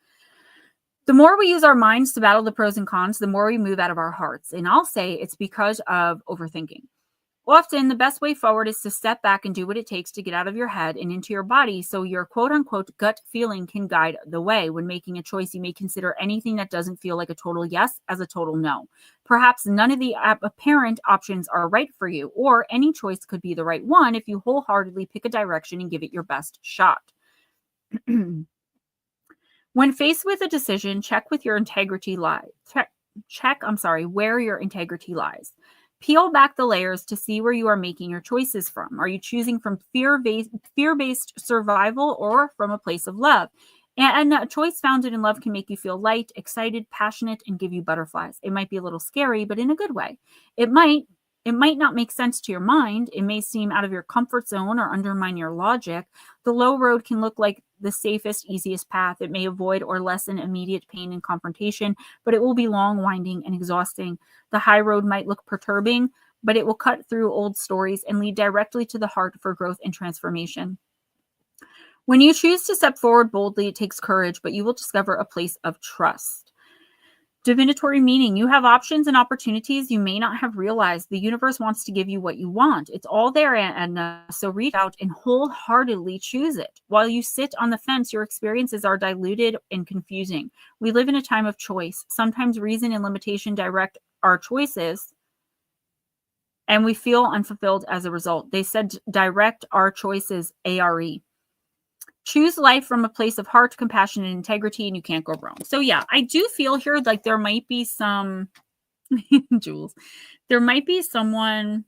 [SPEAKER 1] The more we use our minds to battle the pros and cons, the more we move out of our hearts. And I'll say it's because of overthinking. Often, the best way forward is to step back and do what it takes to get out of your head and into your body so your quote-unquote gut feeling can guide the way. When making a choice, you may consider anything that doesn't feel like a total yes as a total no. Perhaps none of the apparent options are right for you, or any choice could be the right one if you wholeheartedly pick a direction and give it your best shot. When faced with a decision, check with your integrity lies. Where your integrity lies. Peel back the layers to see where you are making your choices from. Are you choosing from fear-based survival or from a place of love? And a choice founded in love can make you feel light, excited, passionate, and give you butterflies. It might be a little scary, but in a good way. It might not make sense to your mind. It may seem out of your comfort zone or undermine your logic. The low road can look like the safest, easiest path. It may avoid or lessen immediate pain and confrontation, but it will be long, winding, and exhausting. The high road might look perturbing, but it will cut through old stories and lead directly to the heart for growth and transformation. When you choose to step forward boldly, it takes courage, but you will discover a place of trust. Divinatory meaning. You have options and opportunities you may not have realized. The universe wants to give you what you want. It's all there, Edna. So reach out and wholeheartedly choose it. While you sit on the fence, your experiences are diluted and confusing. We live in a time of choice. Sometimes reason and limitation direct our choices, and we feel unfulfilled as a result. They said direct our choices, ARE. Choose life from a place of heart, compassion, and integrity, and you can't go wrong. So yeah, I do feel here like there might be some Jules. There might be someone.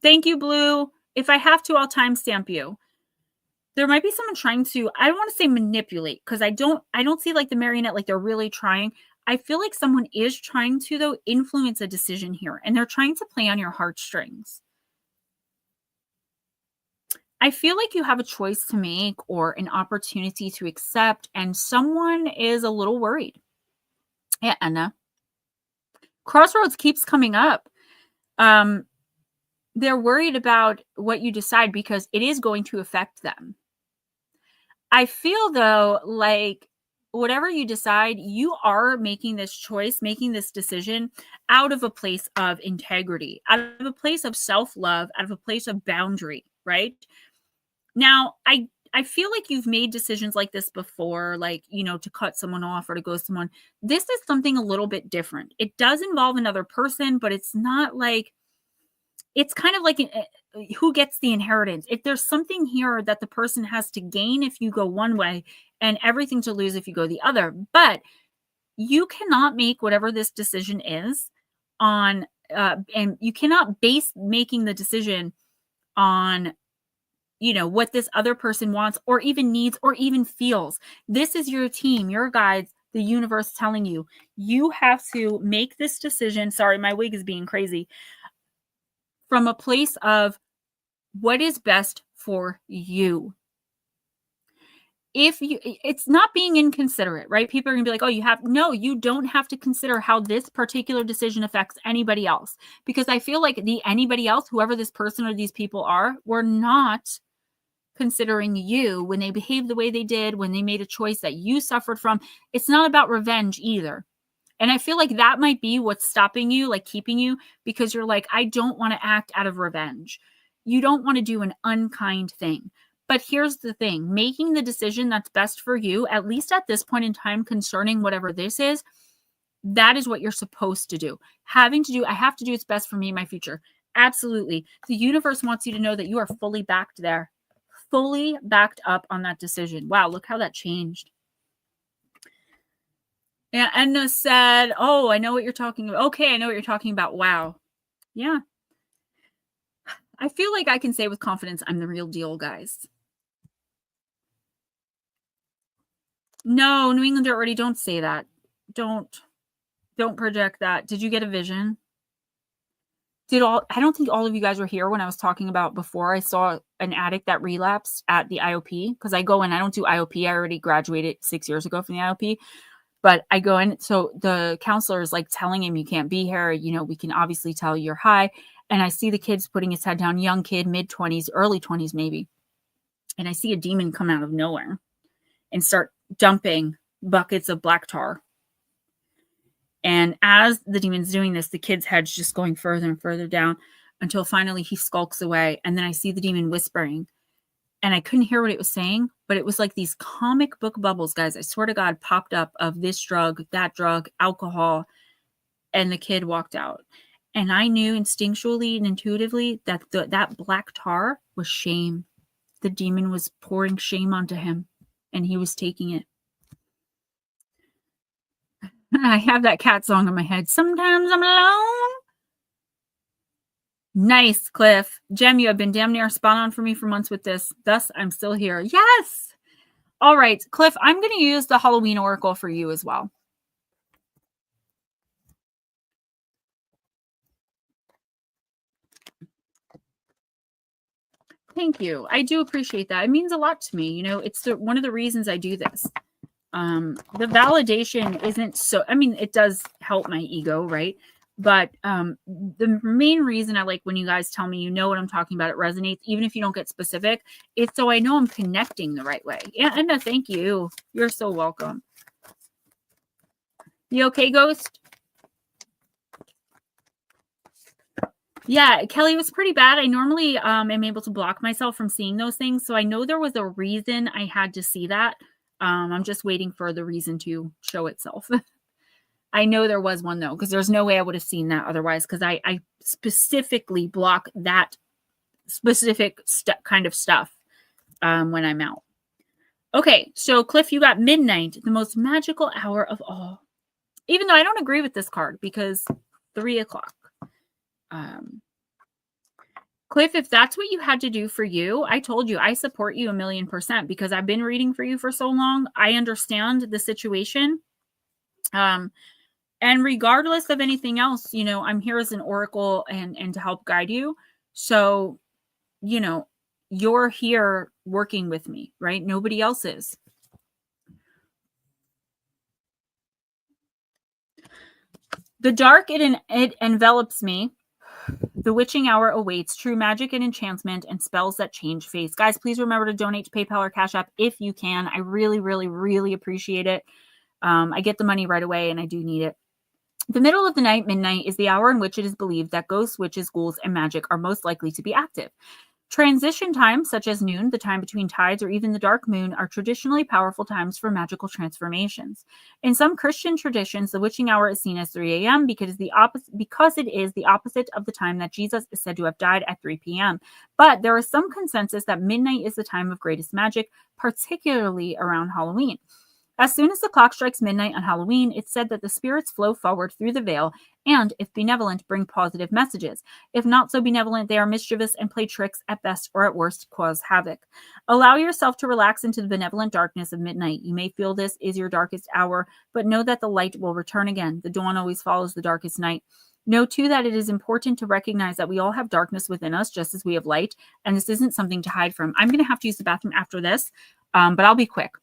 [SPEAKER 1] Thank you, Blue. If I have to, I'll timestamp you. There might be someone trying to, I don't want to say manipulate, because I don't see like the marionette, like they're really trying. I feel like someone is trying to, though, influence a decision here, and they're trying to play on your heartstrings. I feel like you have a choice to make or an opportunity to accept, and someone is a little worried. Yeah, Anna. Crossroads keeps coming up. They're worried about what you decide because it is going to affect them. I feel, though, like whatever you decide, you are making this choice, making this decision out of a place of integrity, out of a place of self-love, out of a place of boundary, right? Now, I feel like you've made decisions like this before, like, you know, to cut someone off or to ghost someone. This is something a little bit different. It does involve another person, but it's not like, it's kind of like who gets the inheritance. If there's something here that the person has to gain if you go one way and everything to lose if you go the other, but you cannot make whatever this decision is on, and you cannot base making the decision on, you know, what this other person wants or even needs or even feels. This is your team, your guides, the universe telling you, you have to make this decision. Sorry, my wig is being crazy. From a place of what is best for you. If you, it's not being inconsiderate, right? People are gonna be like, oh, no, you don't have to consider how this particular decision affects anybody else. Because I feel like anybody else, whoever this person or these people are, were not considering you when they behaved the way they did, when they made a choice that you suffered from. It's not about revenge either. And I feel like that might be what's stopping you, like keeping you, because you're like, I don't want to act out of revenge. You don't want to do an unkind thing. But here's the thing, making the decision that's best for you, at least at this point in time, concerning whatever this is, that is what you're supposed to do. I have to do what's best for me in my future. Absolutely. The universe wants you to know that you are fully backed there. Fully backed up on that decision. Wow, look how that changed. Yeah, Edna said, oh, I know what you're talking about. Okay, I know what you're talking about. Wow. Yeah. I feel like I can say with confidence, I'm the real deal, guys. No, New Englander already, don't say that. Don't project that. Did you get a vision? I don't think all of you guys were here when I was talking about before I saw an addict that relapsed at the IOP, because I go in, I don't do IOP. I already graduated 6 years ago from the IOP, but I go in. So the counselor is like telling him, you can't be here. You know, we can obviously tell you're high. And I see the kid's putting his head down, young kid, mid-20s, early 20s, maybe. And I see a demon come out of nowhere and start dumping buckets of black tar. And as the demon's doing this, the kid's head's just going further and further down until finally he skulks away. And then I see the demon whispering. And I couldn't hear what it was saying, but it was like these comic book bubbles, guys. I swear to God, popped up of this drug, that drug, alcohol. And the kid walked out. And I knew instinctually and intuitively that that black tar was shame. The demon was pouring shame onto him, and he was taking it. I have that cat song in my head. Sometimes I'm alone. Nice, Cliff. Gem, you have been damn near spot on for me for months with this. Thus, I'm still here. Yes. All right, Cliff, I'm going to use the Halloween Oracle for you as well. Thank you. I do appreciate that. It means a lot to me. You know, it's one of the reasons I do this. The validation isn't so, I mean, it does help my ego, right? But the main reason I like when you guys tell me, you know what I'm talking about, it resonates, even if you don't get specific, it's so I know I'm connecting the right way. Yeah, Edna, thank you. You're so welcome. You okay, Ghost? Yeah, Kelly, it was pretty bad. I normally am able to block myself from seeing those things. So I know there was a reason I had to see that. I'm just waiting for the reason to show itself. I know there was one, though, because there's no way I would have seen that otherwise, because I specifically block that specific kind of stuff when I'm out. Okay, so Cliff, you got midnight, the most magical hour of all. Even though I don't agree with this card because 3 o'clock. Cliff, if that's what you had to do for you, I told you I support you 1,000,000% because I've been reading for you for so long. I understand the situation. And regardless of anything else, you know, I'm here as an oracle and to help guide you. So, you know, you're here working with me, right? Nobody else is. The dark, it envelops me. The witching hour awaits. True magic and enchantment and spells that change face. Guys, please remember to donate to PayPal or Cash App if you can. I really, really, really appreciate it. I get the money right away and I do need it. The middle of the night, midnight, is the hour in which it is believed that ghosts, witches, ghouls, and magic are most likely to be active. Transition times, such as noon, the time between tides, or even the dark moon, are traditionally powerful times for magical transformations. In some Christian traditions, the witching hour is seen as 3 a.m. because it is the opposite of the time that Jesus is said to have died at 3 p.m. But there is some consensus that midnight is the time of greatest magic, particularly around Halloween. As soon as the clock strikes midnight on Halloween, it's said that the spirits flow forward through the veil and, if benevolent, bring positive messages. If not so benevolent, they are mischievous and play tricks at best or at worst cause havoc. Allow yourself to relax into the benevolent darkness of midnight. You may feel this is your darkest hour, but know that the light will return again. The dawn always follows the darkest night. Know, too, that it is important to recognize that we all have darkness within us, just as we have light, and this isn't something to hide from. I'm going to have to use the bathroom after this, but I'll be quick.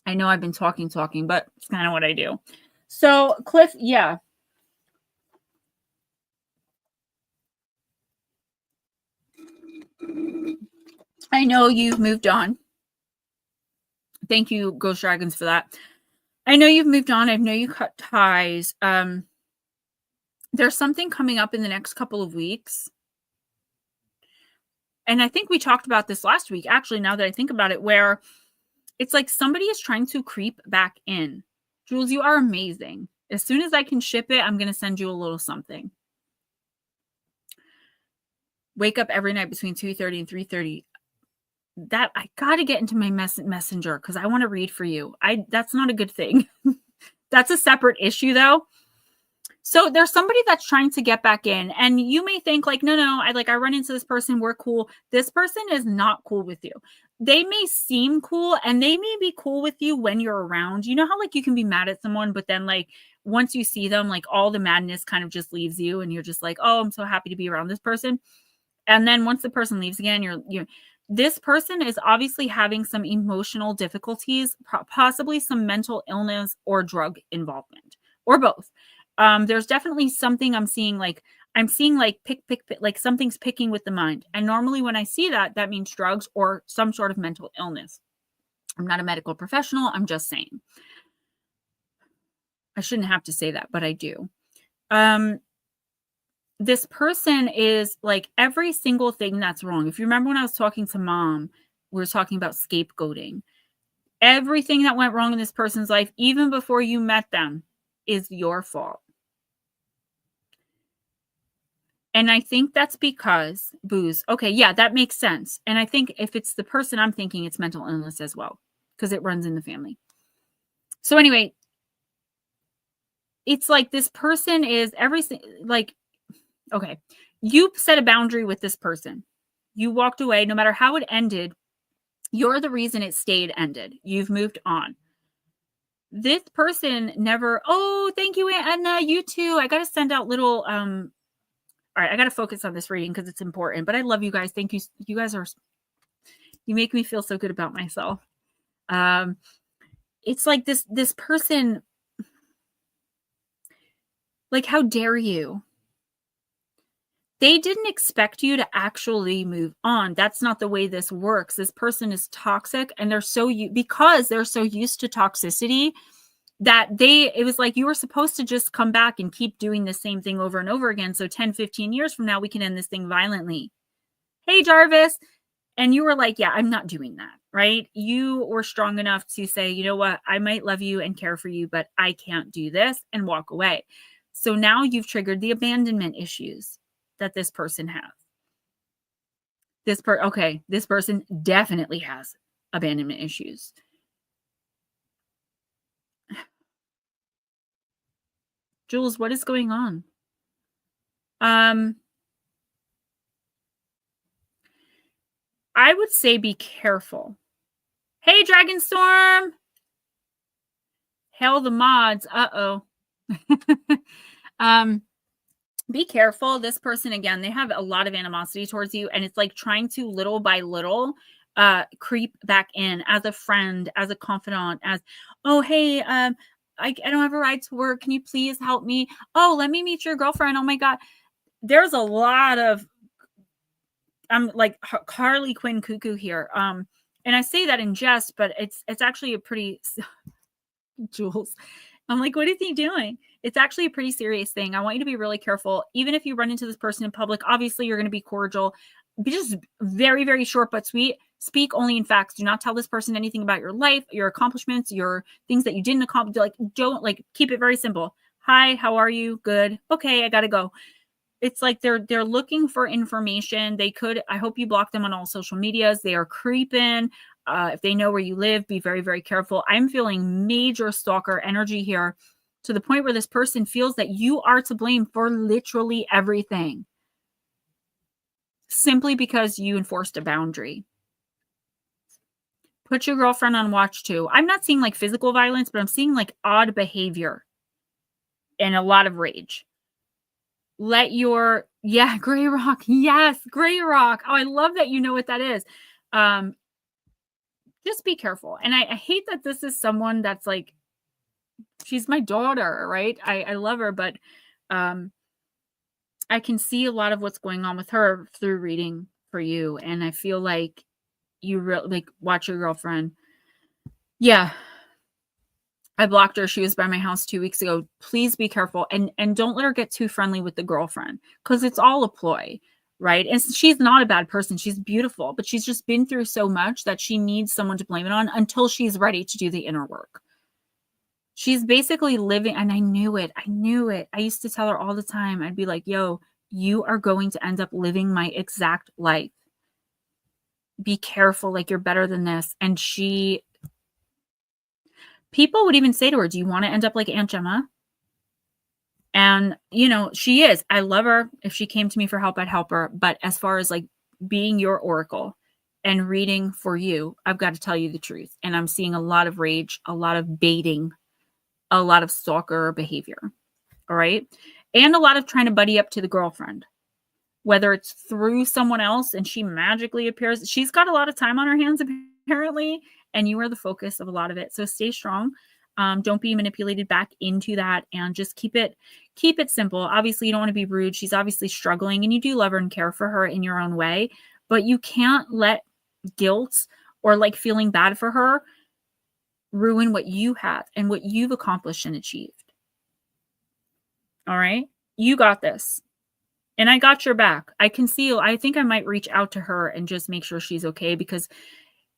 [SPEAKER 1] I know I've been talking, but it's kind of what I do. So, Cliff, yeah. I know you've moved on. Thank you, Ghost Dragons, for that. I know you've moved on. I know you cut ties. There's something coming up in the next couple of weeks. And I think we talked about this last week, actually, now that I think about it, where it's like somebody is trying to creep back in. Jules, you are amazing. As soon as I can ship it, I'm going to send you a little something. Wake up every night between 2:30 and 3:30. That I got to get into my messenger because I want to read for you. That's not a good thing. That's a separate issue, though. So there's somebody that's trying to get back in, and you may think like, no, I run into this person, we're cool. This person is not cool with you. They may seem cool, and they may be cool with you when you're around. You know how like you can be mad at someone, but then like once you see them, like all the madness kind of just leaves you, and you're just like, oh, I'm so happy to be around this person. And then once the person leaves again, you're this person is obviously having some emotional difficulties, possibly some mental illness or drug involvement, or both. There's definitely something I'm seeing like pick, like something's picking with the mind. And normally when I see that, that means drugs or some sort of mental illness. I'm not a medical professional. I'm just saying. I shouldn't have to say that, but I do. This person is like every single thing that's wrong. If you remember when I was talking to Mom, we were talking about scapegoating. Everything that went wrong in this person's life, even before you met them, is your fault. And I think that's because booze. Okay, yeah, that makes sense. And I think if it's the person I'm thinking, it's mental illness as well, because it runs in the family. So anyway, it's like this person is everything like, okay, you set a boundary with this person. You walked away, no matter how it ended, you're the reason it stayed ended. You've moved on. This person never, oh, thank you, Edna, you too. I got to send out little, all right, I got to focus on this reading because it's important, but I love you guys. Thank you. You guys you make me feel so good about myself. It's like this person, like, how dare you? They didn't expect you to actually move on. That's not the way this works. This person is toxic, and because they're so used to toxicity that it was like you were supposed to just come back and keep doing the same thing over and over again. So 10, 15 years from now, we can end this thing violently. Hey, Jarvis. And you were like, yeah, I'm not doing that, right? You were strong enough to say, you know what? I might love you and care for you, but I can't do this, and walk away. So now you've triggered the abandonment issues that this person has. This person definitely has abandonment issues. Jules, what is going on? I would say be careful. Hey, Dragonstorm. Hail the mods. Uh-oh. Be careful. This person, again, they have a lot of animosity towards you, and it's like trying to little by little creep back in as a friend, as a confidant, as, oh, hey, I don't have a ride to work. Can you please help me? Oh, let me meet your girlfriend. Oh my God. There's a lot of, I'm like Harley Quinn cuckoo here. And I say that in jest, but it's actually a pretty, Jules, I'm like, what is he doing? It's actually a pretty serious thing. I want you to be really careful. Even if you run into this person in public, obviously you're going to be cordial. Be just very, very short but sweet. Speak only in facts. Do not tell this person anything about your life, your accomplishments, your things that you didn't accomplish. Like, don't, like, keep it very simple. Hi, how are you? Good. Okay, I got to go. It's like they're looking for information. They could, I hope you block them on all social medias. They are creeping. If they know where you live, be very, very careful. I'm feeling major stalker energy here, to the point where this person feels that you are to blame for literally everything, simply because you enforced a boundary. Put your girlfriend on watch too. I'm not seeing like physical violence, but I'm seeing like odd behavior and a lot of rage. Let your, yeah, gray rock. Yes, gray rock. Oh, I love that you know what that is. Just be careful. And I hate that this is someone that's like, she's my daughter, right? I love her, but I can see a lot of what's going on with her through reading for you. And I feel like you really, like, watch your girlfriend. Yeah. I blocked her. She was by my house 2 weeks ago. Please be careful. And don't let her get too friendly with the girlfriend, because it's all a ploy, right? And she's not a bad person. She's beautiful, but she's just been through so much that she needs someone to blame it on until she's ready to do the inner work. She's basically living, and I knew it. I used to tell her all the time. I'd be like, yo, you are going to end up living my exact life. Be careful. Like, you're better than this. And people would even say to her, do you want to end up like Aunt Gemma? And, you know, she is. I love her. If she came to me for help, I'd help her. But as far as like being your oracle and reading for you, I've got to tell you the truth. And I'm seeing a lot of rage, a lot of baiting, a lot of stalker behavior. All right. And a lot of trying to buddy up to the girlfriend, whether it's through someone else and she magically appears. She's got a lot of time on her hands, apparently, and you are the focus of a lot of it. So stay strong. Don't be manipulated back into that, and just keep it simple. Obviously, you don't want to be rude. She's obviously struggling, and you do love her and care for her in your own way, but you can't let guilt or like feeling bad for her ruin what you have and what you've accomplished and achieved. All right. You got this. And I got your back. I think I might reach out to her and just make sure she's okay, because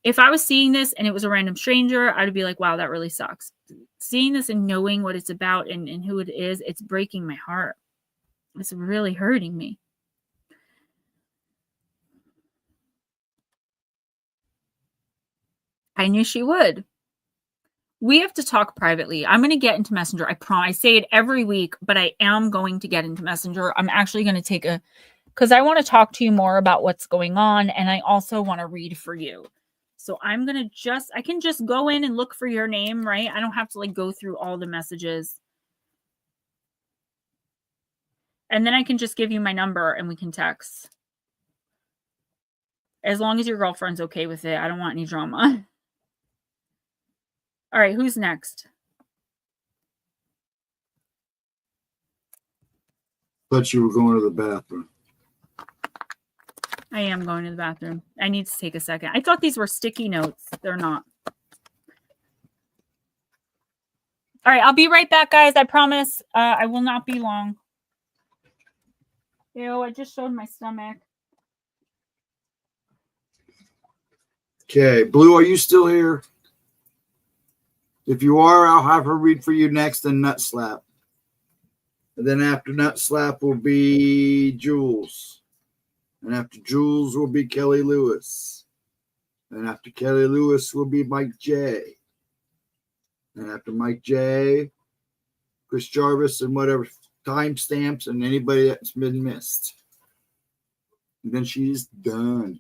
[SPEAKER 1] if I was seeing this and it was a random stranger, I'd be like, wow, that really sucks. Seeing this and knowing what it's about and who it is, it's breaking my heart. It's really hurting me. I knew she would. We have to talk privately. I'm going to get into Messenger. I promise. I say it every week, but I am going to get into Messenger. I'm actually going to because I want to talk to you more about what's going on. And I also want to read for you. So I'm going to I can just go in and look for your name, right? I don't have to like go through all the messages. And then I can just give you my number and we can text. As long as your girlfriend's okay with it. I don't want any drama. All right, who's next?
[SPEAKER 2] Thought you were going to the bathroom.
[SPEAKER 1] I am going to the bathroom. I need to take a second. I thought these were sticky notes. They're not. All right, I'll be right back, guys. I promise I will not be long. Ew, I just showed my stomach.
[SPEAKER 2] Okay, Blue, are you still here? If you are, I'll have her read for you next, and Nut Slap. And then after Nut Slap will be Jules. And after Jules will be Kelly Lewis. And after Kelly Lewis will be Mike J. And after Mike J, Chris Jarvis and whatever timestamps and anybody that's been missed. And then she's done.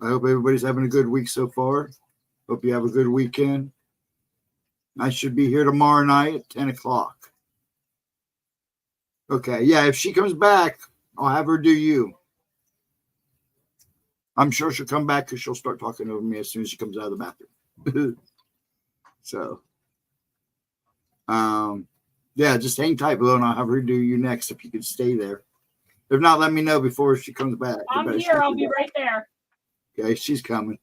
[SPEAKER 2] I hope everybody's having a good week so far. Hope you have a good weekend. I should be here tomorrow night at 10 o'clock. Okay, yeah, if she comes back, I'll have her do you. I'm sure she'll come back because she'll start talking over me as soon as she comes out of the bathroom. So, yeah, just hang tight, Blue, and I'll have her do you next if you can stay there. If not, let me know before she comes back.
[SPEAKER 1] I'm here. I'll be right there.
[SPEAKER 2] Okay, she's coming.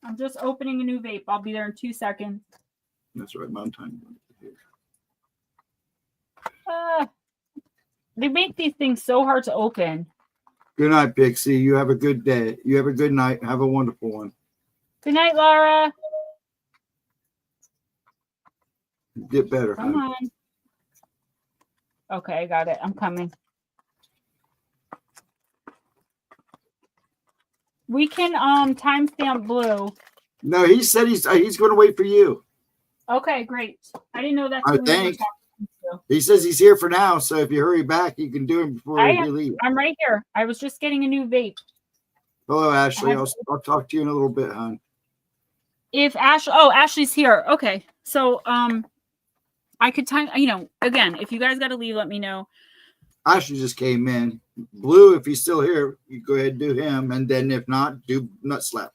[SPEAKER 1] I'm just opening a new vape. I'll be there in 2 seconds.
[SPEAKER 2] That's right, Mom. Time.
[SPEAKER 1] They make these things so hard to open.
[SPEAKER 2] Good night, Pixie. You have a good day. You have a good night. Have a wonderful one.
[SPEAKER 1] Good night, Laura.
[SPEAKER 2] Get better.
[SPEAKER 1] Come on. Okay, I got it. I'm coming. We can timestamp Blue.
[SPEAKER 2] No, he said he's going to wait for you.
[SPEAKER 1] Okay, great. I didn't know that's
[SPEAKER 2] I think. He says he's here for now, so if you hurry back, you can do him before he leaves.
[SPEAKER 1] I'm right here. I was just getting a new vape.
[SPEAKER 2] Hello, Ashley. I'll talk to you in a little bit, hon.
[SPEAKER 1] If Ashley's here. Okay. So I could time, again, if you guys got to leave, let me know.
[SPEAKER 2] Ashley just came in. Blue, if he's still here, you go ahead and do him, and then if not, do Nut Slap.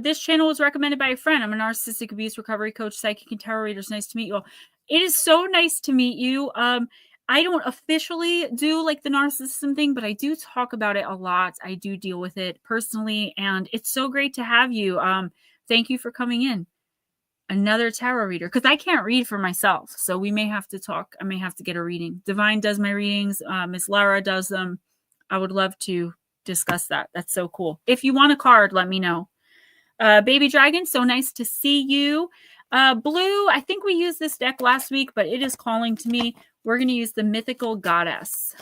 [SPEAKER 1] This channel was recommended by a friend. I'm a narcissistic abuse recovery coach, psychic, and tarot reader. It's nice to meet you all. It is so nice to meet you. I don't officially do like the narcissism thing, but I do talk about it a lot. I do deal with it personally, and it's so great to have you. Thank you for coming in. Another tarot reader, because I can't read for myself, so we may have to talk. I may have to get a reading. Divine does my readings. Miss Lara does them. I would love to discuss that. That's so cool. If you want a card, let me know. Baby Dragon, so nice to see you. Blue, I think we used this deck last week, but it is calling to me. We're going to use the Mythical Goddess.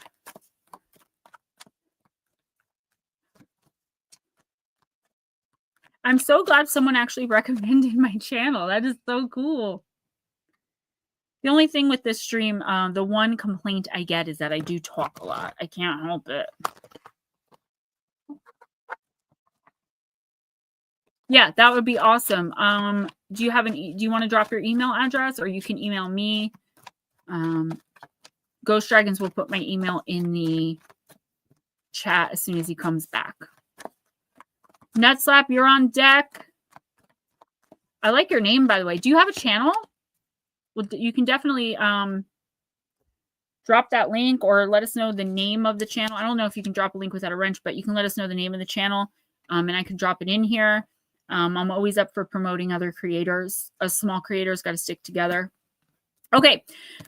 [SPEAKER 1] I'm so glad someone actually recommended my channel. That is so cool. The only thing with this stream, the one complaint I get is that I do talk a lot. I can't help it. Yeah, that would be awesome. Do you want to drop your email address, or you can email me? Ghost Dragons will put my email in the chat as soon as he comes back. Nutslap, you're on deck. I like your name, by the way. Do you have a channel? Well, you can definitely drop that link or let us know the name of the channel. I don't know if you can drop a link without a wrench, but you can let us know the name of the channel, and I can drop it in here. I'm always up for promoting other creators. Us small creators got to stick together. Okay,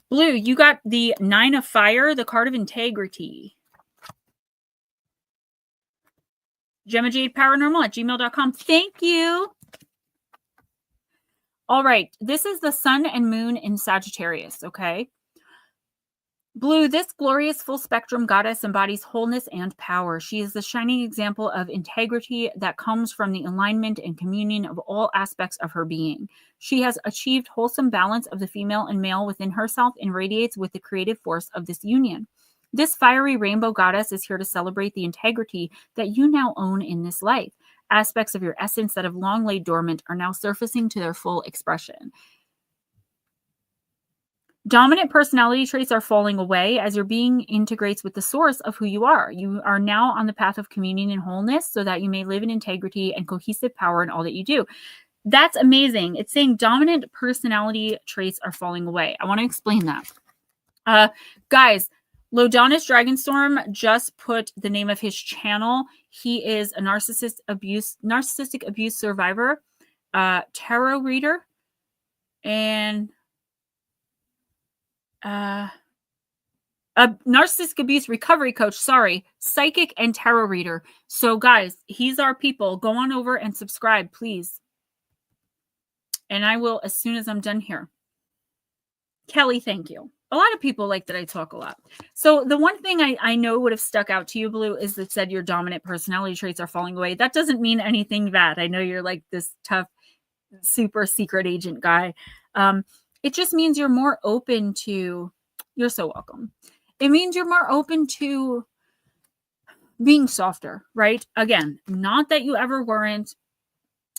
[SPEAKER 1] Blue, you got the 9 of Fire, the card of integrity. Gemma Jade Paranormal at gmail.com. Thank you. All right, this is the Sun and Moon in Sagittarius, okay? Blue, this glorious full spectrum goddess embodies wholeness and power. She is the shining example of integrity that comes from the alignment and communion of all aspects of her being. She has achieved wholesome balance of the female and male within herself and radiates with the creative force of this union. This fiery rainbow goddess is here to celebrate the integrity that you now own in this life. Aspects of your essence that have long laid dormant are now surfacing to their full expression. Dominant personality traits are falling away as your being integrates with the source of who you are. You are now on the path of communion and wholeness so that you may live in integrity and cohesive power in all that you do. That's amazing. It's saying dominant personality traits are falling away. I want to explain that. Guys, Lodonis Dragonstorm just put the name of his channel. He is a narcissistic abuse survivor, tarot reader, and a narcissistic abuse recovery coach, psychic and tarot reader. So guys, he's our people. Go on over and subscribe, please. And I will as soon as I'm done here. Kelly, thank you. a lot of people like that I talk a lot. So the one thing I know would have stuck out to you, Blue, is that said your dominant personality traits are falling away. That doesn't mean anything bad. I know you're like this tough, super secret agent guy. It just means you're more open to, you're so welcome. It means you're more open to being softer, right? Again, not that you ever weren't,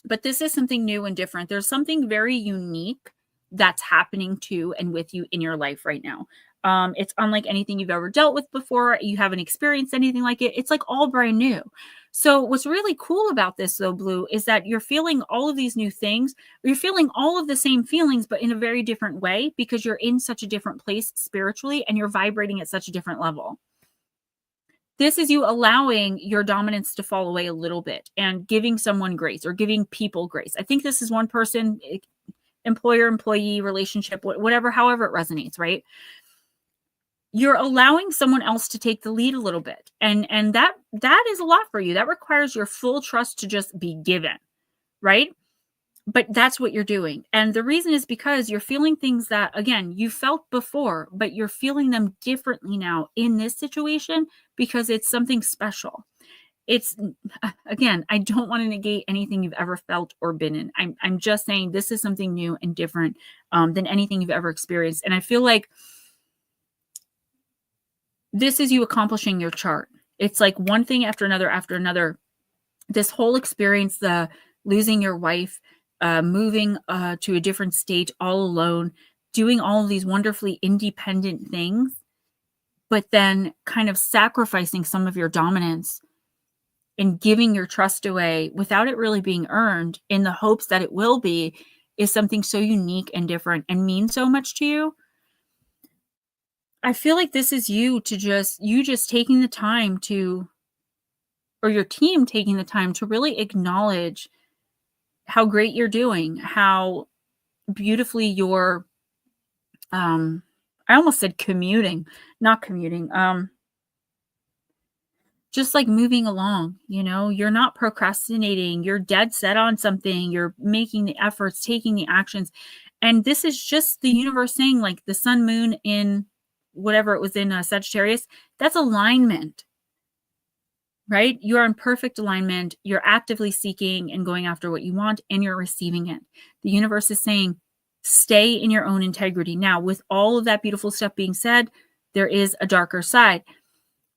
[SPEAKER 1] but this is something new and different. There's something very unique that's happening to and with you in your life right now. It's unlike anything you've ever dealt with before. You haven't experienced anything like it. It's like all brand new. So what's really cool about this though, Blue, is that you're feeling all of these new things. You're feeling all of the same feelings, but in a very different way because you're in such a different place spiritually and you're vibrating at such a different level. This is you allowing your dominance to fall away a little bit and giving someone grace or giving people grace. I think this is one person, employer-employee relationship, whatever, however it resonates, right? You're allowing someone else to take the lead a little bit. And that is a lot for you. That requires your full trust to just be given, right? But that's what you're doing. And the reason is because you're feeling things that, again, you felt before, but you're feeling them differently now in this situation because it's something special. It's, again, I don't want to negate anything you've ever felt or been in. I'm just saying this is something new and different than anything you've ever experienced. And I feel like this is you accomplishing your chart. It's like one thing after another. This whole experience, the losing your wife, moving to a different state all alone, doing all of these wonderfully independent things, but then kind of sacrificing some of your dominance and giving your trust away without it really being earned in the hopes that it will be, is something so unique and different and means so much to you. I feel like this is you just taking the time to, or your team taking the time to really acknowledge how great you're doing, how beautifully you're, I almost said not commuting, just like moving along, you're not procrastinating, you're dead set on something, you're making the efforts, taking the actions. And this is just the universe saying, like the sun, moon in whatever it was in Sagittarius, that's alignment, right? You're in perfect alignment. You're actively seeking and going after what you want, and you're receiving it. The universe is saying, stay in your own integrity. Now, with all of that beautiful stuff being said, there is a darker side.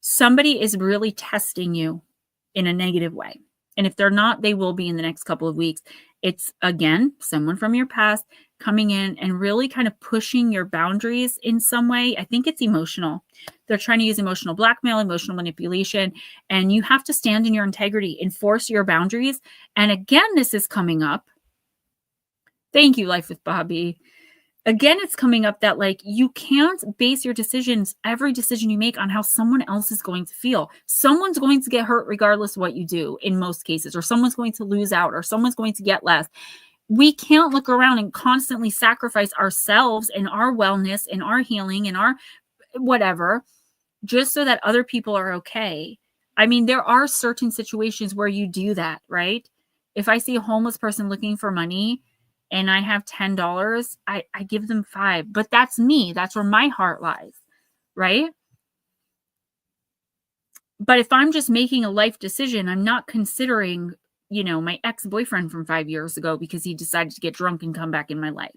[SPEAKER 1] Somebody is really testing you in a negative way. And if they're not, they will be in the next couple of weeks. It's, again, someone from your past coming in and really kind of pushing your boundaries in some way. I think it's emotional. They're trying to use emotional blackmail, emotional manipulation, and you have to stand in your integrity, enforce your boundaries. And again, this is coming up. Thank you, Life with Bobby. Again, it's coming up that like you can't base your decisions, every decision you make, on how someone else is going to feel. Someone's going to get hurt regardless of what you do in most cases, or someone's going to lose out, or someone's going to get less. We can't look around and constantly sacrifice ourselves and our wellness and our healing and our whatever just so that other people are okay. I mean, there are certain situations where you do that, right? If I see a homeless person looking for money and I have $10, I give them $5, but that's me. That's where my heart lies, right? But if I'm just making a life decision, I'm not considering, my ex-boyfriend from 5 years ago because he decided to get drunk and come back in my life.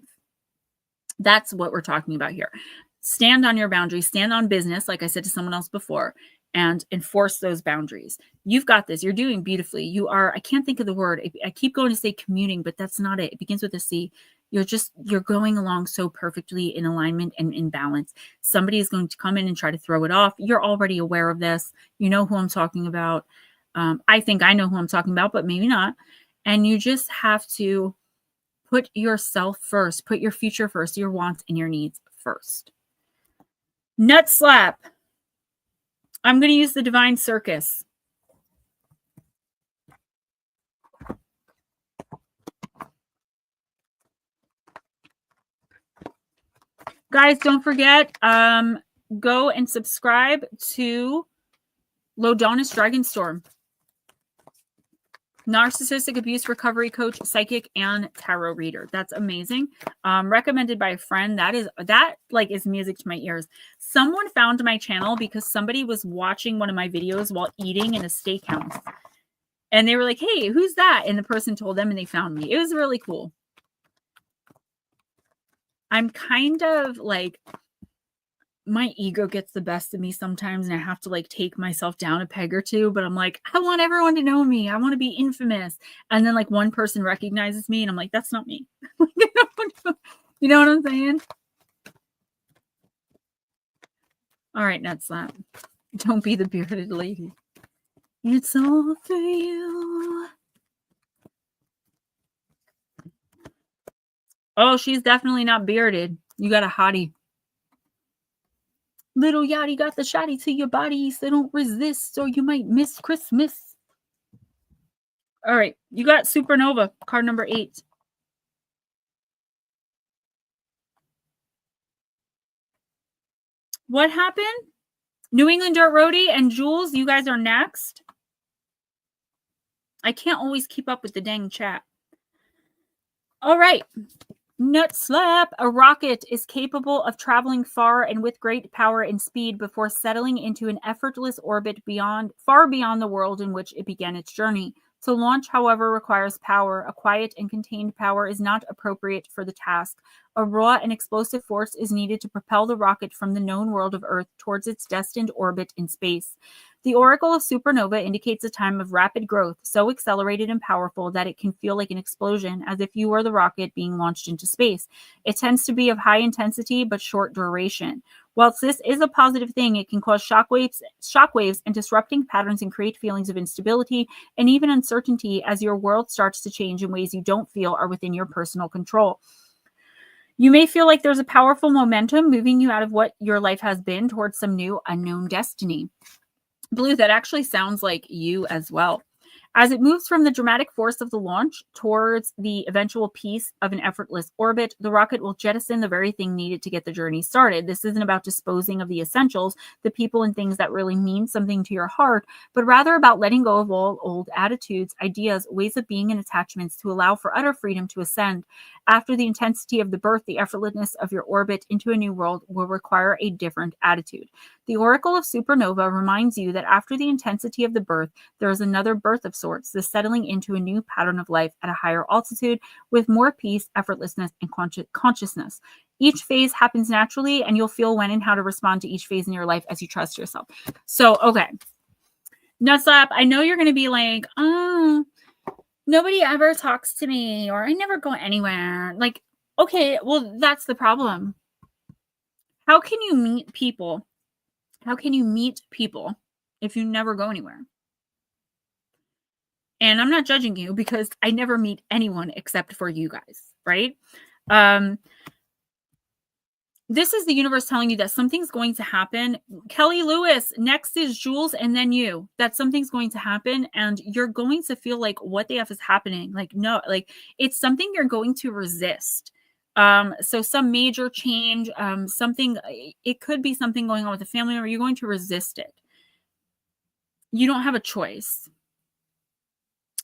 [SPEAKER 1] That's what we're talking about here. Stand on your boundaries, stand on business, like I said to someone else before, and enforce those boundaries. You've got this. You're doing beautifully. You are, I can't think of the word. I keep going to say commuting, but that's not it. It begins with a C. You're going along so perfectly in alignment and in balance. Somebody is going to come in and try to throw it off. You're already aware of this. You know who I'm talking about. I think I know who I'm talking about, but maybe not. And you just have to put yourself first, put your future first, your wants and your needs first. Nut slap. I'm going to use the Divine Circus. Guys, don't forget, go and subscribe to Lodonis Dragonstorm. Narcissistic abuse recovery coach, psychic, and tarot reader. That's amazing. Recommended by a friend. That is music to my ears. Someone found my channel because somebody was watching one of my videos while eating in a steakhouse. And they were like, hey, who's that? And the person told them and they found me. It was really cool. I'm kind of like, my ego gets the best of me sometimes, and I have to like take myself down a peg or two, but I'm like, I want everyone to know me. I want to be infamous. And then like one person recognizes me and I'm like, that's not me. You know what I'm saying? All right, Nut Slap. Don't be the bearded lady. It's all for you. Oh, she's definitely not bearded. You got a hottie. Little Yachty got the shotty to your body, so don't resist or you might miss Christmas. All right, you got Supernova, card number 8. What happened? New England Dirt Roadie and Jules, you guys are next. I can't always keep up with the dang chat. All right. Nut Slap. A rocket is capable of traveling far and with great power and speed before settling into an effortless orbit far beyond the world in which it began its journey. To launch, however, requires power. A quiet and contained power is not appropriate for the task. A raw and explosive force is needed to propel the rocket from the known world of Earth towards its destined orbit in space. The Oracle of Supernova indicates a time of rapid growth, so accelerated and powerful that it can feel like an explosion, as if you were the rocket being launched into space. It tends to be of high intensity but short duration. Whilst this is a positive thing, it can cause shockwaves and disrupting patterns and create feelings of instability and even uncertainty as your world starts to change in ways you don't feel are within your personal control. You may feel like there's a powerful momentum moving you out of what your life has been towards some new unknown destiny. Blue, that actually sounds like you as well. As it moves from the dramatic force of the launch towards the eventual peace of an effortless orbit, the rocket will jettison the very thing needed to get the journey started. This isn't about disposing of the essentials, the people and things that really mean something to your heart, but rather about letting go of all old attitudes, ideas, ways of being, and attachments to allow for utter freedom to ascend. After the intensity of the birth, the effortlessness of your orbit into a new world will require a different attitude. The Oracle of Supernova reminds you that after the intensity of the birth, there is another birth of sorts, the settling into a new pattern of life at a higher altitude with more peace, effortlessness, and consciousness. Each phase happens naturally, and you'll feel when and how to respond to each phase in your life as you trust yourself. So, okay. Nutslap, I know you're going to be like, nobody ever talks to me, or I never go anywhere. Like, okay, well, that's the problem. How can you meet people? How can you meet people if you never go anywhere? And I'm not judging you because I never meet anyone except for you guys, right? This is the universe telling you that something's going to happen. Kelly Lewis, next is Jules, and then you. That something's going to happen, and you're going to feel like, what the F is happening? Like, no, like it's something you're going to resist. So some major change, something, it could be something going on with the family, or you're going to resist it. You don't have a choice.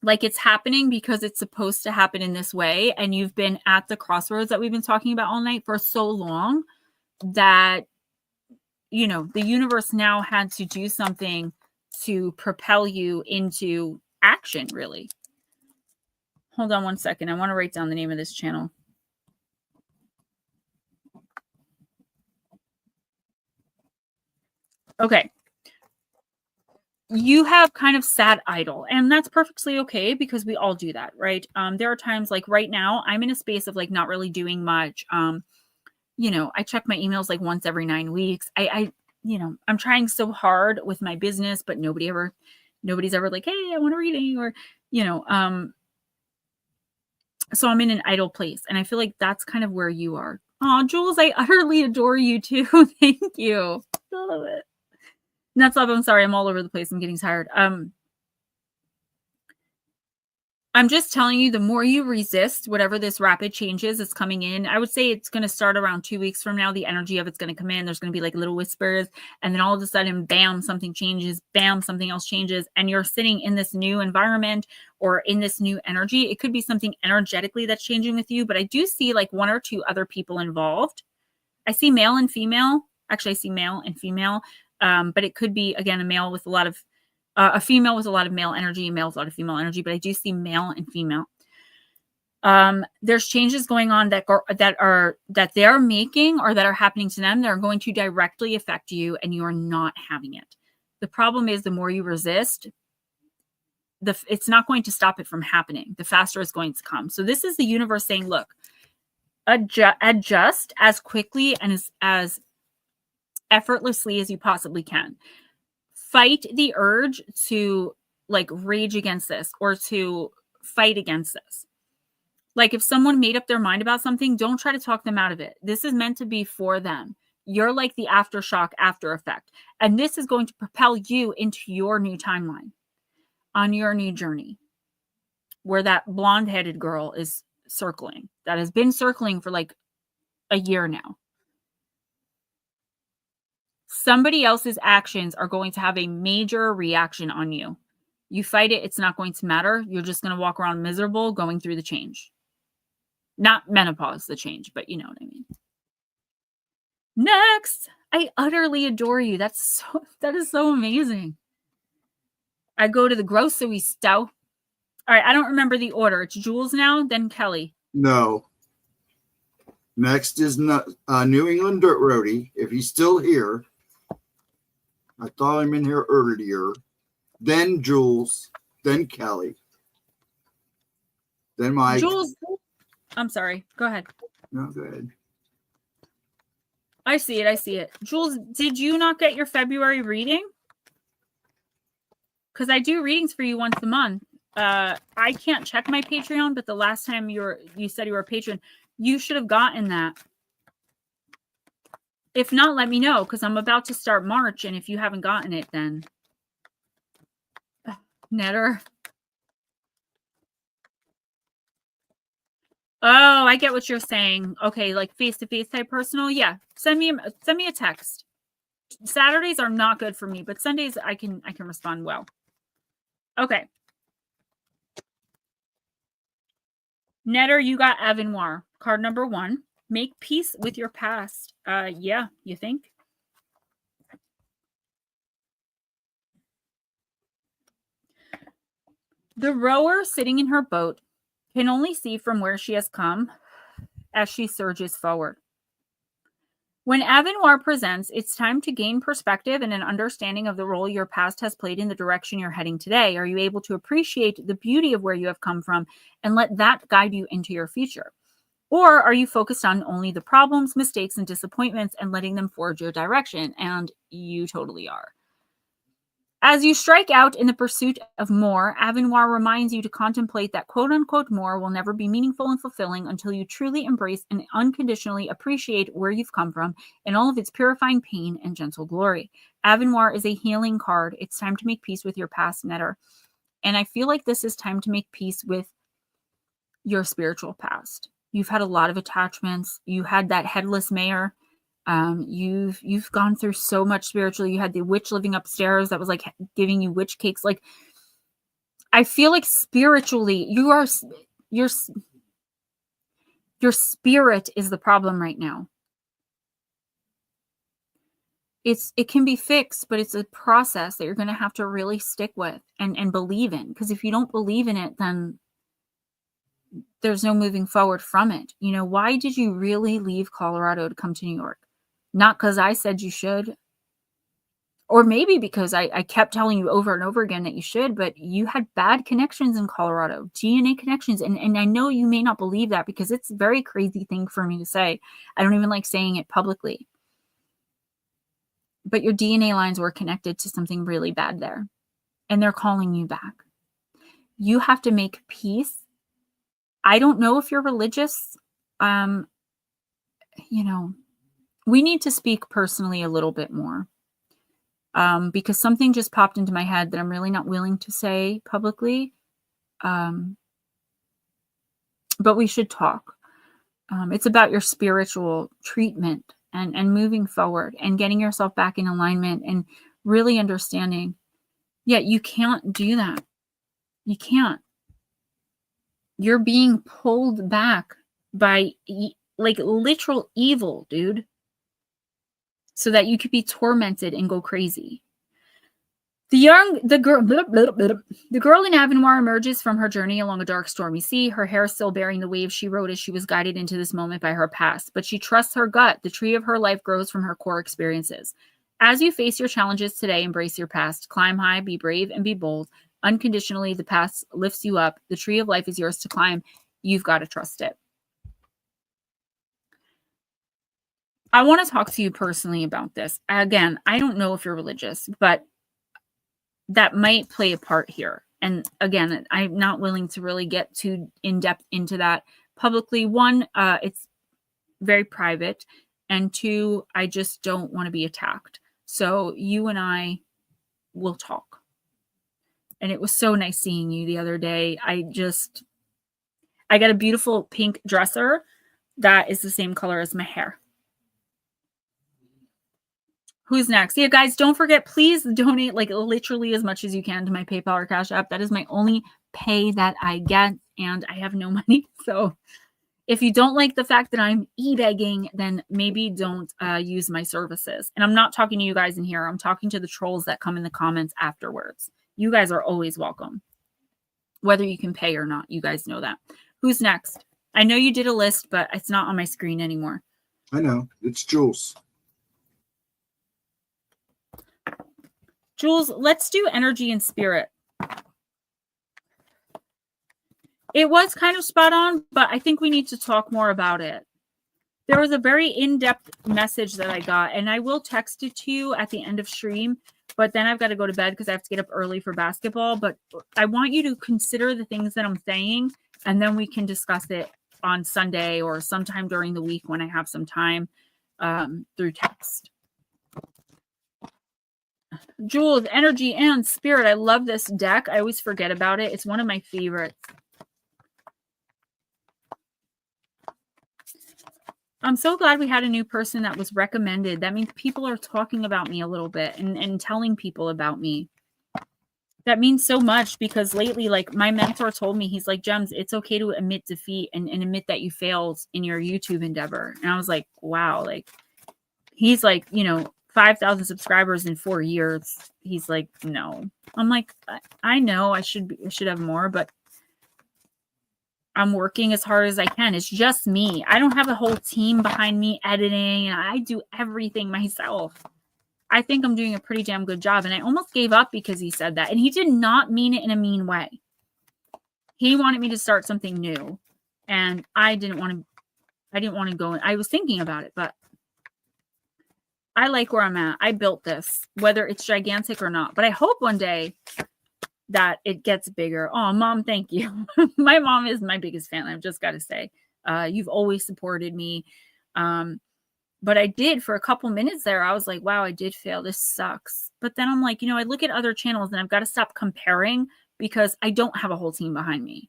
[SPEAKER 1] Like, it's happening because it's supposed to happen in this way. And you've been at the crossroads that we've been talking about all night for so long that, you know, the universe now had to do something to propel you into action, really. Hold on one second. I want to write down the name of this channel. Okay. You have kind of sat idle, and that's perfectly okay because we all do that, right? There are times like right now, I'm in a space of like not really doing much. You know, I check my emails like once every 9 weeks. You know, I'm trying so hard with my business, but nobody's ever like, hey, I want a reading, or, you know, so I'm in an idle place, and I feel like that's kind of where you are. Oh, Jules, I utterly adore you too. Thank you. I love it. Nuts up. I'm sorry. I'm all over the place. I'm getting tired. I'm just telling you, the more you resist whatever this rapid changes is coming in, I would say it's going to start around 2 weeks from now. The energy of it's going to come in. There's going to be like little whispers. And then all of a sudden, bam, something changes. Bam, something else changes. And you're sitting in this new environment or in this new energy. It could be something energetically that's changing with you. But I do see like 1 or 2 other people involved. I see male and female. Actually, I see male and female. But it could be, again, a male with a lot of a female with a lot of male energy, a male with a lot of female energy, but I do see male and female. There's changes going on that they're making or that are happening to them that are going to directly affect you, and you are not having it. The problem is the more you resist, it's not going to stop it from happening. The faster it's going to come. So this is the universe saying, look, adjust as quickly and as effortlessly as you possibly can. Fight the urge to like rage against this or to fight against this. Like if someone made up their mind about something, don't try to talk them out of it. This is meant to be for them. You're like the aftershock after effect. And this is going to propel you into your new timeline on your new journey where that blonde-headed girl is circling, that has been circling for like a year now. Somebody else's actions are going to have a major reaction on you. You fight it, it's not going to matter. You're just going to walk around miserable going through the change. Not menopause, the change, but you know what I mean. Next, I utterly adore you. That is so amazing. I go to the grocery store. All right, I don't remember the order. It's Jules now, then Kelly.
[SPEAKER 2] No. Next is New England Dirt Roadie, if he's still here. I thought I'm in here earlier. Then Jules. Then Kelly. Then Mike.
[SPEAKER 1] Jules. I'm sorry. Go ahead.
[SPEAKER 2] No, go ahead.
[SPEAKER 1] I see it. Jules, did you not get your February reading? Because I do readings for you once a month. I can't check my Patreon, but the last time you said you were a patron, you should have gotten that. If not, let me know, because I'm about to start March, and if you haven't gotten it, then... Netter. Oh, I get what you're saying. Okay, like face-to-face type personal? Yeah, send me a text. Saturdays are not good for me, but Sundays I can respond well. Okay. Netter, you got Avenoir. Card number 1. Make peace with your past. Yeah, you think? The rower sitting in her boat can only see from where she has come as she surges forward. When Avenoir presents, it's time to gain perspective and an understanding of the role your past has played in the direction you're heading today. Are you able to appreciate the beauty of where you have come from and let that guide you into your future? Or are you focused on only the problems, mistakes, and disappointments and letting them forge your direction? And you totally are. As you strike out in the pursuit of more, Avenoir reminds you to contemplate that quote-unquote more will never be meaningful and fulfilling until you truly embrace and unconditionally appreciate where you've come from in all of its purifying pain and gentle glory. Avenoir is a healing card. It's time to make peace with your past, Netter. And I feel like this is time to make peace with your spiritual past. You've had a lot of attachments. You had that headless mayor. You've gone through so much spiritually. You had the witch living upstairs that was like giving you witch cakes. Like, I feel like spiritually, your spirit is the problem right now. It can be fixed, but it's a process that you're going to have to really stick with and believe in. Because if you don't believe in it, then there's no moving forward from it. You know, why did you really leave Colorado to come to New York? Not because I said you should, or maybe because I kept telling you over and over again that you should, but you had bad connections in Colorado, DNA connections. And I know you may not believe that because it's a very crazy thing for me to say. I don't even like saying it publicly. But your DNA lines were connected to something really bad there. And they're calling you back. You have to make peace. I don't know if you're religious. We need to speak personally a little bit more. Because something just popped into my head that I'm really not willing to say publicly. but we should talk. It's about your spiritual treatment and moving forward and getting yourself back in alignment and really understanding, yeah, you can't do that. You can't. You're being pulled back by like literal evil, dude, so that you could be tormented and go crazy. The girl in Avenoir emerges from her journey along a dark, stormy sea, her hair still bearing the waves she rode as she was guided into this moment by her past. But she trusts her gut. The tree of her life grows from her core experiences. As you face your challenges today, embrace your past. Climb high, be brave, and be bold. Unconditionally, the past lifts you up. The tree of life is yours to climb. You've got to trust it. I want to talk to you personally about this. Again, I don't know if you're religious, but that might play a part here. And again, I'm not willing to really get too in-depth into that publicly. One, it's very private. And two, I just don't want to be attacked. So you and I will talk. And it was so nice seeing you the other day. I got a beautiful pink dresser that is the same color as my hair. Who's next? Yeah, guys, don't forget, please donate like literally as much as you can to my PayPal or Cash App. That is my only pay that I get, and I have no money. So if you don't like the fact that I'm e-begging, then maybe don't use my services. And I'm not talking to you guys in here. I'm talking to the trolls that come in the comments afterwards. You guys are always welcome, whether you can pay or not. You guys know that. Who's next? I know you did a list, but it's not on my screen anymore.
[SPEAKER 2] I know. It's Jules.
[SPEAKER 1] Jules, let's do energy and spirit. It was kind of spot on, but I think we need to talk more about it. There was a very in-depth message that I got, and I will text it to you at the end of stream, but then I've got to go to bed because I have to get up early for basketball. But I want you to consider the things that I'm saying, and then we can discuss it on Sunday or sometime during the week when I have some time through text. Jules, energy and spirit. I love this deck. I always forget about it. It's one of my favorites. I'm so glad we had a new person that was recommended. That means people are talking about me a little bit and telling people about me. That means so much because lately, like my mentor told me, he's like, Gems, it's okay to admit defeat and admit that you failed in your YouTube endeavor. And I was like, wow, like he's like, 5,000 subscribers in 4 years. He's like, no. I'm like, I know I should have more, but I'm working as hard as I can. It's just me. I don't have a whole team behind me editing, and I do everything myself. I think I'm doing a pretty damn good job, and I almost gave up because he said that, and he did not mean it in a mean way. He wanted me to start something new, and I didn't want to go. I was thinking about it, but I like where I'm at. I built this, whether it's gigantic or not. But I hope one day that it gets bigger. Oh, Mom, thank you. My mom is my biggest fan. I've just got to say, you've always supported me. But I did for a couple minutes there. I was like, wow, I did fail. This sucks. But then I'm like, I look at other channels and I've got to stop comparing because I don't have a whole team behind me.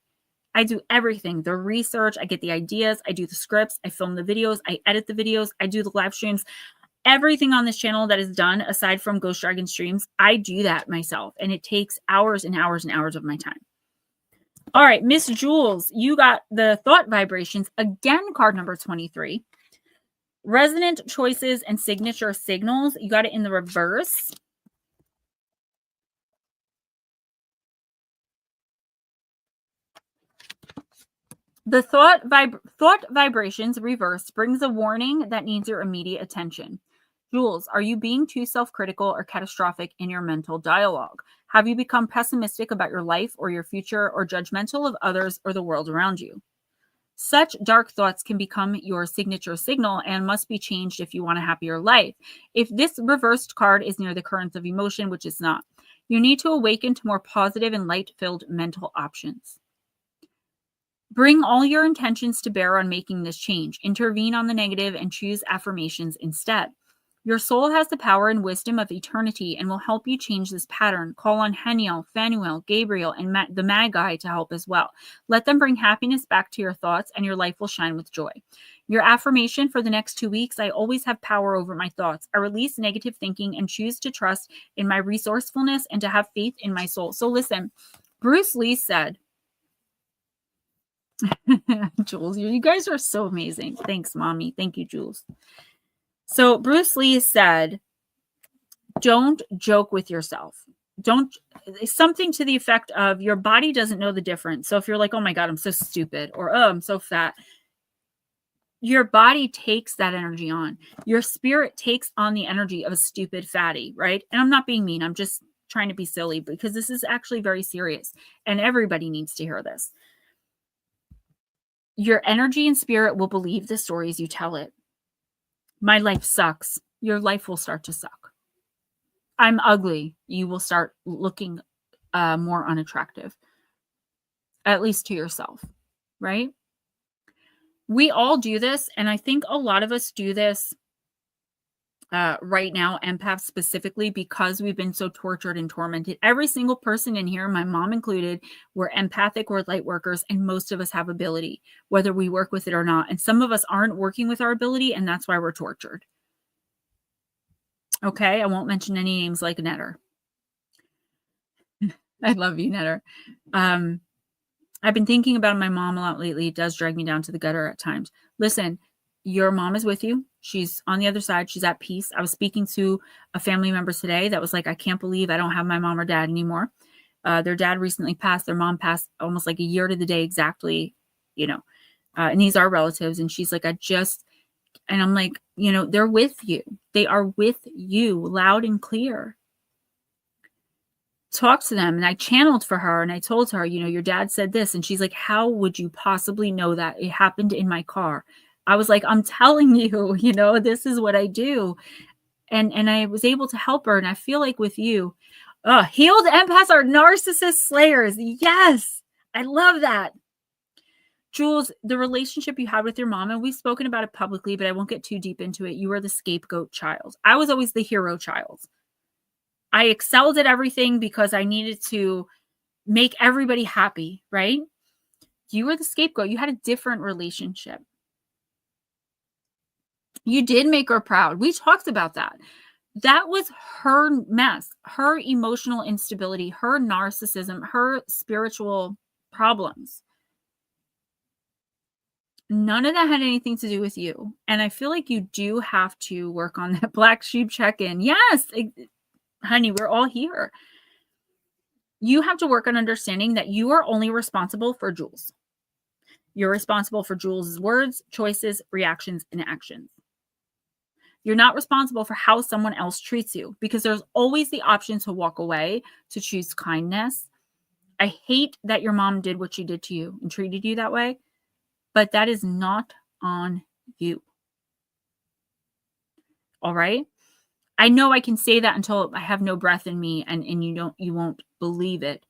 [SPEAKER 1] I do everything, the research. I get the ideas. I do the scripts. I film the videos. I edit the videos. I do the live streams. Everything on this channel that is done, aside from Ghost Dragon streams, I do that myself. And it takes hours and hours and hours of my time. All right, Miss Jules, you got the thought vibrations. Again, card number 23. Resonant choices and signature signals. You got it in the reverse. The thought vibrations reverse brings a warning that needs your immediate attention. Jules, are you being too self-critical or catastrophic in your mental dialogue? Have you become pessimistic about your life or your future or judgmental of others or the world around you? Such dark thoughts can become your signature signal and must be changed if you want a happier life. If this reversed card is near the currents of emotion, which is not, you need to awaken to more positive and light-filled mental options. Bring all your intentions to bear on making this change. Intervene on the negative and choose affirmations instead. Your soul has the power and wisdom of eternity and will help you change this pattern. Call on Haniel, Phanuel, Gabriel, and the Magi to help as well. Let them bring happiness back to your thoughts, and your life will shine with joy. Your affirmation for the next 2 weeks: I always have power over my thoughts. I release negative thinking and choose to trust in my resourcefulness and to have faith in my soul. So listen, Bruce Lee said, Jules, you guys are so amazing. Thanks, Mommy. Thank you, Jules. So Bruce Lee said, don't joke with yourself. Don't, something to the effect of, your body doesn't know the difference. So if you're like, oh my God, I'm so stupid, or oh, I'm so fat, your body takes that energy on. Your spirit takes on the energy of a stupid fatty, right? And I'm not being mean. I'm just trying to be silly because this is actually very serious and everybody needs to hear this. Your energy and spirit will believe the stories you tell it. My life sucks. Your life will start to suck. I'm ugly. You will start looking more unattractive, at least to yourself, right? We all do this, and I think a lot of us do this right now, empaths specifically, because we've been so tortured and tormented. Every single person in here, my mom included, we're empathic, we're light workers, and most of us have ability, whether we work with it or not. And some of us aren't working with our ability, and that's why we're tortured. Okay, I won't mention any names like Netter. I love you, Netter. I've been thinking about my mom a lot lately. It does drag me down to the gutter at times. Listen, your mom is with you. She's on the other side. She's at peace. I was speaking to a family member today that was like, I can't believe I don't have my mom or dad anymore. Their dad recently passed. Their mom passed almost like a year to the day exactly, and these are relatives. And she's like, and I'm like, they're with you. They are with you loud and clear. Talk to them. And I channeled for her and I told her, your dad said this. And she's like, how would you possibly know that? It happened in my car. I was like, I'm telling you, this is what I do. And I was able to help her. And I feel like with you, healed empaths are narcissist slayers. Yes. I love that. Jules, the relationship you had with your mom, and we've spoken about it publicly, but I won't get too deep into it. You were the scapegoat child. I was always the hero child. I excelled at everything because I needed to make everybody happy, right? You were the scapegoat. You had a different relationship. You did make her proud. We talked about that. That was her mess, her emotional instability, her narcissism, her spiritual problems. None of that had anything to do with you. And I feel like you do have to work on that black sheep check-in. Yes, honey, we're all here. You have to work on understanding that you are only responsible for Jules. You're responsible for Jules's words, choices, reactions, and actions. You're not responsible for how someone else treats you, because there's always the option to walk away, to choose kindness. I hate that your mom did what she did to you and treated you that way, but that is not on you. All right? I know I can say that until I have no breath in me and you won't believe it,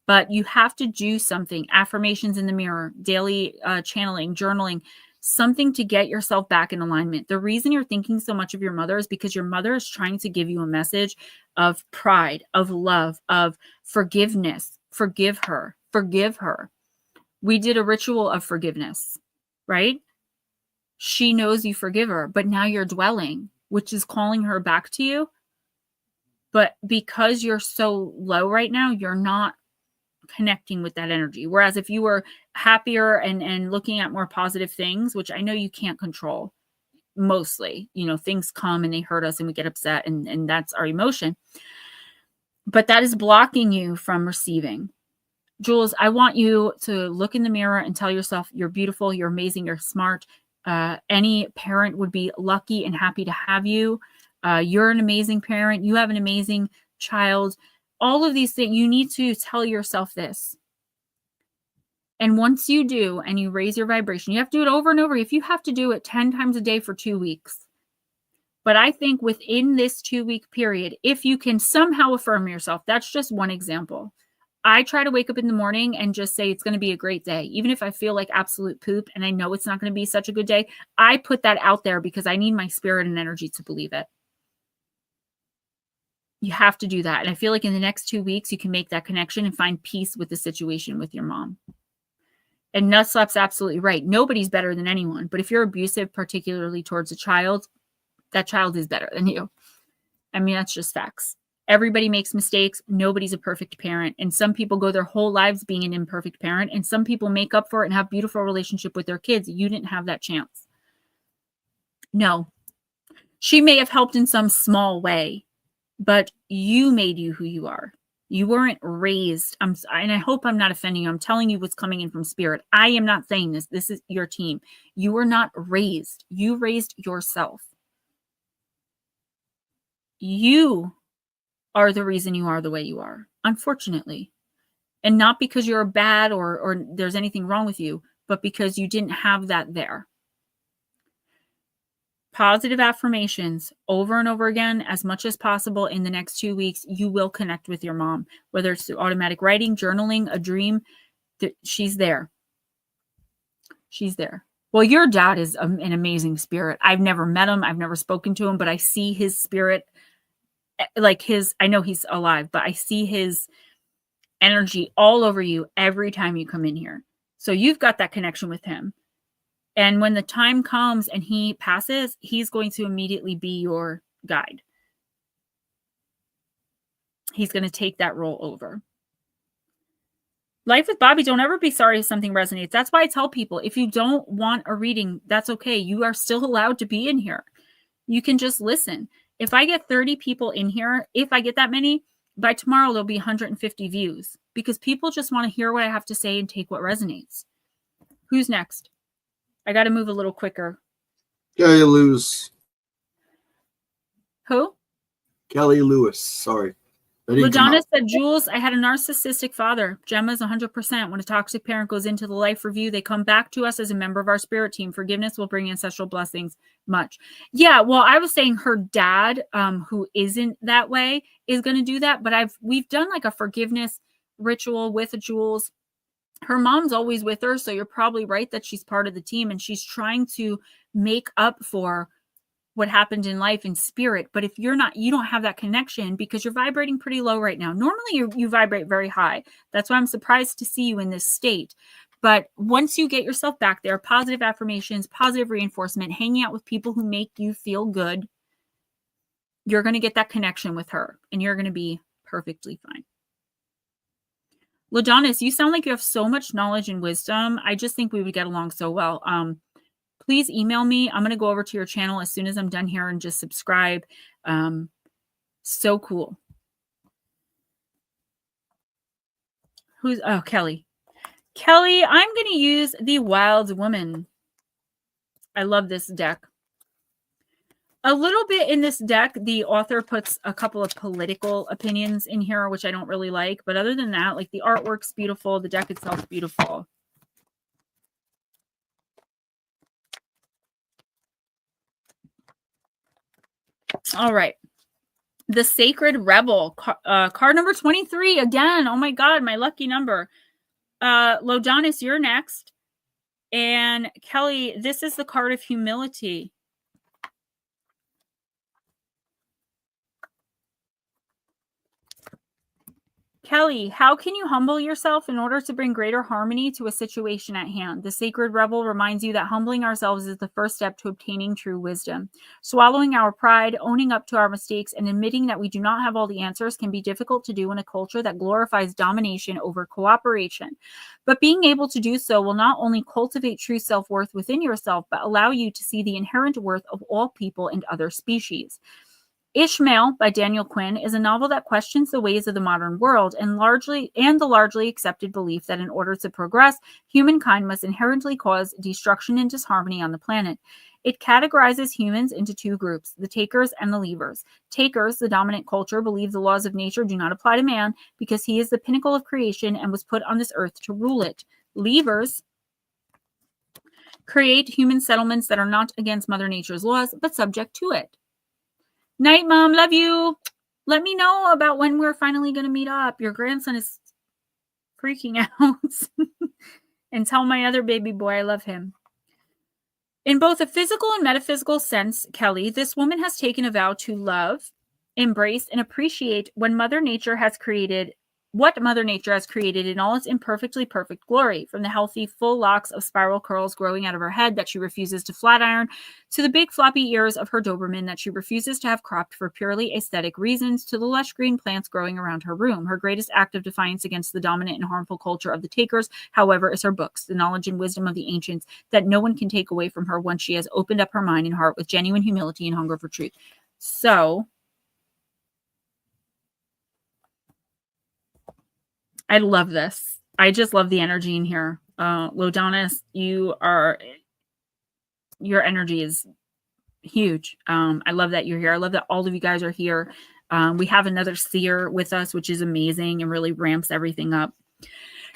[SPEAKER 1] but you have to do something. Affirmations in the mirror, daily channeling, journaling, something to get yourself back in alignment. The reason you're thinking so much of your mother is because your mother is trying to give you a message of pride, of love, of forgiveness. Forgive her. Forgive her. We did a ritual of forgiveness, right? She knows you forgive her, but now you're dwelling, which is calling her back to you. But because you're so low right now, you're not connecting with that energy. Whereas if you were happier and looking at more positive things, which I know you can't control mostly, things come and they hurt us and we get upset and that's our emotion. But that is blocking you from receiving. Jules, I want you to look in the mirror and tell yourself you're beautiful, you're amazing, you're smart. Any parent would be lucky and happy to have you. You're an amazing parent. You have an amazing child. All of these things, you need to tell yourself this. And once you do, and you raise your vibration, you have to do it over and over. If you have to do it 10 times a day for 2 weeks. But I think within this 2-week period, if you can somehow affirm yourself, that's just one example. I try to wake up in the morning and just say it's going to be a great day. Even if I feel like absolute poop and I know it's not going to be such a good day, I put that out there because I need my spirit and energy to believe it. You have to do that. And I feel like in the next 2 weeks, you can make that connection and find peace with the situation with your mom. And Nutslap's absolutely right. Nobody's better than anyone. But if you're abusive, particularly towards a child, that child is better than you. I mean, that's just facts. Everybody makes mistakes. Nobody's a perfect parent. And some people go their whole lives being an imperfect parent. And some people make up for it and have a beautiful relationship with their kids. You didn't have that chance. No. She may have helped in some small way, but you made you who you are. You weren't raised. And I hope I'm not offending you. I'm telling you what's coming in from spirit. I am not saying this. This is your team. You were not raised. You raised yourself. You are the reason you are the way you are, unfortunately. And not because you're bad or there's anything wrong with you, but because you didn't have that there. Positive affirmations over and over again, as much as possible in the next 2 weeks, you will connect with your mom, whether it's through automatic writing, journaling, a dream. She's there. She's there. Well, your dad is an amazing spirit. I've never met him. I've never spoken to him, but I see his spirit, like I know he's alive, but I see his energy all over you every time you come in here. So you've got that connection with him. And when the time comes and he passes, he's going to immediately be your guide. He's going to take that role over. Life with Bobby, don't ever be sorry if something resonates. That's why I tell people, if you don't want a reading, that's okay. You are still allowed to be in here. You can just listen. If I get 30 people in here, if I get that many, by tomorrow there'll be 150 views because people just want to hear what I have to say and take what resonates. Who's next? I got to move a little quicker.
[SPEAKER 2] Kelly Lewis.
[SPEAKER 1] Who?
[SPEAKER 2] Kelly Lewis. Sorry.
[SPEAKER 1] LaDonna said, Jules, I had a narcissistic father. Gemma's 100%. When a toxic parent goes into the life review, they come back to us as a member of our spirit team. Forgiveness will bring ancestral blessings much. Yeah, well, I was saying her dad, who isn't that way, is going to do that. But we've done like a forgiveness ritual with Jules. Her mom's always with her, so you're probably right that she's part of the team, and she's trying to make up for what happened in life in spirit. But if you're not, you don't have that connection because you're vibrating pretty low right now. Normally you vibrate very high. That's why I'm surprised to see you in this state. But once you get yourself back there, positive affirmations, positive reinforcement, hanging out with people who make you feel good, you're going to get that connection with her and you're going to be perfectly fine. LaDonis, you sound like you have so much knowledge and wisdom. I just think we would get along so well. Please email me. I'm going to go over to your channel as soon as I'm done here and just subscribe. So cool. Kelly. Kelly, I'm going to use the Wild Woman. I love this deck. A little bit in this deck, the author puts a couple of political opinions in here, which I don't really like. But other than that, like the artwork's beautiful. The deck itself is beautiful. All right. The Sacred Rebel, card number 23. Again, oh my God, my lucky number. Lodonis, you're next. And Kelly, this is the card of humility. Kelly, how can you humble yourself in order to bring greater harmony to a situation at hand? The Sacred Rebel reminds you that humbling ourselves is the first step to obtaining true wisdom. Swallowing our pride, owning up to our mistakes, and admitting that we do not have all the answers can be difficult to do in a culture that glorifies domination over cooperation. But being able to do so will not only cultivate true self-worth within yourself, but allow you to see the inherent worth of all people and other species. Ishmael by Daniel Quinn is a novel that questions the ways of the modern world and the largely accepted belief that in order to progress, humankind must inherently cause destruction and disharmony on the planet. It categorizes humans into two groups, the takers and the leavers. Takers, the dominant culture, believe the laws of nature do not apply to man because he is the pinnacle of creation and was put on this earth to rule it. Leavers create human settlements that are not against Mother Nature's laws, but subject to it. Night, Mom. Love you. Let me know about when we're finally going to meet up. Your grandson is freaking out. And tell my other baby boy I love him. In both a physical and metaphysical sense, Kelly, this woman has taken a vow to love, embrace and appreciate what Mother Nature has created in all its imperfectly perfect glory, from the healthy, full locks of spiral curls growing out of her head that she refuses to flat iron, to the big floppy ears of her Doberman that she refuses to have cropped for purely aesthetic reasons, to the lush green plants growing around her room. Her greatest act of defiance against the dominant and harmful culture of the takers, however, is her books, the knowledge and wisdom of the ancients that no one can take away from her once she has opened up her mind and heart with genuine humility and hunger for truth. So, I love this. I just love the energy in here. Lodanis, your energy is huge. I love that you're here. I love that all of you guys are here. We have another seer with us, which is amazing and really ramps everything up.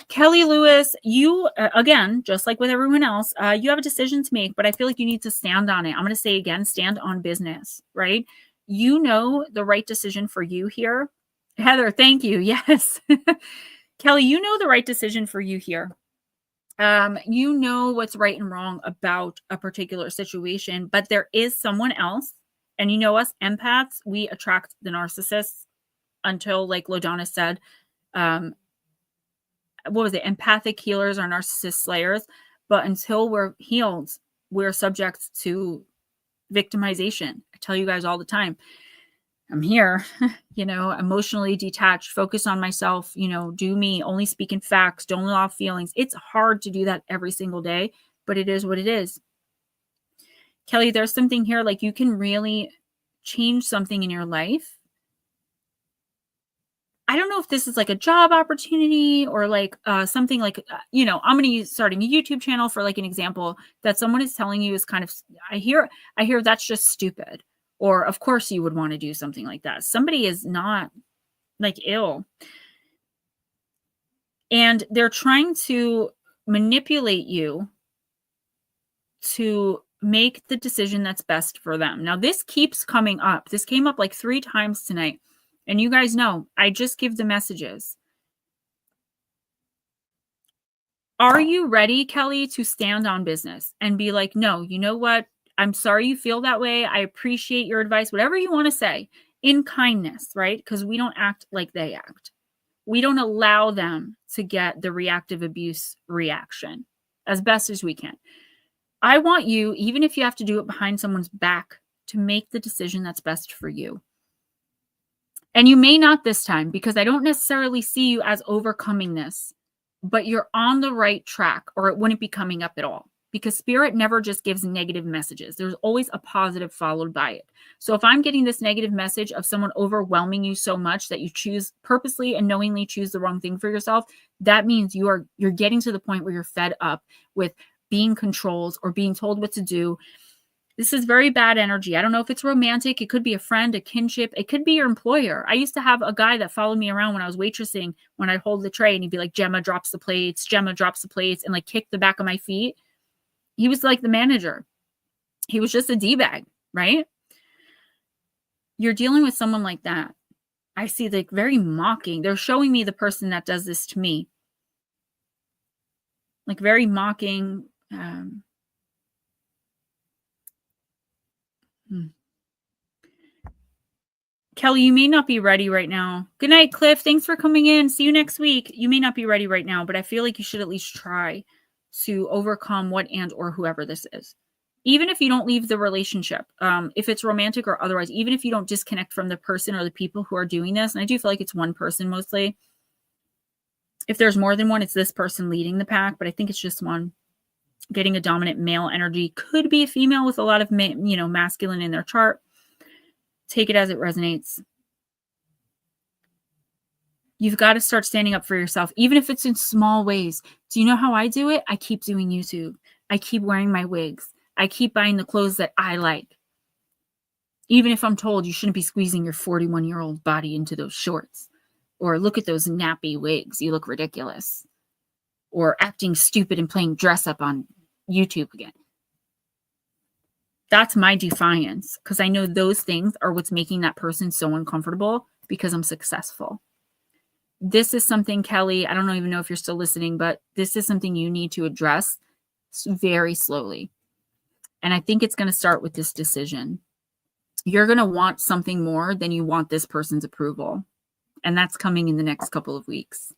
[SPEAKER 1] Kelly Lewis, you, again, just like with everyone else, you have a decision to make, but I feel like you need to stand on it. I'm going to say again, stand on business, right? You know the right decision for you here. Heather, thank you. Yes. Kelly, you know the right decision for you here. You know what's right and wrong about a particular situation, but there is someone else. And you know us empaths, we attract the narcissists until, like Lodana said, what was it? Empathic healers are narcissist slayers. But until we're healed, we're subject to victimization. I tell you guys all the time. I'm here, emotionally detached, focus on myself, do me, only speak in facts, don't allow feelings. It's hard to do that every single day, but it is what it is. Kelly, there's something here, like you can really change something in your life. I don't know if this is like a job opportunity or like something like, I'm going to use starting a YouTube channel for like an example that someone is telling you is kind of, I hear that's just stupid. Or of course you would want to do something like that. Somebody is not like ill. And they're trying to manipulate you to make the decision that's best for them. Now, this keeps coming up. This came up like 3 times tonight. And you guys know, I just give the messages. Are you ready, Kelly, to stand on business and be like, no, you know what? I'm sorry you feel that way. I appreciate your advice, whatever you want to say, in kindness, right? Because we don't act like they act. We don't allow them to get the reactive abuse reaction as best as we can. I want you, even if you have to do it behind someone's back, to make the decision that's best for you. And you may not this time, because I don't necessarily see you as overcoming this, but you're on the right track, or it wouldn't be coming up at all. Because spirit never just gives negative messages. There's always a positive followed by it. So if I'm getting this negative message of someone overwhelming you so much that you choose purposely and knowingly choose the wrong thing for yourself, that means you're getting to the point where you're fed up with being controlled or being told what to do. This is very bad energy. I don't know if it's romantic. It could be a friend, a kinship. It could be your employer. I used to have a guy that followed me around when I was waitressing, when I'd hold the tray, and he'd be like, Gemma drops the plates, and like kick the back of my feet. He was like the manager. He was just a D-bag, right? You're dealing with someone like that. I see like very mocking. They're showing me the person that does this to me. Like very mocking. Kelly, you may not be ready right now. Good night, Cliff. Thanks for coming in. See you next week. You may not be ready right now, but I feel like you should at least try to overcome what and or whoever this is. Even if you don't leave the relationship, if it's romantic or otherwise, even if you don't disconnect from the person or the people who are doing this, and I do feel like it's one person mostly. If there's more than one, it's this person leading the pack, but I think it's just one. Getting a dominant male energy, could be a female with a lot of masculine in their chart. Take it as it resonates. You've got to start standing up for yourself, even if it's in small ways. Do you know how I do it? I keep doing YouTube. I keep wearing my wigs. I keep buying the clothes that I like. Even if I'm told you shouldn't be squeezing your 41-year-old body into those shorts. Or look at those nappy wigs. You look ridiculous. Or acting stupid and playing dress up on YouTube again. That's my defiance, because I know those things are what's making that person so uncomfortable because I'm successful. This is something, Kelly, I don't even know if you're still listening, but this is something you need to address very slowly. And I think it's going to start with this decision. you're going to want something more than you want this person's approval. And that's coming in the next couple of weeks.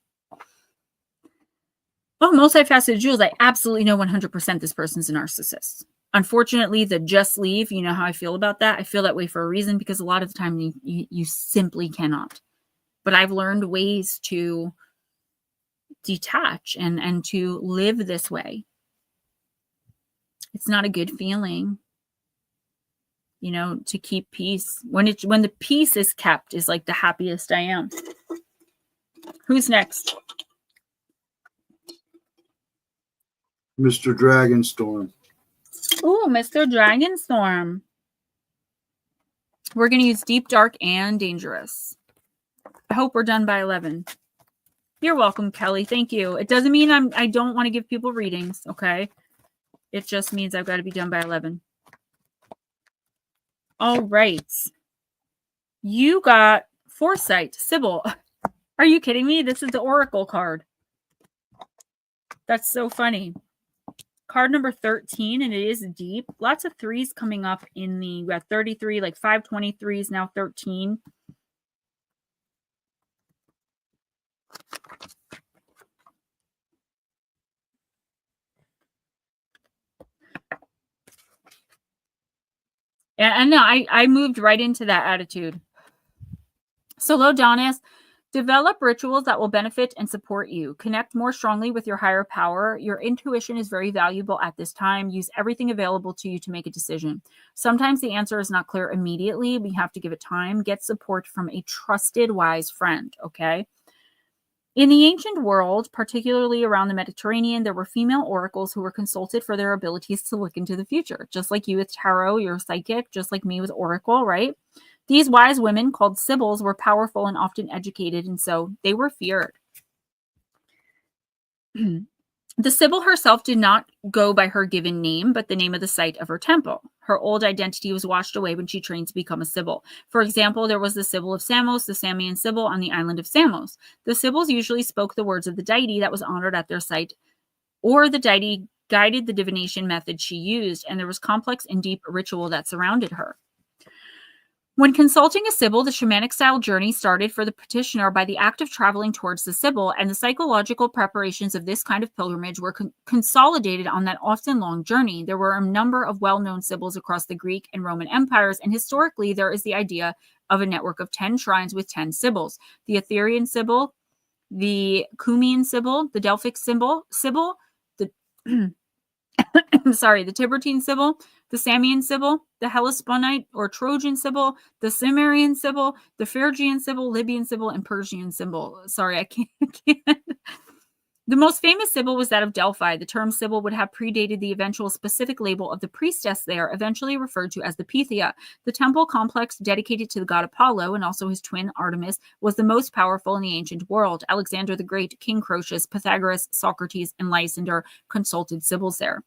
[SPEAKER 1] Well, multifaceted Jules, I absolutely know 100% this person's a narcissist. Unfortunately, the just leave, you know how I feel about that. I feel that way for a reason, because a lot of the time you simply cannot. But I've learned ways to detach and to live this way. It's not a good feeling, you know, to keep peace. When the peace is kept is like the happiest I am. Who's next?
[SPEAKER 2] Mr. Dragonstorm.
[SPEAKER 1] Ooh, Mr. Dragonstorm. We're going to use deep, dark, and dangerous. I hope we're done by 11. You're welcome, Kelly. Thank you. It doesn't mean I don't want to give people readings, okay? It just means I've got to be done by 11. All right. You got Foresight, Sybil. Are you kidding me? This is the Oracle card. That's so funny. Card number 13, and it is deep. Lots of threes coming up in the, we got 33, like 523s, now 13. And no, I moved right into that attitude. So, Lodanis, develop rituals that will benefit and support you. Connect more strongly with your higher power. Your intuition is very valuable at this time. Use everything available to you to make a decision. Sometimes the answer is not clear immediately. We have to give it time. Get support from a trusted, wise friend, okay? In the ancient world, particularly around the Mediterranean, there were female oracles who were consulted for their abilities to look into the future. Just like you with tarot, you're psychic, just like me with oracle, right? These wise women, called sibyls, were powerful and often educated, and so they were feared. The Sibyl herself did not go by her given name, but the name of the site of her temple. Her old identity was washed away when she trained to become a Sibyl. For example, there was the Sibyl of Samos, the Samian Sibyl on the island of Samos. The Sibyls usually spoke the words of the deity that was honored at their site, or the deity guided the divination method she used, and there was complex and deep ritual that surrounded her. When consulting a Sibyl, the shamanic-style journey started for the petitioner by the act of traveling towards the Sibyl, and the psychological preparations of this kind of pilgrimage were consolidated on that often long journey. There were a number of well-known Sibyls across the Greek and Roman empires, and historically there is the idea of a network of 10 shrines with 10 Sibyls. The Aetherian Sibyl, the Cumaean Sibyl, the Delphic Sibyl, the the Tiburtine Sibyl, the Samian Sibyl, the Hellesponite or Trojan Sibyl, the Cimmerian Sibyl, the Phrygian Sibyl, Libyan Sibyl, and Persian Sibyl. Sorry, I can't. The most famous Sibyl was that of Delphi. The term Sibyl would have predated the eventual specific label of the priestess there, eventually referred to as the Pythia. The temple complex dedicated to the god Apollo and also his twin Artemis was the most powerful in the ancient world. Alexander the Great, King Croesus, Pythagoras, Socrates, and Lysander consulted Sibyls there.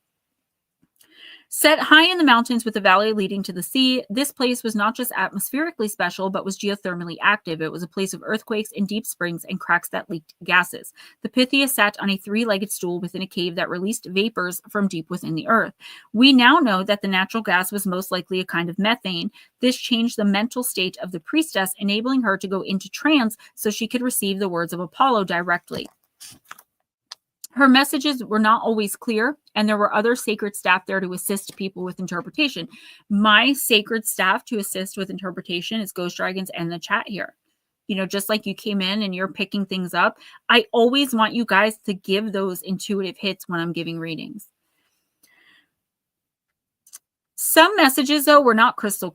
[SPEAKER 1] Set high in the mountains with a valley leading to the sea, this place was not just atmospherically special, but was geothermally active. It was a place of earthquakes and deep springs and cracks that leaked gases. The Pythia sat on a three-legged stool within a cave that released vapors from deep within the earth. We now know that the natural gas was most likely a kind of methane. This changed the mental state of the priestess, enabling her to go into trance so she could receive the words of Apollo directly. Her messages were not always clear, and there were other sacred staff there to assist people with interpretation. My sacred staff to assist with interpretation is Ghostdragonzw and the chat here. You know, just like you came in and you're picking things up, I always want you guys to give those intuitive hits when I'm giving readings. Some messages, though, were crystal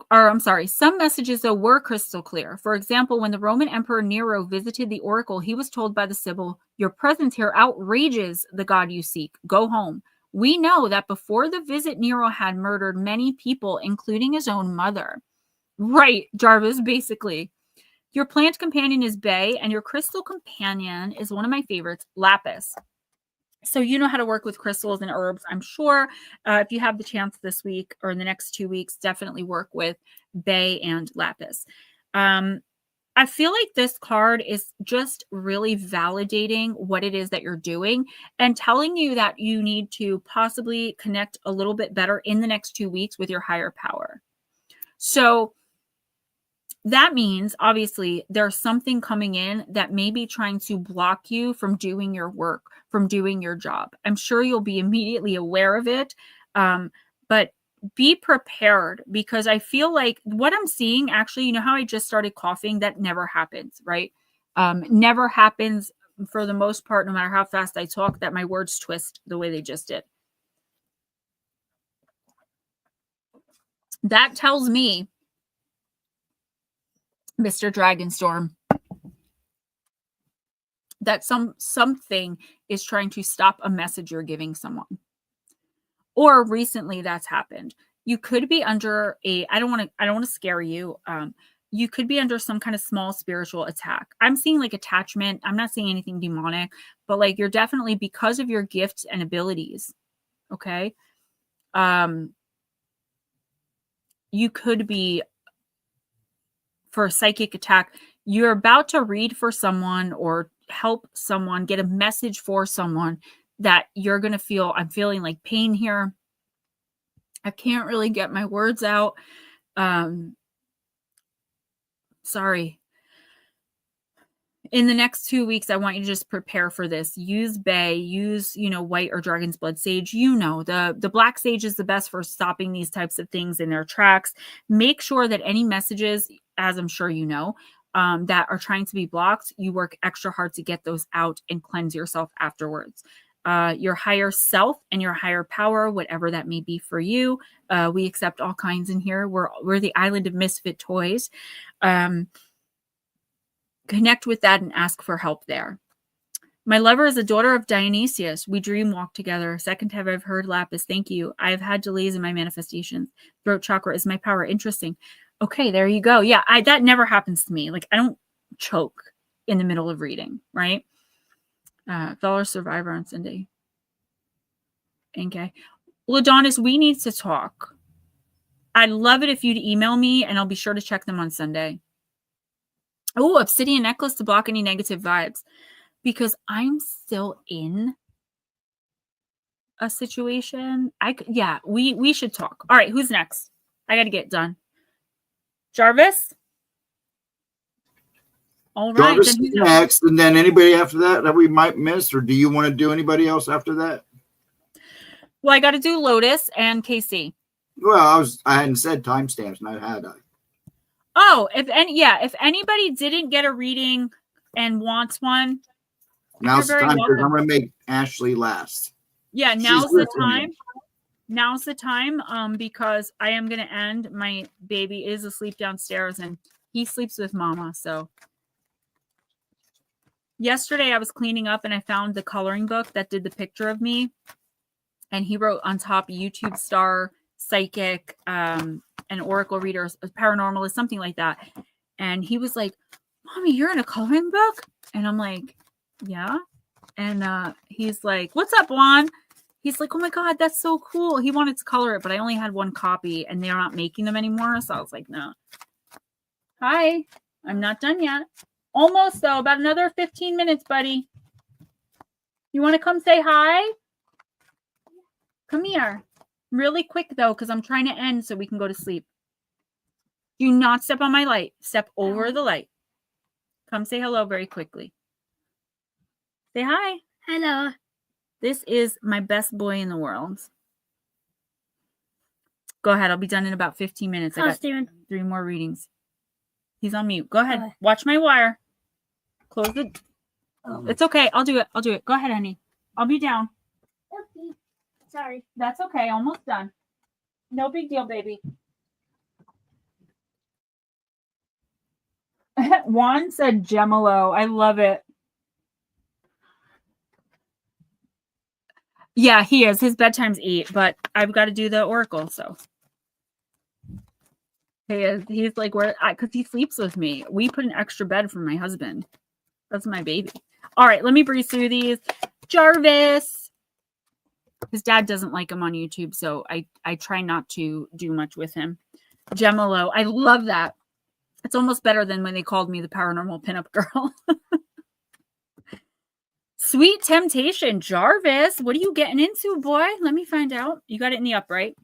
[SPEAKER 1] clear. For example, when the Roman Emperor Nero visited the oracle, he was told by the Sibyl, "Your presence here outrages the god you seek. Go home." We know that before the visit, Nero had murdered many people, including his own mother. Right, Jarvis, basically. Your plant companion is Bay, and your crystal companion is one of my favorites, Lapis. So you know how to work with crystals and herbs, I'm sure. If you have the chance this week or in the next 2 weeks, definitely work with Bay and Lapis. I feel like this card is just really validating what it is that you're doing and telling you that you need to possibly connect a little bit better in the next 2 weeks with your higher power. So That means, obviously, there's something coming in that may be trying to block you from doing your work, from doing your job. I'm sure you'll be immediately aware of it, but be prepared, because I feel like what I'm seeing, actually, you know how I just started coughing? That never happens, right? Never happens for the most part, no matter how fast I talk, that my words twist the way they just did. That tells me, Mr. Dragonstorm, that something is trying to stop a message you're giving someone. Or recently that's happened. You could be under I don't want to scare you. You could be under some kind of small spiritual attack. I'm seeing like attachment. I'm not seeing anything demonic, but like you're definitely, because of your gifts and abilities, okay? You could be, for a psychic attack, you're about to read for someone or help someone, get a message for someone that you're going to feel, I'm feeling like pain here. I can't really get my words out. Sorry. In the next 2 weeks, I want you to just prepare for this. Use bay, use, white or dragon's blood sage. The black sage is the best for stopping these types of things in their tracks. Make sure that any messages, as I'm sure you know, that are trying to be blocked, you work extra hard to get those out and cleanse yourself afterwards. Your higher self and your higher power, whatever that may be for you. We accept all kinds in here. We're the island of misfit toys. Connect with that and ask for help there. My lover is a daughter of Dionysius. We dream walk together. Second time I've heard Lapis. Thank you. I have had delays in my manifestations. Throat chakra is my power. Interesting. Okay, there you go. Yeah, that never happens to me. Like, I don't choke in the middle of reading, right? Fellow survivor on Sunday. Okay. Well, Adonis, we need to talk. I'd love it if you'd email me, and I'll be sure to check them on Sunday. Oh, obsidian necklace to block any negative vibes, because I'm still in a situation. We should talk. All right, who's next? I got to get done. Jarvis? All right.
[SPEAKER 2] Jarvis is next, and then anybody after that we might miss, or do you want to do anybody else after that?
[SPEAKER 1] Well, I got to do Lotus and KC.
[SPEAKER 2] Well, I hadn't said timestamps, and I had.
[SPEAKER 1] Oh, if anybody didn't get a reading and wants one,
[SPEAKER 2] now's the time, because I'm going to make Ashley last.
[SPEAKER 1] Yeah, now's the time. Now's the time, because I am going to end. My baby is asleep downstairs, and he sleeps with mama. So yesterday I was cleaning up, and I found the coloring book that did the picture of me, and he wrote on top YouTube star, psychic, an oracle reader, a paranormalist, something like that. And he was like, Mommy, you're in a coloring book? And I'm like, yeah. And he's like, what's up, Juan? He's like, oh my God, that's so cool. He wanted to color it, but I only had one copy, and they're not making them anymore. So I was like, no. Hi, I'm not done yet. Almost, though, about another 15 minutes, buddy. You want to come say hi? Come here. Really quick, though, because I'm trying to end so we can go to sleep. Do not step on my light. Step over the light. Come say hello very quickly. Say hi.
[SPEAKER 3] Hello.
[SPEAKER 1] This is my best boy in the world. Go ahead. I'll be done in about 15 minutes. I got
[SPEAKER 3] Steven.
[SPEAKER 1] 3 more readings. He's on mute. Go ahead. Watch my wire. Close it. Oh. It's okay. I'll do it. Go ahead, honey. I'll be down.
[SPEAKER 3] Okay. Sorry.
[SPEAKER 1] That's okay. Almost done. No big deal, baby. Juan said Gemelo. I love it. Yeah, he is. His bedtime's 8, but I've got to do the oracle, so. He is. He's like, where? Because he sleeps with me. We put an extra bed for my husband. That's my baby. All right, let me breeze through these. Jarvis. His dad doesn't like him on YouTube, so I try not to do much with him. Gemelo. I love that. It's almost better than when they called me the paranormal pinup girl. Sweet temptation. Jarvis, what are you getting into, boy? Let me find out. You got it in the upright.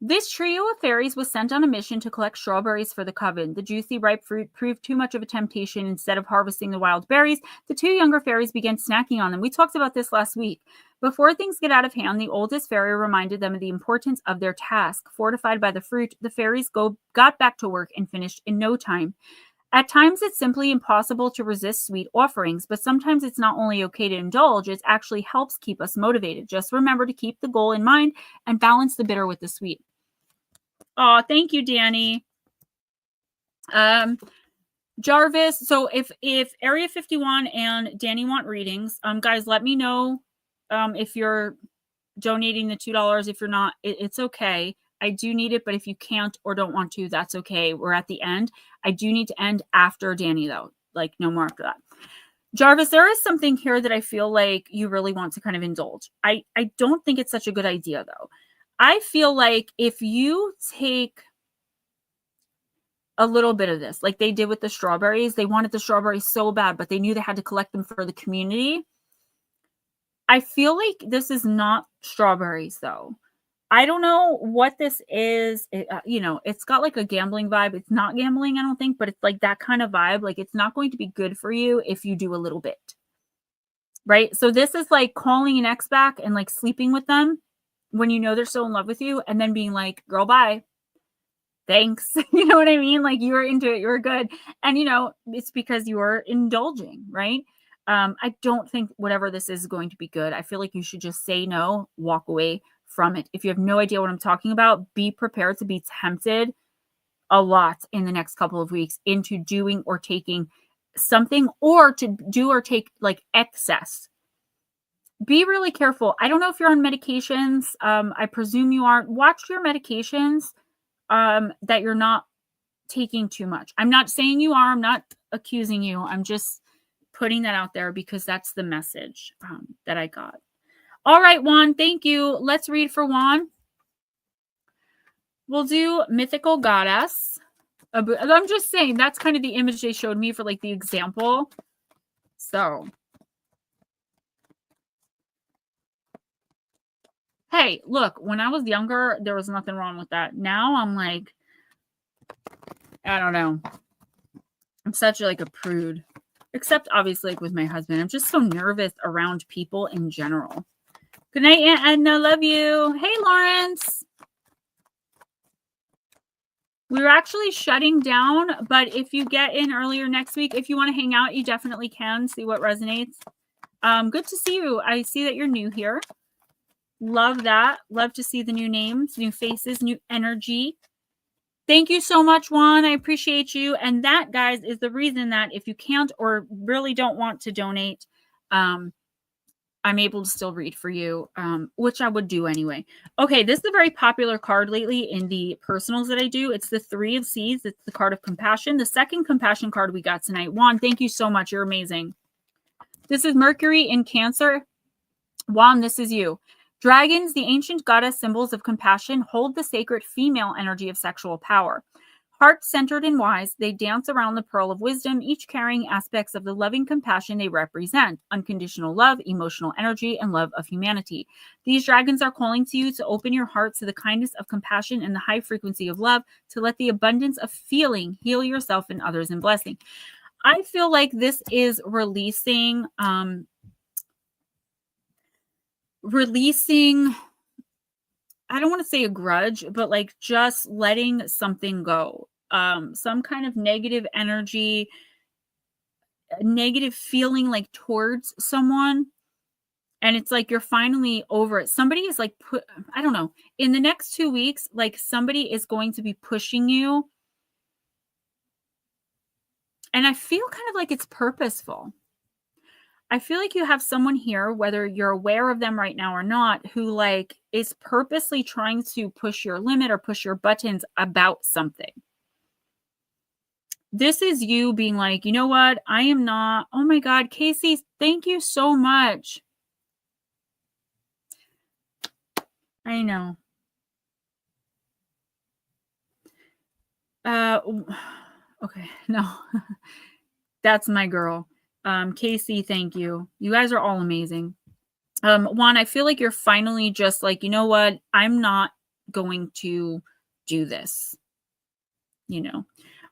[SPEAKER 1] This trio of fairies was sent on a mission to collect strawberries for the coven. The juicy, ripe fruit proved too much of a temptation. Instead of harvesting the wild berries, the two younger fairies began snacking on them. We talked about this last week. Before things get out of hand, the oldest fairy reminded them of the importance of their task. Fortified by the fruit, the fairies got back to work and finished in no time. At times, it's simply impossible to resist sweet offerings, but sometimes it's not only okay to indulge, it actually helps keep us motivated. Just remember to keep the goal in mind and balance the bitter with the sweet. Oh, thank you, Danny. Jarvis, so if Area 51 and Danny want readings, guys, let me know if you're donating the $2. If you're not, it's okay. I do need it, but if you can't or don't want to, that's okay. We're at the end. I do need to end after Danny, though. Like, no more after that. Jarvis, there is something here that I feel like you really want to kind of indulge. I don't think it's such a good idea, though. I feel like if you take a little bit of this, like they did with the strawberries, they wanted the strawberries so bad, but they knew they had to collect them for the community. I feel like this is not strawberries, though. I don't know what this is. It's got like a gambling vibe. It's not gambling, I don't think, but it's like that kind of vibe. Like it's not going to be good for you if you do a little bit. Right? So this is like calling an ex back and like sleeping with them when you know they're so in love with you and then being like, girl, bye. Thanks. You know what I mean? Like you were into it. You were good. And, it's because you were indulging, right? I don't think whatever this is going to be good. I feel like you should just say no, walk away from it. If you have no idea what I'm talking about, be prepared to be tempted a lot in the next couple of weeks into doing or taking something or to do or take like excess. Be really careful. I don't know if you're on medications. I presume you aren't. Watch your medications that you're not taking too much. I'm not saying you are. I'm not accusing you. I'm just putting that out there because that's the message that I got. All right, Juan, thank you. Let's read for Juan. We'll do Mythical Goddess. I'm just saying that's kind of the image they showed me for like the example. So, hey, look, when I was younger, there was nothing wrong with that. Now I'm like, I don't know. I'm such like a prude. Except obviously like with my husband. I'm just so nervous around people in general. Good night, Aunt Edna. Love you. Hey, Lawrence. We were actually shutting down, but if you get in earlier next week, if you want to hang out, you definitely can. See what resonates. Good to see you. I see that you're new here. Love that. Love to see the new names, new faces, new energy. Thank you so much, Juan. I appreciate you. And that, guys, is the reason that if you can't or really don't want to donate, I'm able to still read for you, which I would do anyway. Okay, this is a very popular card lately in the personals that I do. It's the 3 of Seas. It's the card of compassion. The second compassion card we got tonight. Juan, thank you so much. You're amazing. This is Mercury in Cancer. Juan, this is you. Dragons, the ancient goddess symbols of compassion, hold the sacred female energy of sexual power. Heart-centered and wise, they dance around the pearl of wisdom, each carrying aspects of the loving compassion they represent: unconditional love, emotional energy, and love of humanity. These dragons are calling to you to open your heart to the kindness of compassion and the high frequency of love, to let the abundance of feeling heal yourself and others in blessing. I feel like this is releasing, I don't want to say a grudge, but like just letting something go. Some kind of negative energy, negative feeling like towards someone. And it's like you're finally over it. Somebody is like, I don't know, in the next 2 weeks, like somebody is going to be pushing you. And I feel kind of like it's purposeful. I feel like you have someone here, whether you're aware of them right now or not, who like is purposely trying to push your limit or push your buttons about something. This is you being like, you know what? I am not. Oh my God, Casey, thank you so much. I know. Okay, no. That's my girl. Casey, thank you. You guys are all amazing. Juan, I feel like you're finally just like, you know what? I'm not going to do this, you know,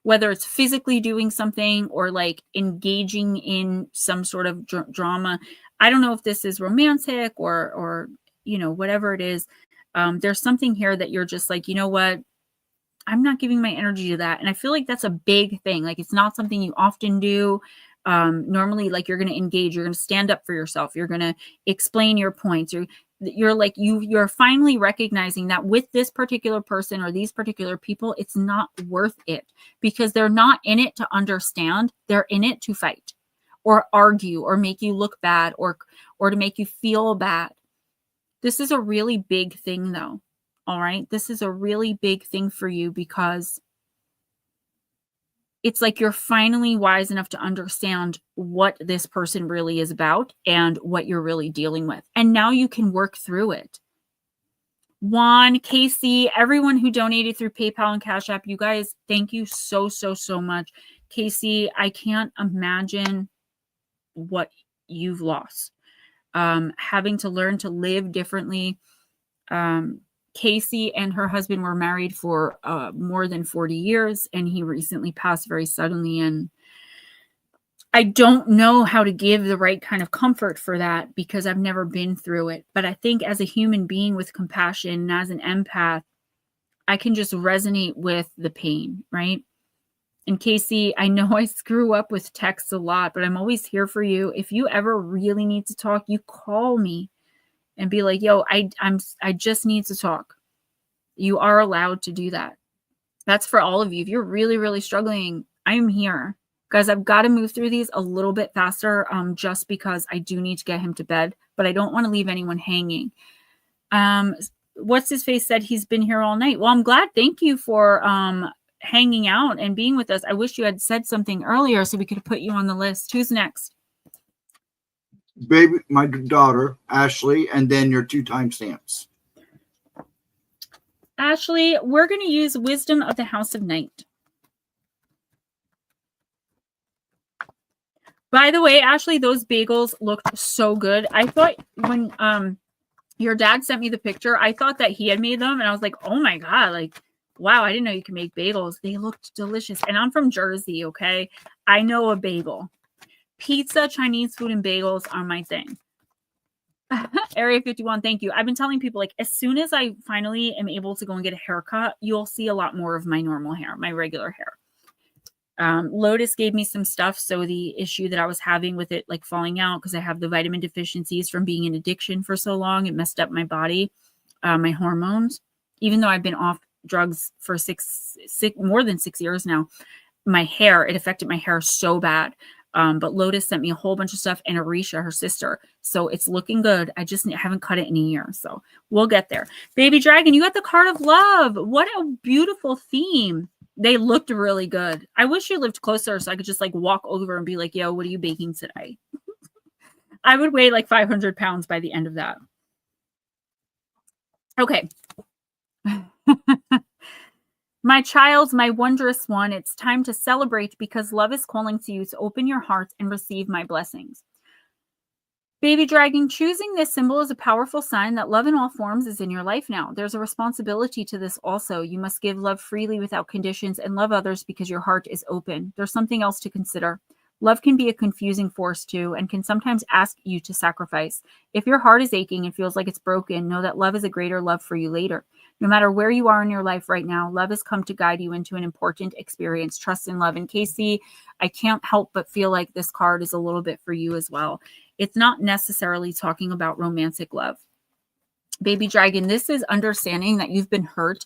[SPEAKER 1] whether it's physically doing something or like engaging in some sort of drama. I don't know if this is romantic or, you know, whatever it is. There's something here that you're just like, you know what? I'm not giving my energy to that. And I feel like that's a big thing. Like, it's not something you often do. Normally, like, you're going to engage, you're going to stand up for yourself. You're going to explain your points. You're finally recognizing that with this particular person or these particular people, it's not worth it, because they're not in it to understand. They're in it to fight or argue or make you look bad or to make you feel bad. This is a really big thing, though. All right. This is a really big thing for you, because it's like you're finally wise enough to understand what this person really is about and what you're really dealing with. And now you can work through it. Juan, Casey, everyone who donated through PayPal and Cash App, you guys, thank you so, so, so much. Casey, I can't imagine what you've lost. Having to learn to live differently. Casey and her husband were married for more than 40 years, and he recently passed very suddenly. And I don't know how to give the right kind of comfort for that, because I've never been through it. But I think as a human being with compassion and as an empath, I can just resonate with the pain, right? And Casey, I know I screw up with texts a lot, but I'm always here for you. If you ever really need to talk, you call me and be like, yo, I just need to talk. You are allowed to do that. That's for all of you. If you're really, really struggling, I'm here. Guys, I've got to move through these a little bit faster, just because I do need to get him to bed, but I don't want to leave anyone hanging. What's his face said he's been here all night. Well, I'm glad. Thank you for hanging out and being with us. I wish you had said something earlier so we could have put you on the list. Who's next?
[SPEAKER 2] Baby, my daughter, Ashley, and then your 2 timestamps.
[SPEAKER 1] Ashley, we're going to use Wisdom of the House of Night. By the way, Ashley, those bagels looked so good. I thought when your dad sent me the picture, I thought that he had made them, and I was like, oh my God, like, wow, I didn't know you can make bagels. They looked delicious. And I'm from Jersey, okay? I know a bagel. Pizza, Chinese food, and bagels are my thing. Area 51, thank you. I've been telling people, like, as soon as I finally am able to go and get a haircut, you'll see a lot more of my normal hair, my regular hair. Lotus gave me some stuff. So the issue that I was having with it, like, falling out, because I have the vitamin deficiencies from being in addiction for so long, it messed up my body, my hormones. Even though I've been off drugs for more than 6 years now, my hair, it affected my hair so bad. But Lotus sent me a whole bunch of stuff, and Arisha, her sister. So it's looking good. I just haven't cut it in a year. So we'll get there. Baby Dragon, you got the card of love. What a beautiful theme. They looked really good. I wish you lived closer so I could just like walk over and be like, yo, what are you baking today? I would weigh like 500 pounds by the end of that. Okay. My child, my wondrous one, it's time to celebrate, because love is calling to you to open your heart and receive my blessings. Baby Dragon, choosing this symbol is a powerful sign that love in all forms is in your life now. There's a responsibility to this also. You must give love freely without conditions and love others because your heart is open. There's something else to consider. Love can be a confusing force too, and can sometimes ask you to sacrifice. If your heart is aching and feels like it's broken, know that love is a greater love for you later. No matter where you are in your life right now, love has come to guide you into an important experience. Trust in love. And Casey, I can't help but feel like this card is a little bit for you as well. It's not necessarily talking about romantic love. Baby Dragon, this is understanding that you've been hurt,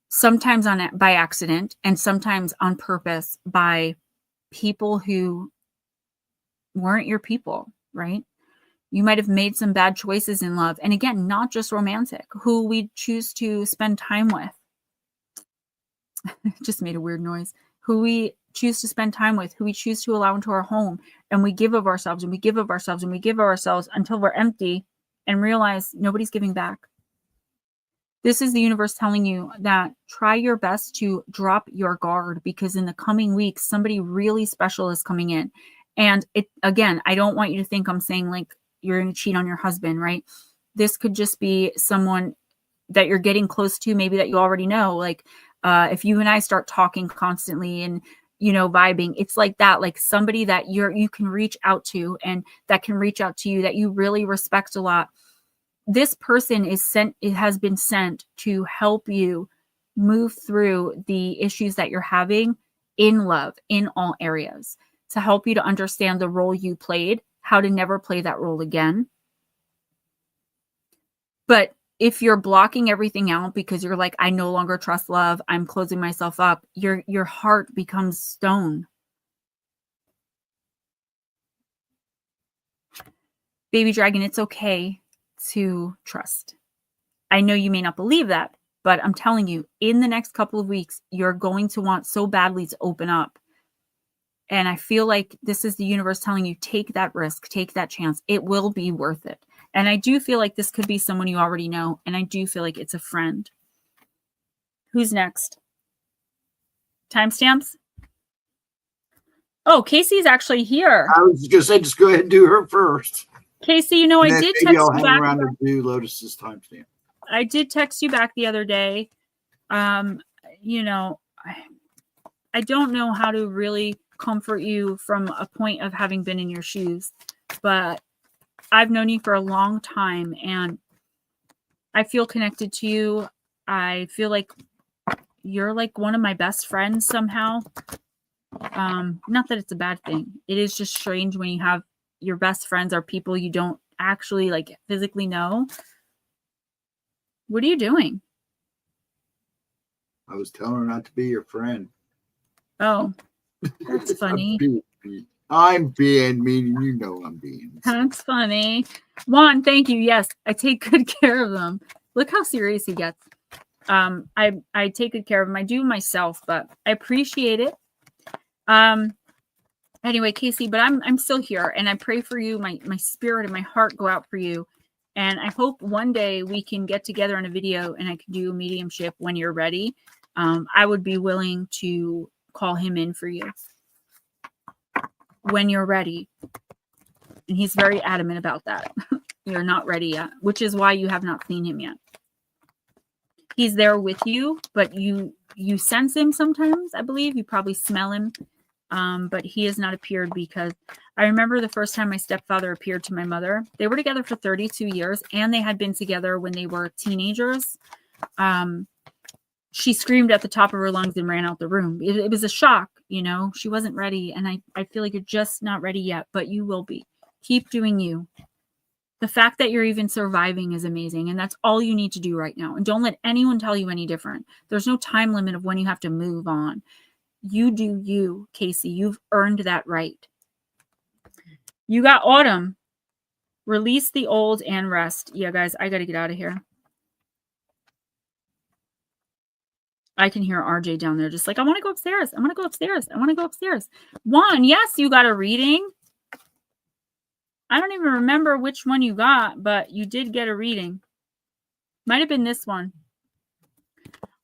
[SPEAKER 1] sometimes by accident and sometimes on purpose by people who weren't your people, right? You might have made some bad choices in love. And again, not just romantic, who we choose to spend time with. Just made a weird noise. Who we choose to spend time with, who we choose to allow into our home. And we give of ourselves and we give of ourselves and we give of ourselves until we're empty and realize nobody's giving back. This is the universe telling you that try your best to drop your guard, because in the coming weeks, somebody really special is coming in. And it, again, I don't want you to think I'm saying like you're going to cheat on your husband, right? This could just be someone that you're getting close to, maybe that you already know. Like if you and I start talking constantly and, you know, vibing, it's like that, like somebody that you can reach out to and that can reach out to you, that you really respect a lot. This person it has been sent to help you move through the issues that you're having in love, in all areas, to help you to understand the role you played, how to never play that role again. But if you're blocking everything out because you're like, I no longer trust love, I'm closing myself up, your heart becomes stone. Baby dragon, it's okay to trust. I know you may not believe that, but I'm telling you, in the next couple of weeks, you're going to want so badly to open up. And I feel like this is the universe telling you, take that risk, take that chance. It will be worth it. And I do feel like this could be someone you already know. And I do feel like it's a friend. Who's next? Timestamps? Oh, Casey's actually here.
[SPEAKER 2] I was going to say, just go ahead and do her first.
[SPEAKER 1] Casey, you know,
[SPEAKER 2] And
[SPEAKER 1] I
[SPEAKER 2] then
[SPEAKER 1] did
[SPEAKER 2] maybe
[SPEAKER 1] text
[SPEAKER 2] I'll
[SPEAKER 1] you
[SPEAKER 2] hang
[SPEAKER 1] back.
[SPEAKER 2] around to do Lotus's timestamp.
[SPEAKER 1] I did text you back the other day. You know, I don't know how to really comfort you from a point of having been in your shoes, but I've known you for a long time and I feel connected to you. I feel like you're like one of my best friends somehow. Not that it's a bad thing. It is just strange when you have your best friends are people you don't actually like physically know. What are you doing?
[SPEAKER 2] I was telling her not to be your friend.
[SPEAKER 1] Oh, that's funny.
[SPEAKER 2] I'm being mean. You know I'm being.
[SPEAKER 1] That's funny. Juan, thank you. Yes, I take good care of them. Look how serious he gets. I take good care of him. I do myself, but I appreciate it. Anyway, Casey, but I'm still here and I pray for you. My spirit and my heart go out for you. And I hope one day we can get together in a video and I can do mediumship when you're ready. I would be willing to call him in for you when you're ready. And he's very adamant about that. You're not ready yet, which is why you have not seen him yet. He's there with you, but you sense him sometimes, I believe. You probably smell him. But he has not appeared because I remember the first time my stepfather appeared to my mother. They were together for 32 years and they had been together when they were teenagers. She screamed at the top of her lungs and ran out the room. It was a shock, you know. She wasn't ready. And I feel like you're just not ready yet, but you will be. Keep doing you. The fact that you're even surviving is amazing. And that's all you need to do right now. And don't let anyone tell you any different. There's no time limit of when you have to move on. You do you, Casey. You've earned that right. You got Autumn. Release the old and rest. Yeah, guys, I got to get out of here. I can hear RJ down there just like, I want to go upstairs. I want to go upstairs. I want to go upstairs. Juan, yes, you got a reading. I don't even remember which one you got, but you did get a reading. Might have been this one.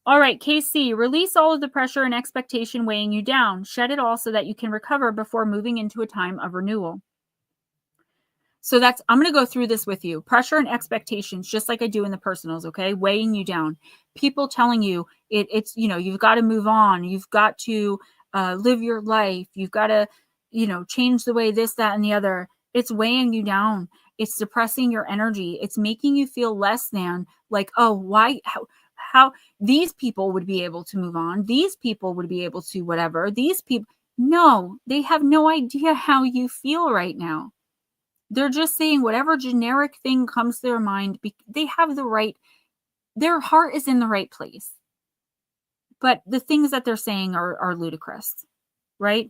[SPEAKER 1] All right, KC, release all of the pressure and expectation weighing you down. Shed it all so that you can recover before moving into a time of renewal. So I'm going to go through this with you. Pressure and expectations, just like I do in the personals, okay? Weighing you down. People telling you it's, you know, you've got to move on. You've got to live your life. You've got to, you know, change the way this, that, and the other. It's weighing you down. It's depressing your energy. It's making you feel less than, like, oh, why, how these people would be able to move on. These people would be able to whatever. These people, no, they have no idea how you feel right now. They're just saying whatever generic thing comes to their mind. They have the right, their heart is in the right place. But the things that they're saying are ludicrous, right?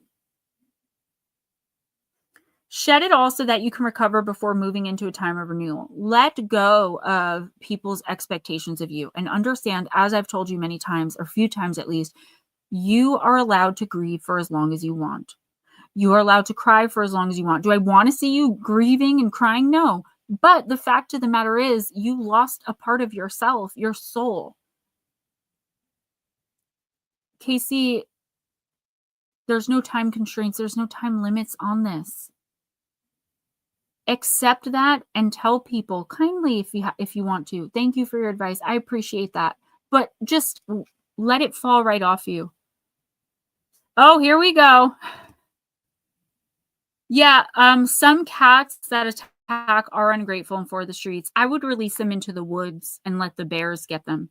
[SPEAKER 1] Shed it all so that you can recover before moving into a time of renewal. Let go of people's expectations of you and understand, as I've told you many times, or a few times at least, you are allowed to grieve for as long as you want. You are allowed to cry for as long as you want. Do I want to see you grieving and crying? No. But the fact of the matter is, you lost a part of yourself, your soul. Casey, there's no time constraints. There's no time limits on this. accept that and tell people kindly if you want to. Thank you for your advice. I appreciate that. But just let it fall right off you. Oh, here we go. Yeah, some cats that attack are ungrateful and for the streets. I would release them into the woods and let the bears get them.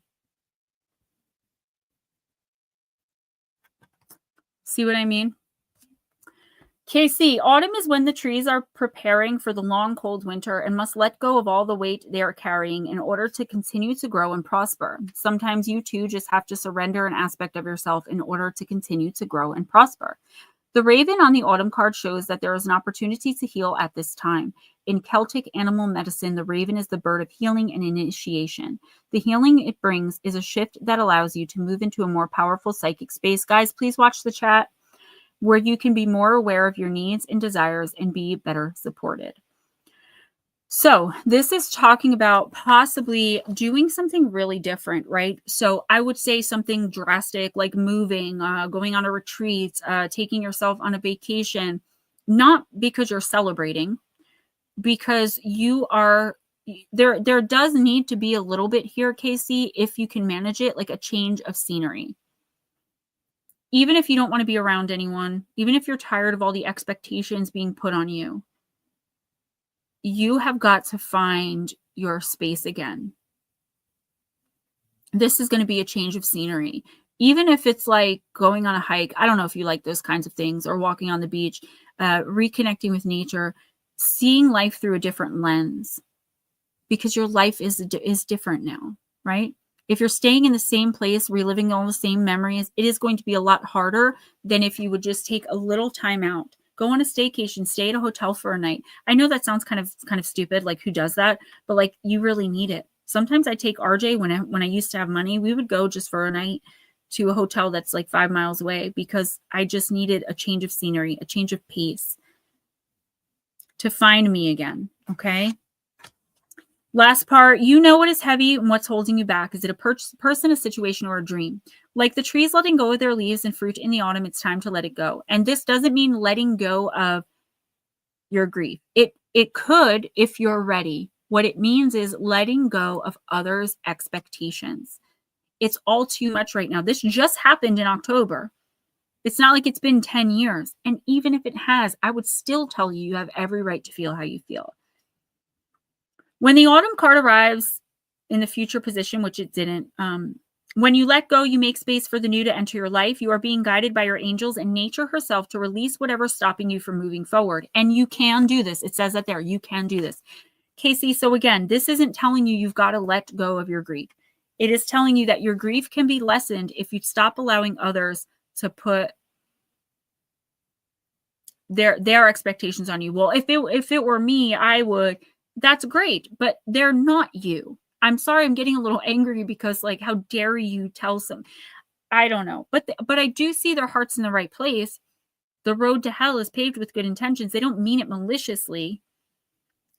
[SPEAKER 1] See what I mean? KC, autumn is when the trees are preparing for the long, cold winter and must let go of all the weight they are carrying in order to continue to grow and prosper. Sometimes you too just have to surrender an aspect of yourself in order to continue to grow and prosper. The raven on the autumn card shows that there is an opportunity to heal at this time. In Celtic animal medicine, the raven is the bird of healing and initiation. The healing it brings is a shift that allows you to move into a more powerful psychic space. Guys, please watch the chat, where you can be more aware of your needs and desires and be better supported. So this is talking about possibly doing something really different, right? So I would say something drastic like moving, going on a retreat, taking yourself on a vacation, not because you're celebrating, because you are there does need to be a little bit here, Casey, if you can manage it, like a change of scenery. Even if you don't want to be around anyone, even if you're tired of all the expectations being put on you, you have got to find your space again. This is going to be a change of scenery. Even if it's like going on a hike, I don't know if you like those kinds of things, or walking on the beach, reconnecting with nature, seeing life through a different lens, because your life is different now, right? If you're staying in the same place, reliving all the same memories, it is going to be a lot harder than if you would just take a little time out. Go on a staycation, stay at a hotel for a night. I know that sounds kind of stupid, like who does that? But like, you really need it. Sometimes I take RJ when I used to have money, we would go just for a night to a hotel that's like 5 miles away, because I just needed a change of scenery, a change of pace to find me again. Okay. Last part, you know what is heavy and what's holding you back. Is it a person, a situation, or a dream? Like the trees letting go of their leaves and fruit in the autumn, it's time to let it go. And this doesn't mean letting go of your grief. It could, if you're ready. What it means is letting go of others' expectations. It's all too much right now. This just happened in October. It's not like it's been 10 years. And even if it has, I would still tell you, you have every right to feel how you feel. When the autumn card arrives in the future position, which it didn't, when you let go, you make space for the new to enter your life. You are being guided by your angels and nature herself to release whatever's stopping you from moving forward. And you can do this. It says that there. You can do this. Casey, so again, this isn't telling you you've got to let go of your grief. It is telling you that your grief can be lessened if you stop allowing others to put their expectations on you. Well, if it were me, I would. That's great, but they're not you. I'm sorry, I'm getting a little angry because, like, how dare you tell some? I don't know, but I do see their hearts in the right place. The road to hell is paved with good intentions. They don't mean it maliciously.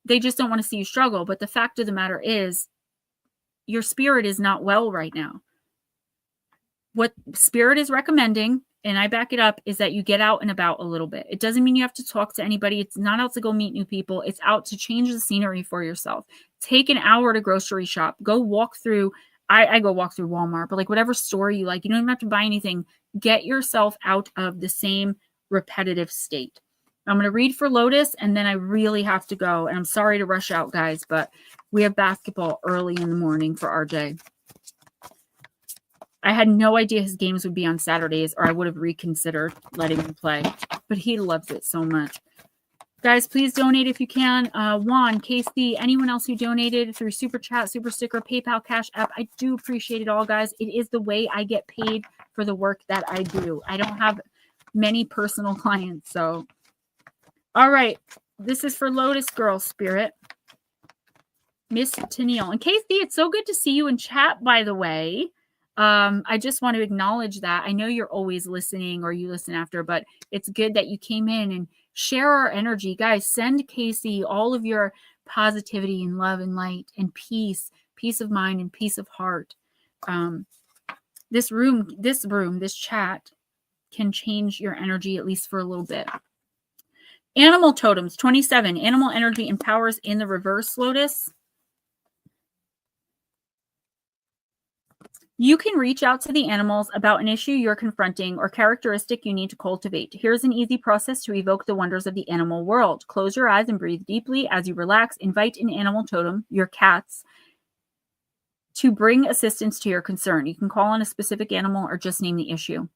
[SPEAKER 1] They just don't want to see you struggle. But the fact of the matter is, your spirit is not well right now. What spirit is recommending, and I back it up, is that you get out and about a little bit. It doesn't mean you have to talk to anybody. It's not out to go meet new people. It's out to change the scenery for yourself. Take an hour to grocery shop. Go walk through. I go walk through Walmart, but like whatever store you like, you don't even have to buy anything. Get yourself out of the same repetitive state. I'm going to read for Lotus, and then I really have to go. And I'm sorry to rush out, guys, but we have basketball early in the morning for RJ. I had no idea his games would be on Saturdays, or I would have reconsidered letting him play. But he loves it so much. Guys, please donate if you can. Juan, Casey, anyone else who donated through Super Chat, Super Sticker, PayPal, Cash App. I do appreciate it all, guys. It is the way I get paid for the work that I do. I don't have many personal clients, so. All right. This is for Lotus Girl Spirit. Miss Tennille. And Casey, it's so good to see you in chat, by the way. I just want to acknowledge that. I know you're always listening, or you listen after, but it's good that you came in and share our energy. Guys, send Casey all of your positivity and love and light and peace of mind and peace of heart. This chat can change your energy, at least for a little bit. Animal totems, 27. Animal energy and powers in the reverse, Lotus. You can reach out to the animals about an issue you're confronting or characteristic you need to cultivate. Here's an easy process to evoke the wonders of the animal world. Close your eyes and breathe deeply. As you relax, invite an animal totem, your cats, to bring assistance to your concern. You can call on a specific animal or just name the issue.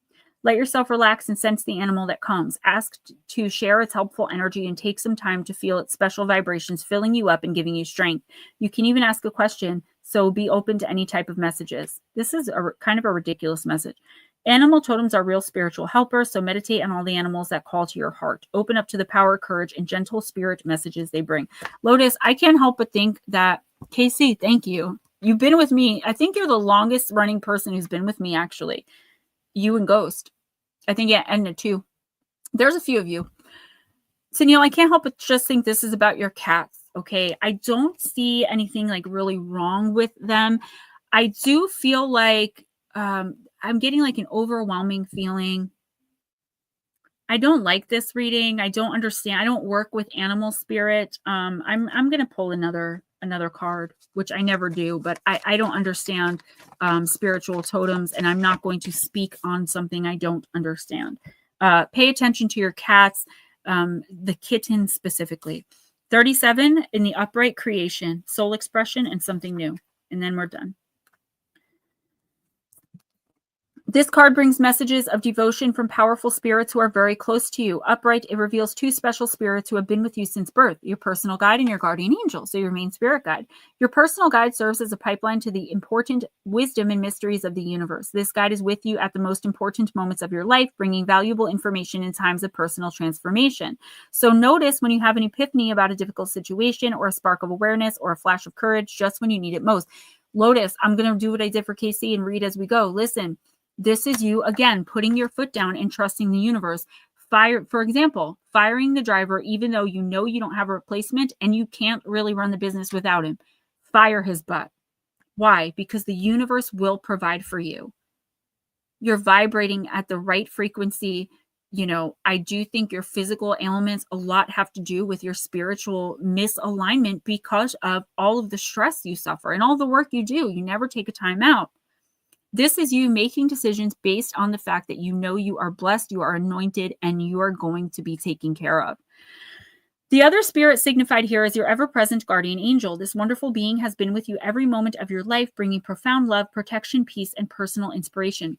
[SPEAKER 1] Let yourself relax and sense the animal that comes. Ask to share its helpful energy and take some time to feel its special vibrations filling you up and giving you strength. You can even ask a question, so be open to any type of messages. This is kind of a ridiculous message. Animal totems are real spiritual helpers, so meditate on all the animals that call to your heart. Open up to the power, courage, and gentle spirit messages they bring. Lotus, I can't help but think that, Casey, thank you. You've been with me. I think you're the longest running person who's been with me, actually. You and Ghost. I think, yeah, and two. There's a few of you. Tennille, I can't help but just think this is about your cats, okay? I don't see anything like really wrong with them. I do feel like I'm getting like an overwhelming feeling. I don't like this reading. I don't understand. I don't work with animal spirit. I'm going to pull another card, which I never do, but I don't understand spiritual totems, and I'm not going to speak on something I don't understand. Pay attention to your cats, the kitten specifically. 37 in the upright creation, soul expression, and something new. And then we're done. This card brings messages of devotion from powerful spirits who are very close to you. Upright, it reveals two special spirits who have been with you since birth, your personal guide and your guardian angel, so your main spirit guide. Your personal guide serves as a pipeline to the important wisdom and mysteries of the universe. This guide is with you at the most important moments of your life, bringing valuable information in times of personal transformation. So notice when you have an epiphany about a difficult situation or a spark of awareness or a flash of courage just when you need it most. Lotus, I'm going to do what I did for Casey and read as we go. Listen. This is you, again, putting your foot down and trusting the universe. For example, firing the driver, even though you know you don't have a replacement and you can't really run the business without him. Fire his butt. Why? Because the universe will provide for you. You're vibrating at the right frequency. You know, I do think your physical ailments a lot have to do with your spiritual misalignment because of all of the stress you suffer and all the work you do. You never take a time out. This is you making decisions based on the fact that you know you are blessed, you are anointed, and you are going to be taken care of. The other spirit signified here is your ever-present guardian angel. This wonderful being has been with you every moment of your life, bringing profound love, protection, peace, and personal inspiration.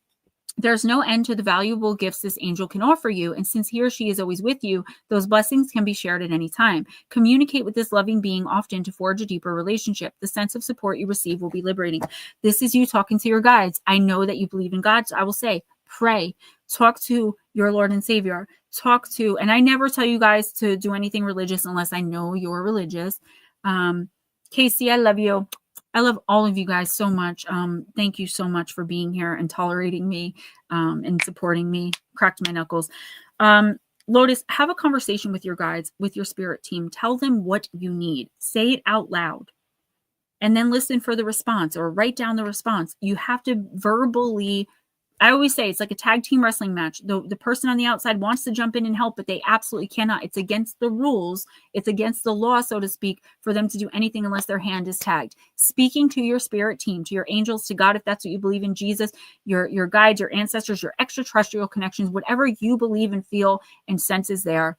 [SPEAKER 1] There's no end to the valuable gifts this angel can offer you, and since he or she is always with you, those blessings can be shared at any time. Communicate with this loving being often to forge a deeper relationship. The sense of support you receive will be liberating. This is you talking to your guides. I know that you believe in God, so I will say, pray. Talk to your Lord and Savior. Talk to, and I never tell you guys to do anything religious unless I know you're religious. Casey, I love you. I love all of you guys so much. Thank you so much for being here and tolerating me and supporting me. Cracked my knuckles. Lotus, have a conversation with your guides, with your spirit team. Tell them what you need. Say it out loud. And then listen for the response or write down the response. You have to verbally, I always say it's like a tag team wrestling match. The person on the outside wants to jump in and help, but they absolutely cannot. It's against the rules. It's against the law, so to speak, for them to do anything unless their hand is tagged. Speaking to your spirit team, to your angels, to God, if that's what you believe in, Jesus, your guides, your ancestors, your extraterrestrial connections, whatever you believe and feel and sense is there.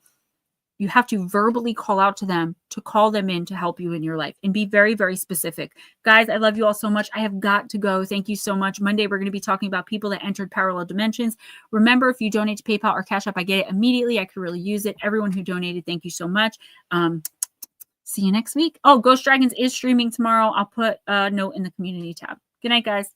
[SPEAKER 1] You have to verbally call out to them to call them in to help you in your life and be very, very specific. Guys, I love you all so much. I have got to go. Thank you so much. Monday, we're going to be talking about people that entered parallel dimensions. Remember, if you donate to PayPal or Cash App, I get it immediately. I could really use it. Everyone who donated, thank you so much. See you next week. Oh, Ghost Dragons is streaming tomorrow. I'll put a note in the community tab. Good night, guys.